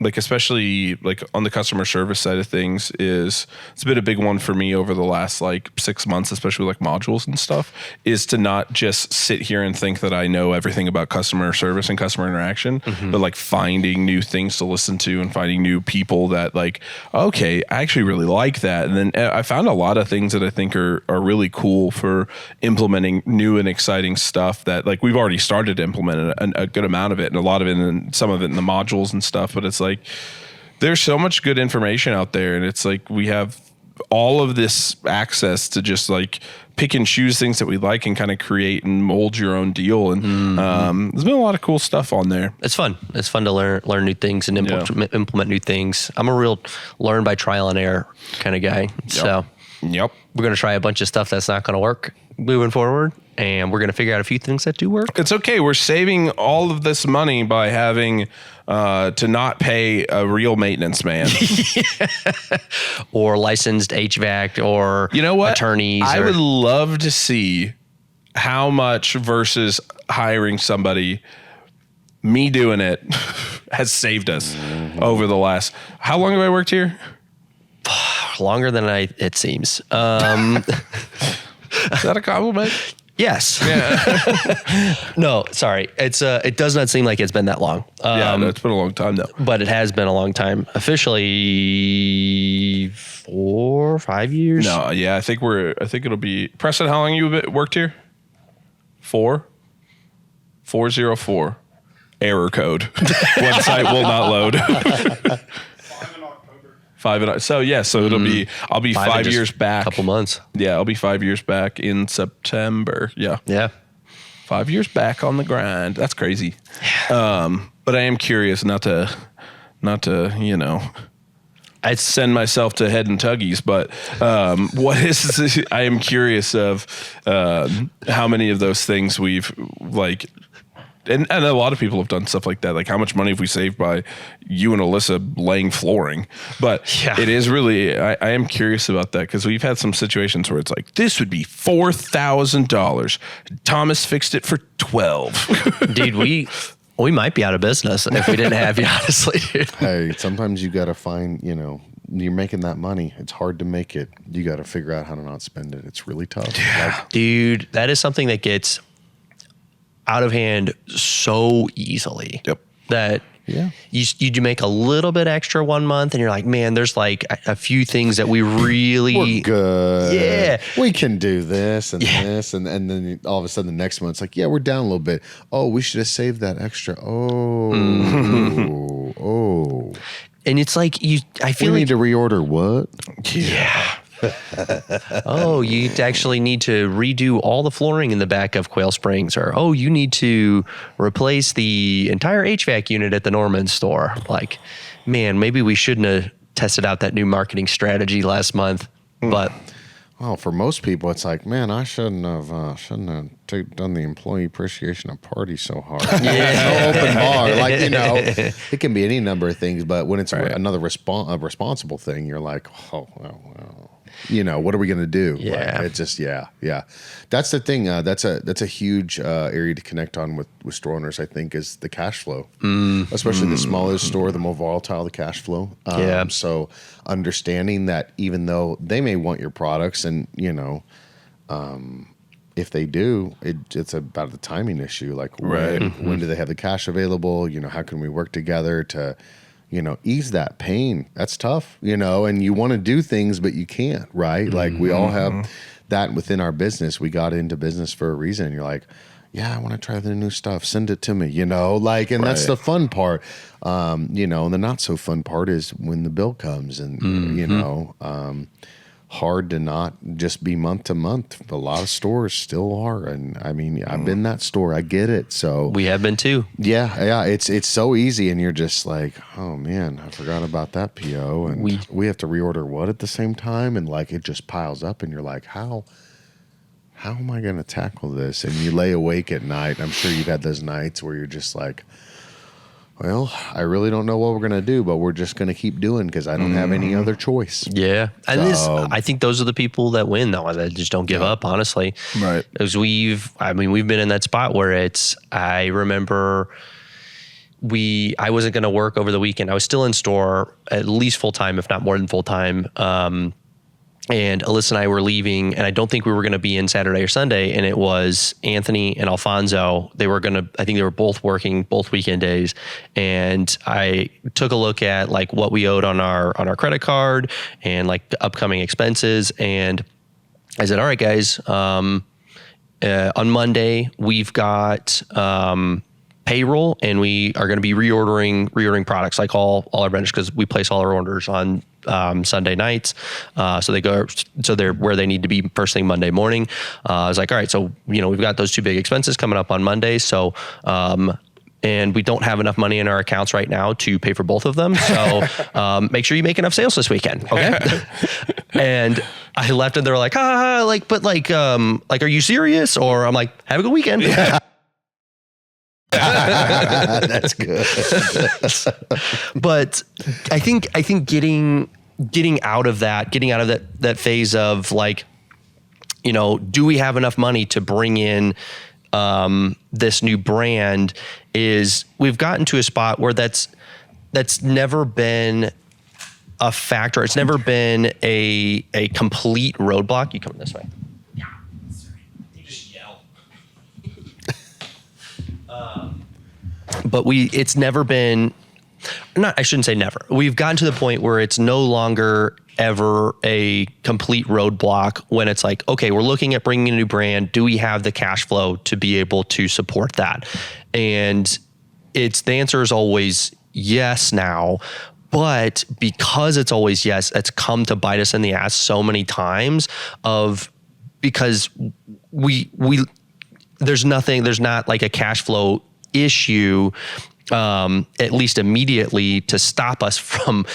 like especially like on the customer service side of things, it's been a big one for me over the last like 6 months, especially like modules and stuff, is to not just sit here and think that I know everything about customer service and customer interaction, but like finding new things to listen to and finding new people that like, okay, I actually really like that. And then I found a lot of things that I think are really cool for implementing new and exciting stuff that like we've already started to implement a good amount of it, and a lot of it, and some of it in the modules and stuff. But it's like, there's so much good information out there, and it's like we have all of this access to just like pick and choose things that we like and kind of create and mold your own deal. And there's been a lot of cool stuff on there. it's fun. It's fun to learn new things and implement new things. I'm a real learn by trial and error kind of guy. So we're going to try a bunch of stuff that's not going to work moving forward, and we're going to figure out a few things that do work. It's okay. We're saving all of this money by having to not pay a real maintenance man. Or licensed HVAC, or you know what? Attorneys. I would love to see how much versus hiring somebody, me doing it has saved us over the last, how long have I worked here? longer than it seems. Is that a compliment? Yes. Yeah. No, sorry. It does not seem like it's been that long. No, it's been a long time though. But it has been a long time. Officially 4 or 5 years. No, yeah, I think it'll be, Preston, how long you worked here? 404. Error code. Website will not load. 5 in October. So it'll be, I'll be 5 years back. Couple months. Yeah, I'll be 5 years back in September. Yeah. Yeah. 5 years back on the grind. That's crazy. But I am curious not to, I'd send myself to Head and Tuggies, but what is, I am curious of how many of those things we've like, and a lot of people have done stuff like that. Like, how much money have we saved by you and Alyssa laying flooring? But it is really, I am curious about that, because we've had some situations where it's like, this would be $4,000. Thomas fixed it for 12. Dude, we might be out of business if we didn't have you, honestly. Dude. Hey, sometimes you got to find, you're making that money. It's hard to make it. You got to figure out how to not spend it. It's really tough. Yeah. Dude, that is something that gets out of hand so easily. Yep. That you make a little bit extra 1 month, and you're like, man, there's like a few things that we really We're good. Yeah. We can do this and this. And then all of a sudden the next month it's like, yeah, we're down a little bit. Oh, we should have saved that extra. Oh. And it's like I feel we like need to reorder what? Yeah. oh, you actually need to redo all the flooring in the back of Quail Springs, or you need to replace the entire HVAC unit at the Norman store. Like, man, maybe we shouldn't have tested out that new marketing strategy last month. But well, for most people, it's like, man, I shouldn't have done the employee appreciation of party so hard. No open bar, it can be any number of things. But when it's another responsible thing, you're like, oh, well. What are we going to do? Yeah. Like, it's just, yeah. That's the thing. That's a huge area to connect on with store owners, I think, is the cash flow. Especially the smaller the store, the more volatile the cash flow. So understanding that even though they may want your products and, if they do, it's about the timing issue. Like, when do they have the cash available? How can we work together to ease that pain? That's tough, and you want to do things, but you can't, right? Like, we all have that within our business. We got into business for a reason. You're like, yeah, I want to try the new stuff. Send it to me, and that's the fun part. And the not so fun part is when the bill comes and, hard to not just be month to month. A lot of stores still are. And I mean, I've been that store. I get it. So we have been too. Yeah. It's so easy. And you're just like, oh man, I forgot about that PO. And we have to reorder what at the same time? And like, it just piles up and you're like, how am I going to tackle this? And you lay awake at night. I'm sure you've had those nights where you're just like, Well, I really don't know what we're going to do, but we're just going to keep doing because I don't have any other choice. Yeah. And I think those are the people that win, though, that just don't give up, honestly. Right. Because we've been in that spot where I remember I wasn't going to work over the weekend. I was still in store at least full time, if not more than full time. And Alyssa and I were leaving, and I don't think we were going to be in Saturday or Sunday. And it was Anthony and Alfonso. I think they were both working both weekend days. And I took a look at like what we owed on our credit card and like the upcoming expenses. And I said, all right, guys, on Monday, we've got, payroll, and we are going to be reordering products like all our vendors, because we place all our orders on Sunday nights. So they're where they need to be first thing Monday morning. I was like, all right, so we've got those two big expenses coming up on Monday. So and we don't have enough money in our accounts right now to pay for both of them. So make sure you make enough sales this weekend. Okay. And I left and they're like, are you serious? Or I'm like, have a good weekend. Yeah. That's good. But I think getting out of that phase of like, do we have enough money to bring in this new brand, is we've gotten to a spot where that's never been a factor. It's never been a complete roadblock. You come this way. But it's never been, I shouldn't say never. We've gotten to the point where it's no longer ever a complete roadblock when it's like, okay, we're looking at bringing a new brand. Do we have the cash flow to be able to support that? And the answer is always yes now. But because it's always yes, it's come to bite us in the ass so many times because there's not like a cash flow issue, at least immediately, to stop us from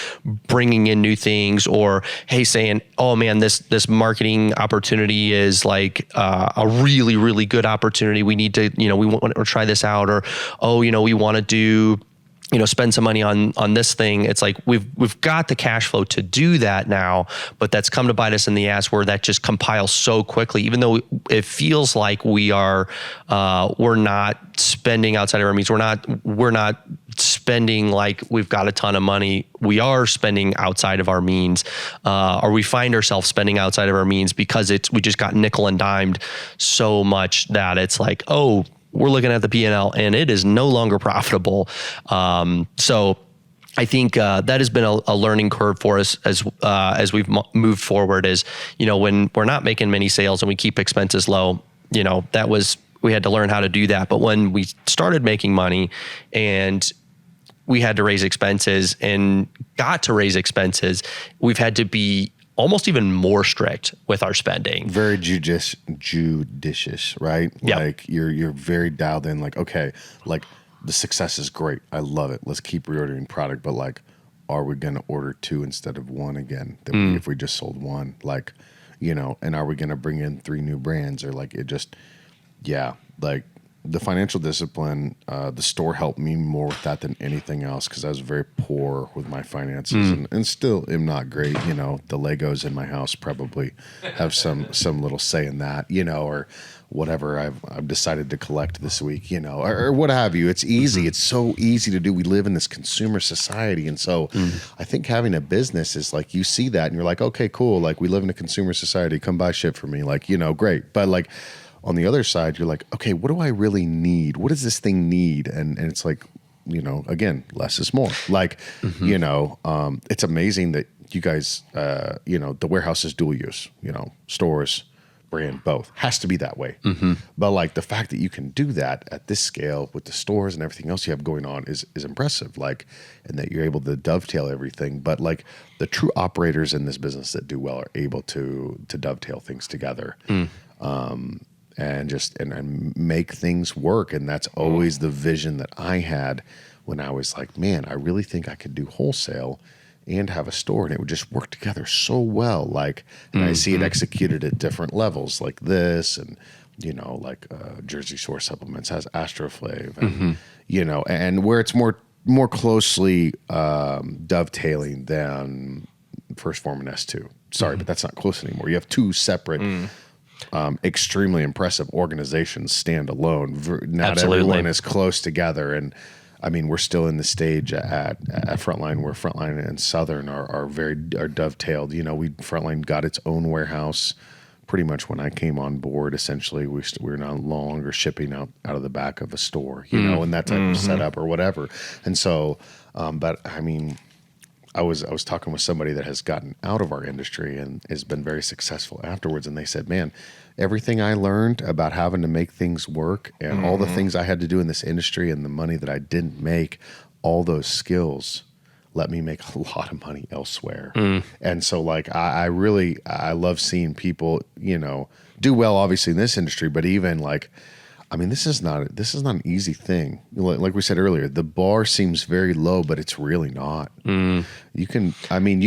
bringing in new things, or saying, oh man, this marketing opportunity is like a really, really good opportunity. We need to, we want to try this out, or, we want to do, spend some money on this thing. It's like we've got the cash flow to do that now, but that's come to bite us in the ass where that just compiles so quickly. Even though it feels like we're not spending outside of our means. We're not spending like we've got a ton of money. We are spending outside of our means, or we find ourselves spending outside of our means because we just got nickel and dimed so much that it's like, oh, we're looking at the P&L and it is no longer profitable. So I think that has been a learning curve for us as we've moved forward. Is when we're not making many sales and we keep expenses low, we had to learn how to do that. But when we started making money and we had to raise expenses and got to raise expenses, we've had to be almost even more strict with our spending. Very judicious, right? Yep. Like you're very dialed in, like, okay, like the success is great. I love it. Let's keep reordering product. But like, are we going to order 2 instead of 1 again? If we just sold 1, like, and are we going to bring in 3 new brands, or like like the financial discipline, the store helped me more with that than anything else, because I was very poor with my finances and still am not great. The Legos in my house probably have some little say in that, or whatever I've decided to collect this week, or what have you. It's easy. It's so easy to do. We live in this consumer society. And so I think having a business is like, you see that and you're like, okay, cool. Like, we live in a consumer society. Come buy shit for me. Like, great. But like, on the other side, you're like, okay, what do I really need? What does this thing need? And it's like, again, less is more. Like, it's amazing that you guys, the warehouse is dual use, stores, brand, both. Has to be that way. But like the fact that you can do that at this scale with the stores and everything else you have going on is impressive. Like, and that you're able to dovetail everything. But like the true operators in this business that do well are able to dovetail things together. And make things work. And that's always the vision that I had when I was like, man, I really think I could do wholesale and have a store, and it would just work together so well. Like, and I see it executed at different levels, like this, and Jersey Shore Supplements has Astroflave, and and where it's more more closely dovetailing than First Form and S2. Sorry, but that's not close anymore. You have two separate, extremely impressive organizations stand alone. Not Absolutely. everyone is close together. And I mean, we're still in the stage at Frontline where Frontline and Southern are dovetailed. You know, Frontline got its own warehouse pretty much when I came on board. Essentially, we're no longer shipping out of the back of a store, you know, and that type of setup or whatever. And so, but I mean, I was talking with somebody that has gotten out of our industry and has been very successful afterwards, and they said, man, everything I learned about having to make things work and all the things I had to do in this industry and the money that I didn't make, all those skills let me make a lot of money elsewhere. And so like I love seeing people, you know, do well obviously in this industry, but even like, I mean, this is not an easy thing. Like we said earlier, the bar seems very low, but it's really not. You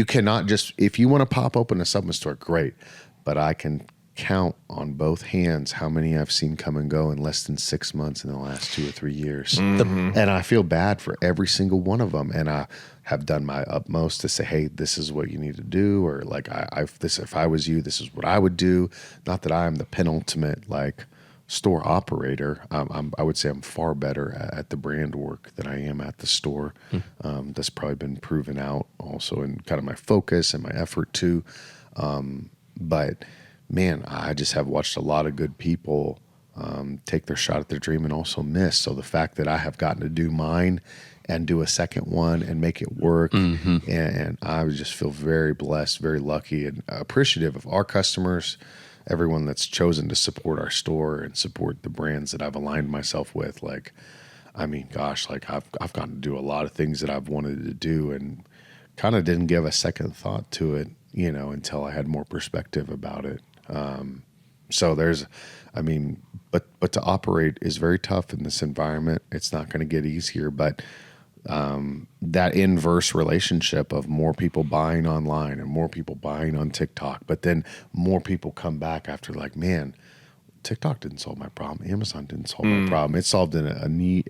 cannot just, if you want to pop open a supplement store, great. But I can count on both hands how many I've seen come and go in less than 6 months in the last 2 or 3 years. And I feel bad for every single one of them. And I have done my utmost to say, hey, this is what you need to do. Or like, if I was you, this is what I would do. Not that I am the penultimate, like, store operator. I would say I'm far better at the brand work than I am at the store. That's probably been proven out also in kind of my focus and my effort too. But man, I just have watched a lot of good people take their shot at their dream and also miss. So the fact that I have gotten to do mine and do a second one and make it work, and I just feel very blessed, very lucky, and appreciative of our customers, everyone that's chosen to support our store and support the brands that I've aligned myself with. Like, I mean, gosh, like I've gotten to do a lot of things that I've wanted to do and kind of didn't give a second thought to it, you know, until I had more perspective about it. So there's, I mean, but to operate is very tough in this environment. It's not going to get easier, but that inverse relationship of more people buying online and more people buying on TikTok, but then more people come back after like, man, TikTok didn't solve my problem. Amazon didn't solve my problem. It solved an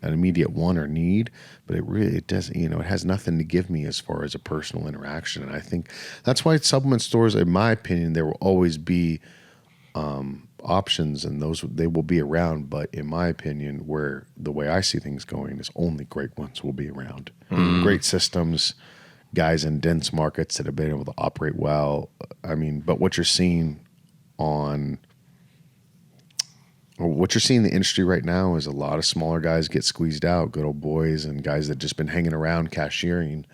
immediate want or need, but it doesn't, you know, it has nothing to give me as far as a personal interaction. And I think that's why supplement stores, in my opinion, there will always be options, and they will be around. But in my opinion, where the way I see things going is only great ones will be around. Great systems, guys in dense markets that have been able to operate well. I mean, but what you're seeing in the industry right now is a lot of smaller guys get squeezed out, good old boys and guys that just been hanging around cashiering.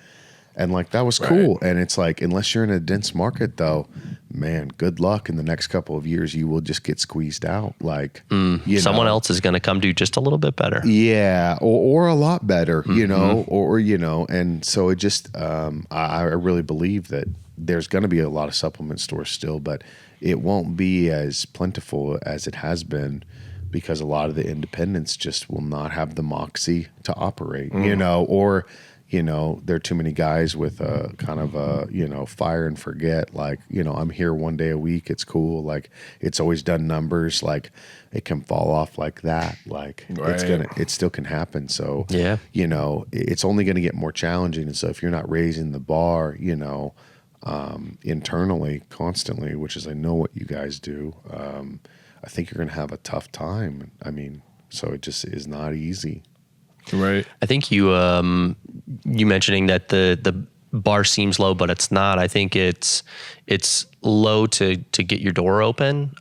And like, that was cool. And it's like, unless you're in a dense market though, man, good luck in the next couple of years. You will just get squeezed out. Like, someone else is going to come do just a little bit better. Yeah. Or a lot better, you know, or, you know, and so it just, I really believe that there's going to be a lot of supplement stores still, but it won't be as plentiful as it has been because a lot of the independents just will not have the moxie to operate, you know, or, you know, there are too many guys with a kind of a, you know, fire and forget, like, you know, I'm here one day a week. It's cool. Like, it's always done numbers. Like, it can fall off like that. Like, it still can happen. So, yeah, you know, it's only going to get more challenging. And so if you're not raising the bar, you know, internally constantly, which is I know what you guys do, I think you're going to have a tough time. I mean, so it just is not easy. Right. I think you mentioning that the bar seems low, but it's not. I think it's low to get your door open.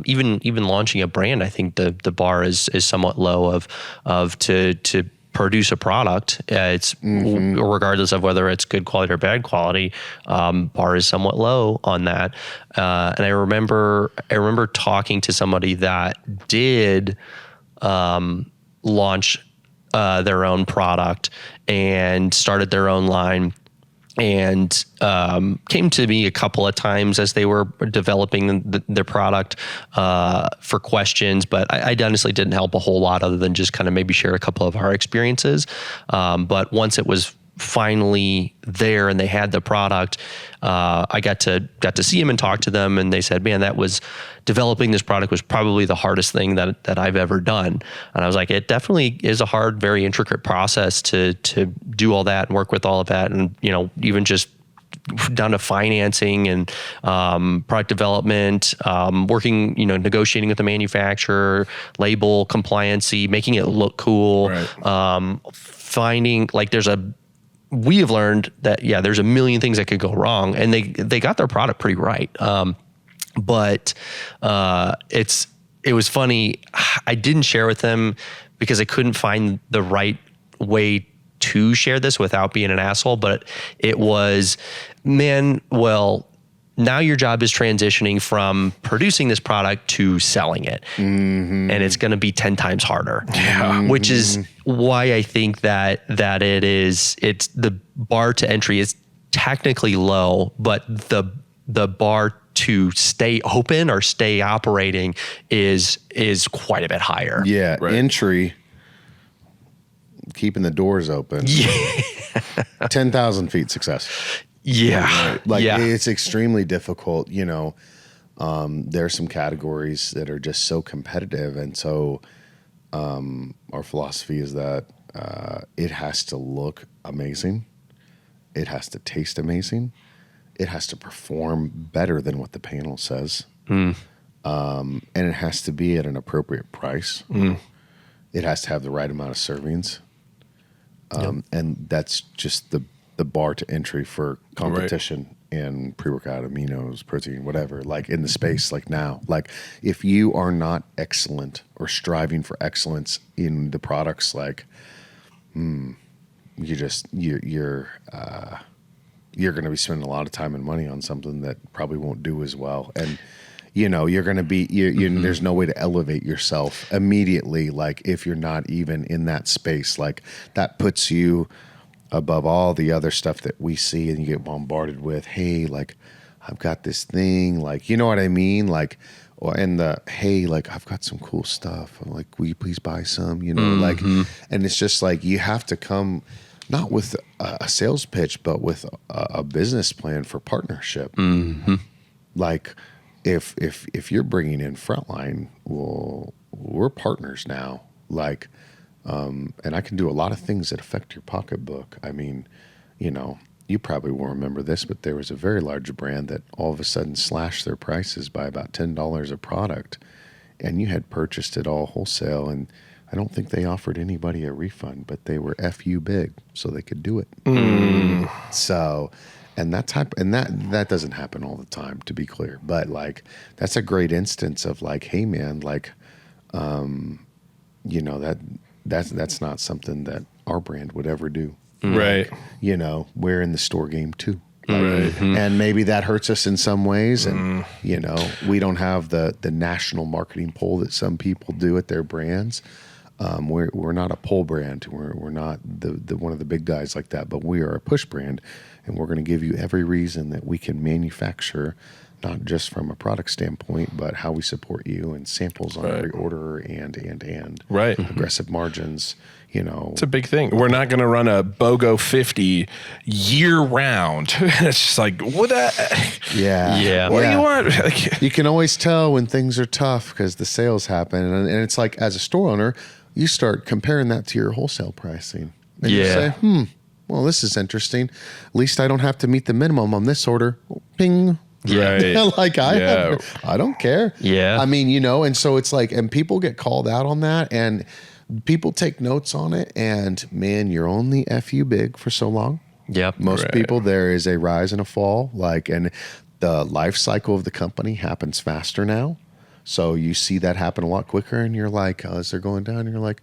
Even launching a brand, I think the bar is somewhat low of to produce a product. It's regardless of whether it's good quality or bad quality. Bar is somewhat low on that. And I remember talking to somebody that did launch their own product and started their own line, and came to me a couple of times as they were developing their product for questions, but I honestly didn't help a whole lot other than just kind of maybe share a couple of our experiences. But once it was finally there and they had the product, I got to see them and talk to them, and they said, man, developing this product was probably the hardest thing that I've ever done. And I was like, it definitely is a hard, very intricate process to do all that and work with all of that. And, even just down to financing and product development, working, negotiating with the manufacturer, label compliancy, making it look cool, Right. Finding we have learned that, there's a million things that could go wrong, and they got their product pretty right. But it was funny. I didn't share with them because I couldn't find the right way to share this without being an asshole, but it was, now your job is transitioning from producing this product to selling it. Mm-hmm. And it's going to be 10 times harder, which is why I think that it's the bar to entry is technically low, but the bar to stay open or stay operating is quite a bit higher. Yeah. Right. Entry, keeping the doors open. Yeah. 10,000 feet success. Yeah. It's extremely difficult. There's some categories that are just so competitive. And so our philosophy is that it has to look amazing. It has to taste amazing. It has to perform better than what the panel says. And it has to be at an appropriate price. It has to have the right amount of servings. And that's just the bar to entry for competition in pre-workout, aminos, protein, whatever, like in the space, like now. Like if you are not excellent or striving for excellence in the products, like you're going to be spending a lot of time and money on something that probably won't do as well. And you're going to be, there's no way to elevate yourself immediately. Like if you're not even in that space, like that puts you above all the other stuff that we see and you get bombarded with. Hey, like I've got this thing, like, you know what I mean? Like, hey, like I've got some cool stuff. I'm like, will you please buy some, like, and it's just like, you have to come not with a sales pitch, but with a business plan for partnership. Like, if you're bringing in Frontline, well, we're partners now. Like, and I can do a lot of things that affect your pocketbook. I mean, you probably won't remember this, but there was a very large brand that all of a sudden slashed their prices by about $10 a product, and you had purchased it all wholesale, and I don't think they offered anybody a refund, but they were FU big, so they could do it. So. And that doesn't happen all the time, to be clear. But like, that's a great instance of like, hey man, like, that's not something that our brand would ever do. Right. We're in the store game too. Like, and maybe that hurts us in some ways. And, we don't have the national marketing pull that some people do at their brands. We're not a pull brand. We're not the one of the big guys like that, but we are a push brand, and we're going to give you every reason that we can manufacture, not just from a product standpoint, but how we support you and samples on every order and right, aggressive margins. It's a big thing. We're not going to run a BOGO 50 year round. It's just like, what? Yeah. What do you want? You can always tell when things are tough because the sales happen, and it's like, as a store owner, you start comparing that to your wholesale pricing. And you say, well, this is interesting. At least I don't have to meet the minimum on this order. Ping. Right. Like I don't care. Yeah. I mean, and so it's like, and people get called out on that, and people take notes on it, and man, you're only FU big for so long. Yep. Most people, there is a rise and a fall, like, and the life cycle of the company happens faster now. So you see that happen a lot quicker, and you're like, as they're going down, you're like,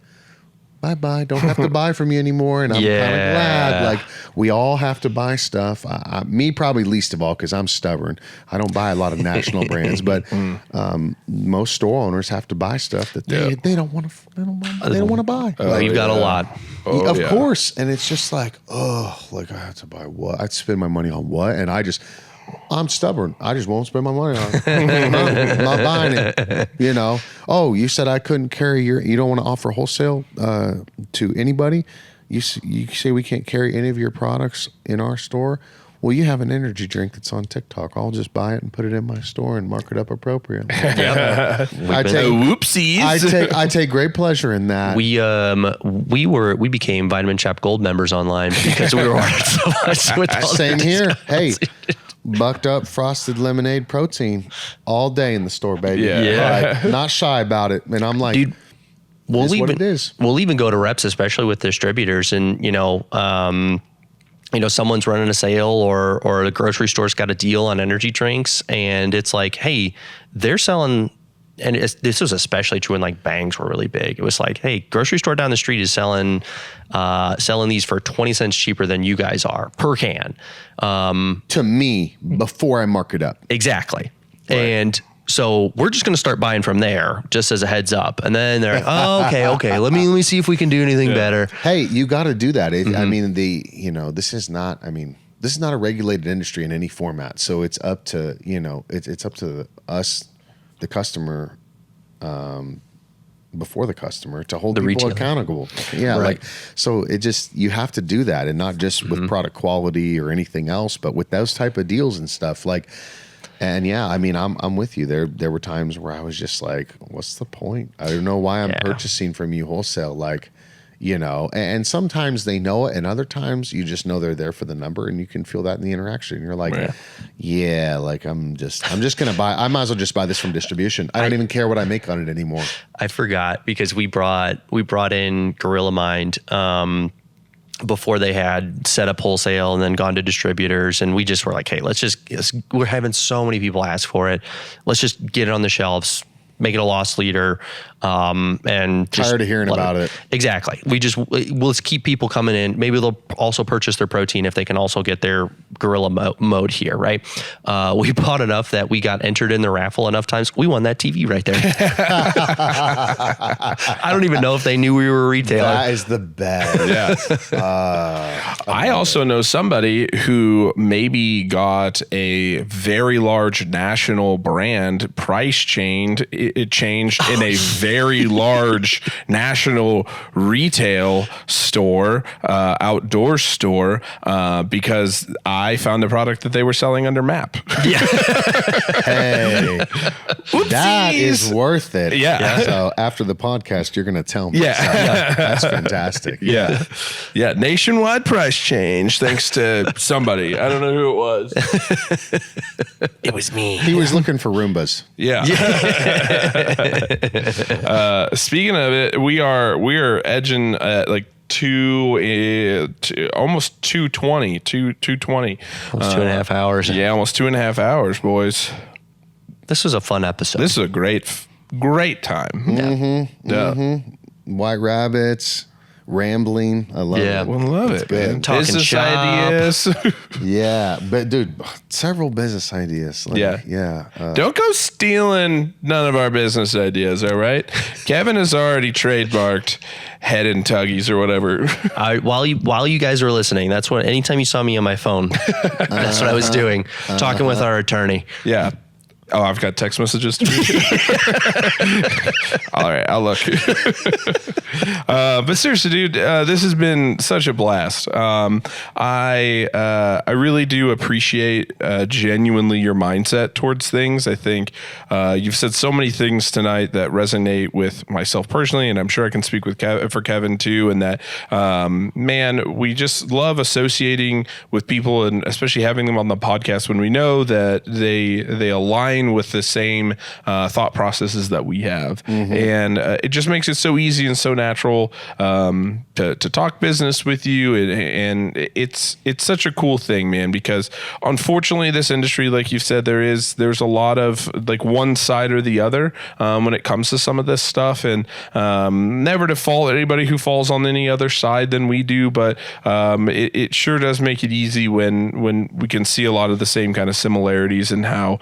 bye-bye, don't have to buy from you anymore. And I'm kind of glad. Like, we all have to buy stuff. Me probably least of all, because I'm stubborn. I don't buy a lot of national brands, but most store owners have to buy stuff that they don't want to buy. We've got a lot. Of course. And it's just like, I have to buy what? I'd spend my money on what? And I'm stubborn. I just won't spend my money on it. I'm not buying it. Oh, you said I couldn't carry you don't want to offer wholesale to anybody? you say we can't carry any of your products in our store. Well, you have an energy drink that's on TikTok. I'll just buy it and put it in my store and mark it up appropriately. Whoopsies. I take great pleasure in that. We became Vitamin Chap Gold members online because we were ordering so much. With all Same the here. discounts. Hey, bucked up frosted lemonade protein all day in the store, baby. Yeah. Like, not shy about it. And I'm like, Dude, what it is. We'll even go to reps, especially with distributors, and someone's running a sale or the grocery store's got a deal on energy drinks, and it's like, hey, they're selling. And this was especially true when like bangs were really big. It was like, hey, grocery store down the street is selling these for 20 cents cheaper than you guys are per can. To me, before I mark it up. Exactly. Right. And so we're just going to start buying from there, just as a heads up. And then they're like, oh, okay. Let me see if we can do anything better. Hey, you got to do that. I mean, this is not a regulated industry in any format. So it's up to, it's up to us, the customer, before the customer, to hold the people retailer accountable. Yeah. Right. So you have to do that, and not just with product quality or anything else, but with those type of deals and stuff. And yeah, I mean, I'm with you. There were times where I was just like, what's the point? I don't know why I'm purchasing from you wholesale. And sometimes they know it, and other times you just know they're there for the number, and you can feel that in the interaction. You're like, I'm just going to buy, I might as well just buy this from distribution. I don't even care what I make on it anymore. I forgot because we brought in Gorilla Mind, before they had set up wholesale and then gone to distributors, and we just were like, hey, we're having so many people ask for it. Let's just get it on the shelves, make it a loss leader, and just tired of hearing about it. Exactly. Let's keep people coming in. Maybe they'll also purchase their protein if they can also get their Gorilla mode here, right? We bought enough that we got entered in the raffle enough times. We won that TV right there. I don't even know if they knew we were a retailer. That is the best. Yeah. I also know somebody who maybe got a very large national brand price changed. It changed in a very large national retail store, outdoor store, because I found a product that they were selling under MAP. Yeah. Hey, that is worth it. Yeah. So after the podcast, you're going to tell me. Yeah. That's fantastic. Yeah. Yeah. Nationwide price change thanks to somebody. I don't know who it was. It was me. He was looking for Roombas. Yeah. Speaking of it, we are edging at like almost 220. Almost 2.5 hours. Yeah, almost 2.5 hours, boys. This was a fun episode. This is a great time. Mm-hmm. Yeah. Mm-hmm. White rabbits, rambling. I love it. Well, love it, good. man. Talking Business shop. ideas. Yeah, but dude, several business ideas. Yeah. Don't go stealing none of our business ideas, all right? Kevin has already trademarked Head and Tuggies or whatever. While you guys were listening, that's what. Anytime you saw me on my phone, that's what I was doing, talking with our attorney. Yeah. Oh, I've got text messages to read. All right, I'll look. But seriously, dude, this has been such a blast. I really do appreciate genuinely your mindset towards things. I think you've said so many things tonight that resonate with myself personally, and I'm sure I can speak with for Kevin too. And that, man, we just love associating with people, and especially having them on the podcast when we know that they align with the same thought processes that we have. And it just makes it so easy and so natural to talk business with you. And it's such a cool thing, man, because unfortunately this industry, like you've said, there's a lot of like one side or the other when it comes to some of this stuff. And never to fault anybody who falls on any other side than we do, but it sure does make it easy when we can see a lot of the same kind of similarities in how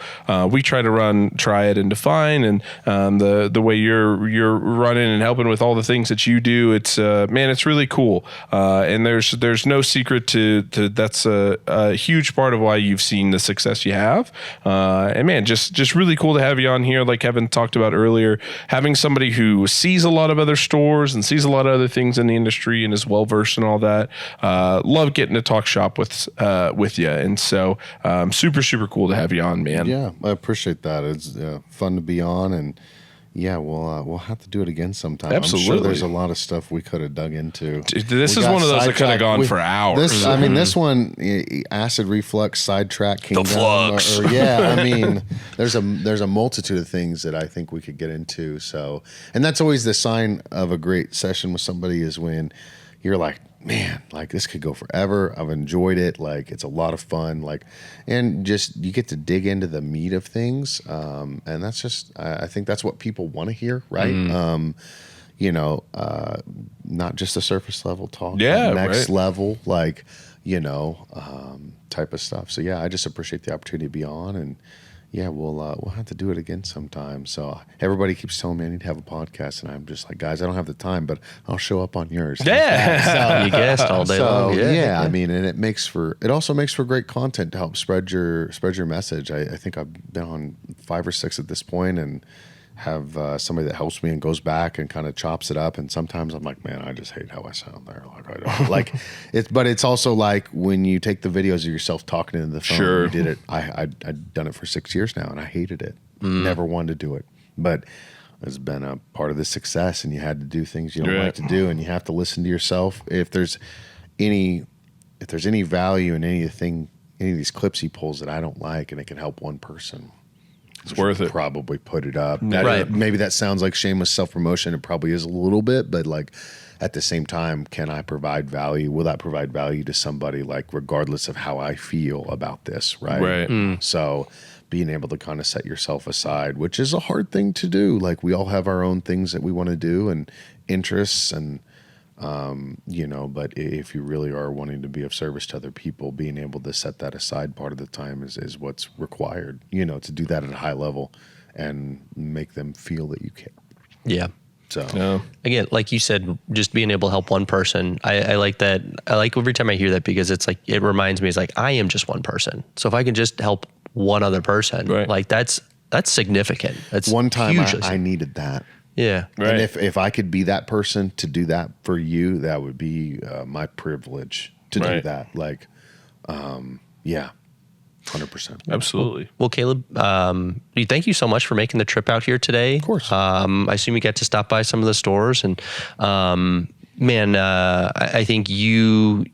we try to try it and define, and the way you're running and helping with all the things that you do, it's man, it's really cool. And there's no secret to that's a huge part of why you've seen the success you have. And man, just really cool to have you on here. Like Kevin talked about earlier, having somebody who sees a lot of other stores and sees a lot of other things in the industry and is well versed in all that. Love getting to talk shop with you, and so super cool to have you on, man. Yeah, I appreciate that. It's fun to be on, and yeah, we'll have to do it again sometime. Absolutely. I'm sure there's a lot of stuff we could have dug into. This is one of those that could have gone for hours. This one, acid reflux, sidetrack, kingdom, the flux. Yeah, I mean, there's a multitude of things that I think we could get into. So, and that's always the sign of a great session with somebody is when you're like, man, like this could go forever. I've enjoyed it. Like it's a lot of fun. Like, and just you get to dig into the meat of things. And that's just, I think that's what people want to hear, right? Not just the surface level talk. Yeah, next right. level, like type of stuff. So yeah, I just appreciate the opportunity to be on, and yeah, we'll have to do it again sometime. So everybody keeps telling me I need to have a podcast, and I'm just like, guys, I don't have the time, but I'll show up on yours. You guessed all day long. Yeah, I mean, and it also makes for great content to help spread your message. I think I've been on 5 or 6 at this point, and have somebody that helps me and goes back and kind of chops it up. And sometimes I'm like, man, I just hate how I sound there. Like I don't like it, but it's also like when you take the videos of yourself talking into the phone. Sure. You did it. I'd done it for 6 years now, and I hated it. Never wanted to do it, but it's been a part of the success. And you had to do things you don't like to do, and you have to listen to yourself. If there's any value in any of these clips he pulls that I don't like, and it can help one person, it's worth it. Probably put it up. Right. Maybe that sounds like shameless self-promotion. It probably is a little bit, but like at the same time, can I provide value? Will that provide value to somebody, like regardless of how I feel about this, right? Right. So being able to kind of set yourself aside, which is a hard thing to do. Like we all have our own things that we want to do and interests, and but if you really are wanting to be of service to other people, being able to set that aside part of the time is what's required, to do that at a high level and make them feel that you care. Yeah. So again, like you said, just being able to help one person. I like that. I like every time I hear that, because it's like, it reminds me, it's like, I am just one person. So if I can just help one other person, right. like that's significant. That's one time hugely I needed that. Yeah. Right. And if I could be that person to do that for you, that would be my privilege to do that. Like, 100%. Absolutely. Well, Caleb, thank you so much for making the trip out here today. Of course. I assume you get to stop by some of the stores, and I think you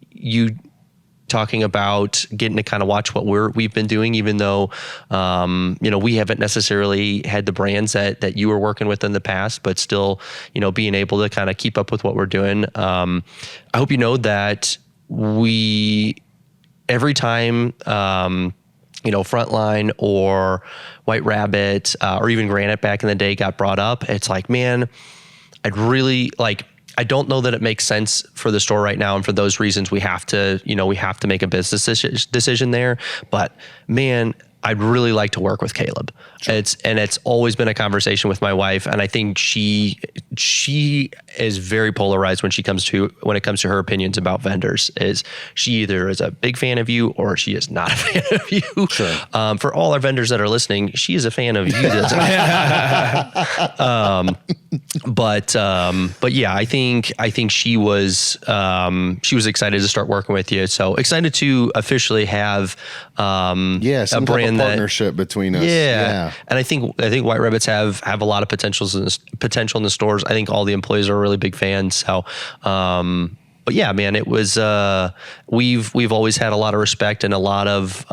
talking about getting to kind of watch what we've been doing, even though, we haven't necessarily had the brands that you were working with in the past, but still, being able to kind of keep up with what we're doing. I hope you know that every time, Frontline or White Rabbit, or even Granite back in the day got brought up, it's like, man, I don't know that it makes sense for the store right now. And for those reasons, we have to make a business decision there. But man, I'd really like to work with Caleb. Sure. It's always been a conversation with my wife. And I think she is very polarized when it comes to her opinions about vendors. Is she either is a big fan of you or she is not a fan of you. Sure. For all our vendors that are listening, she is a fan of you. But yeah, I think she was excited to start working with you. So excited to officially have a brand, partnership between us. Yeah. And I think White Rabbits have a lot of potential in the stores. I think all the employees are really big fans. So, but yeah, man, it was, we've always had a lot of respect and a lot of,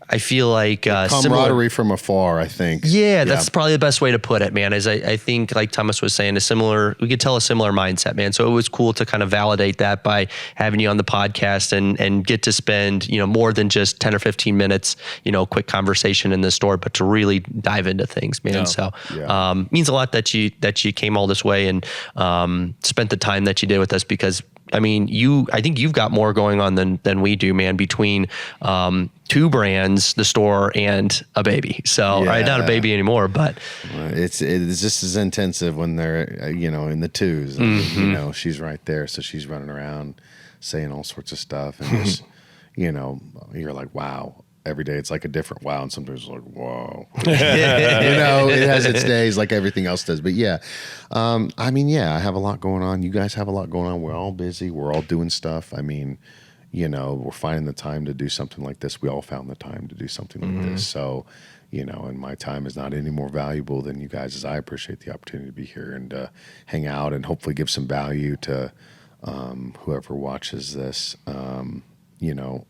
I feel like camaraderie from afar, I think. Yeah, that's probably the best way to put it, man. Is I think, like Thomas was saying, we could tell a similar mindset, man. So it was cool to kind of validate that by having you on the podcast and get to spend, more than just 10 or 15 minutes, quick conversation in the store, but to really dive into things, man. So means a lot that you came all this way and spent the time that you did with us, because I mean, I think you've got more going on than we do, man, between 2 brands, the store, and a baby. So, right, not a baby anymore, but it's just as intensive when they're, in the 2s. And, she's right there. So she's running around saying all sorts of stuff. And just, you're like, wow. Every day it's like a different wow, and sometimes it's like, whoa. It has its days like everything else does. But I have a lot going on. You guys have a lot going on. We're all busy. We're all doing stuff. I mean, we're finding the time to do something like this. We all found the time to do something like this. So, and my time is not any more valuable than you guys, as I appreciate the opportunity to be here and hang out and hopefully give some value to whoever watches this.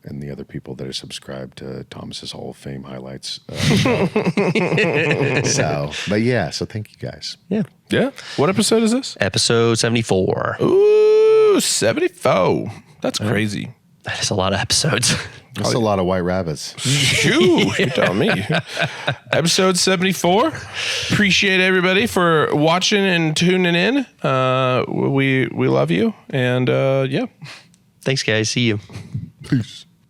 And the other people that are subscribed to Thomas's Hall of Fame highlights. So thank you guys. Yeah. Yeah. What episode is this? Episode 74. Ooh, 74. That's crazy. That is a lot of episodes. That's a lot of white rabbits. Shoo, you're telling me. Episode 74. Appreciate everybody for watching and tuning in. We love you. And yeah. Thanks, guys. See you. Peace.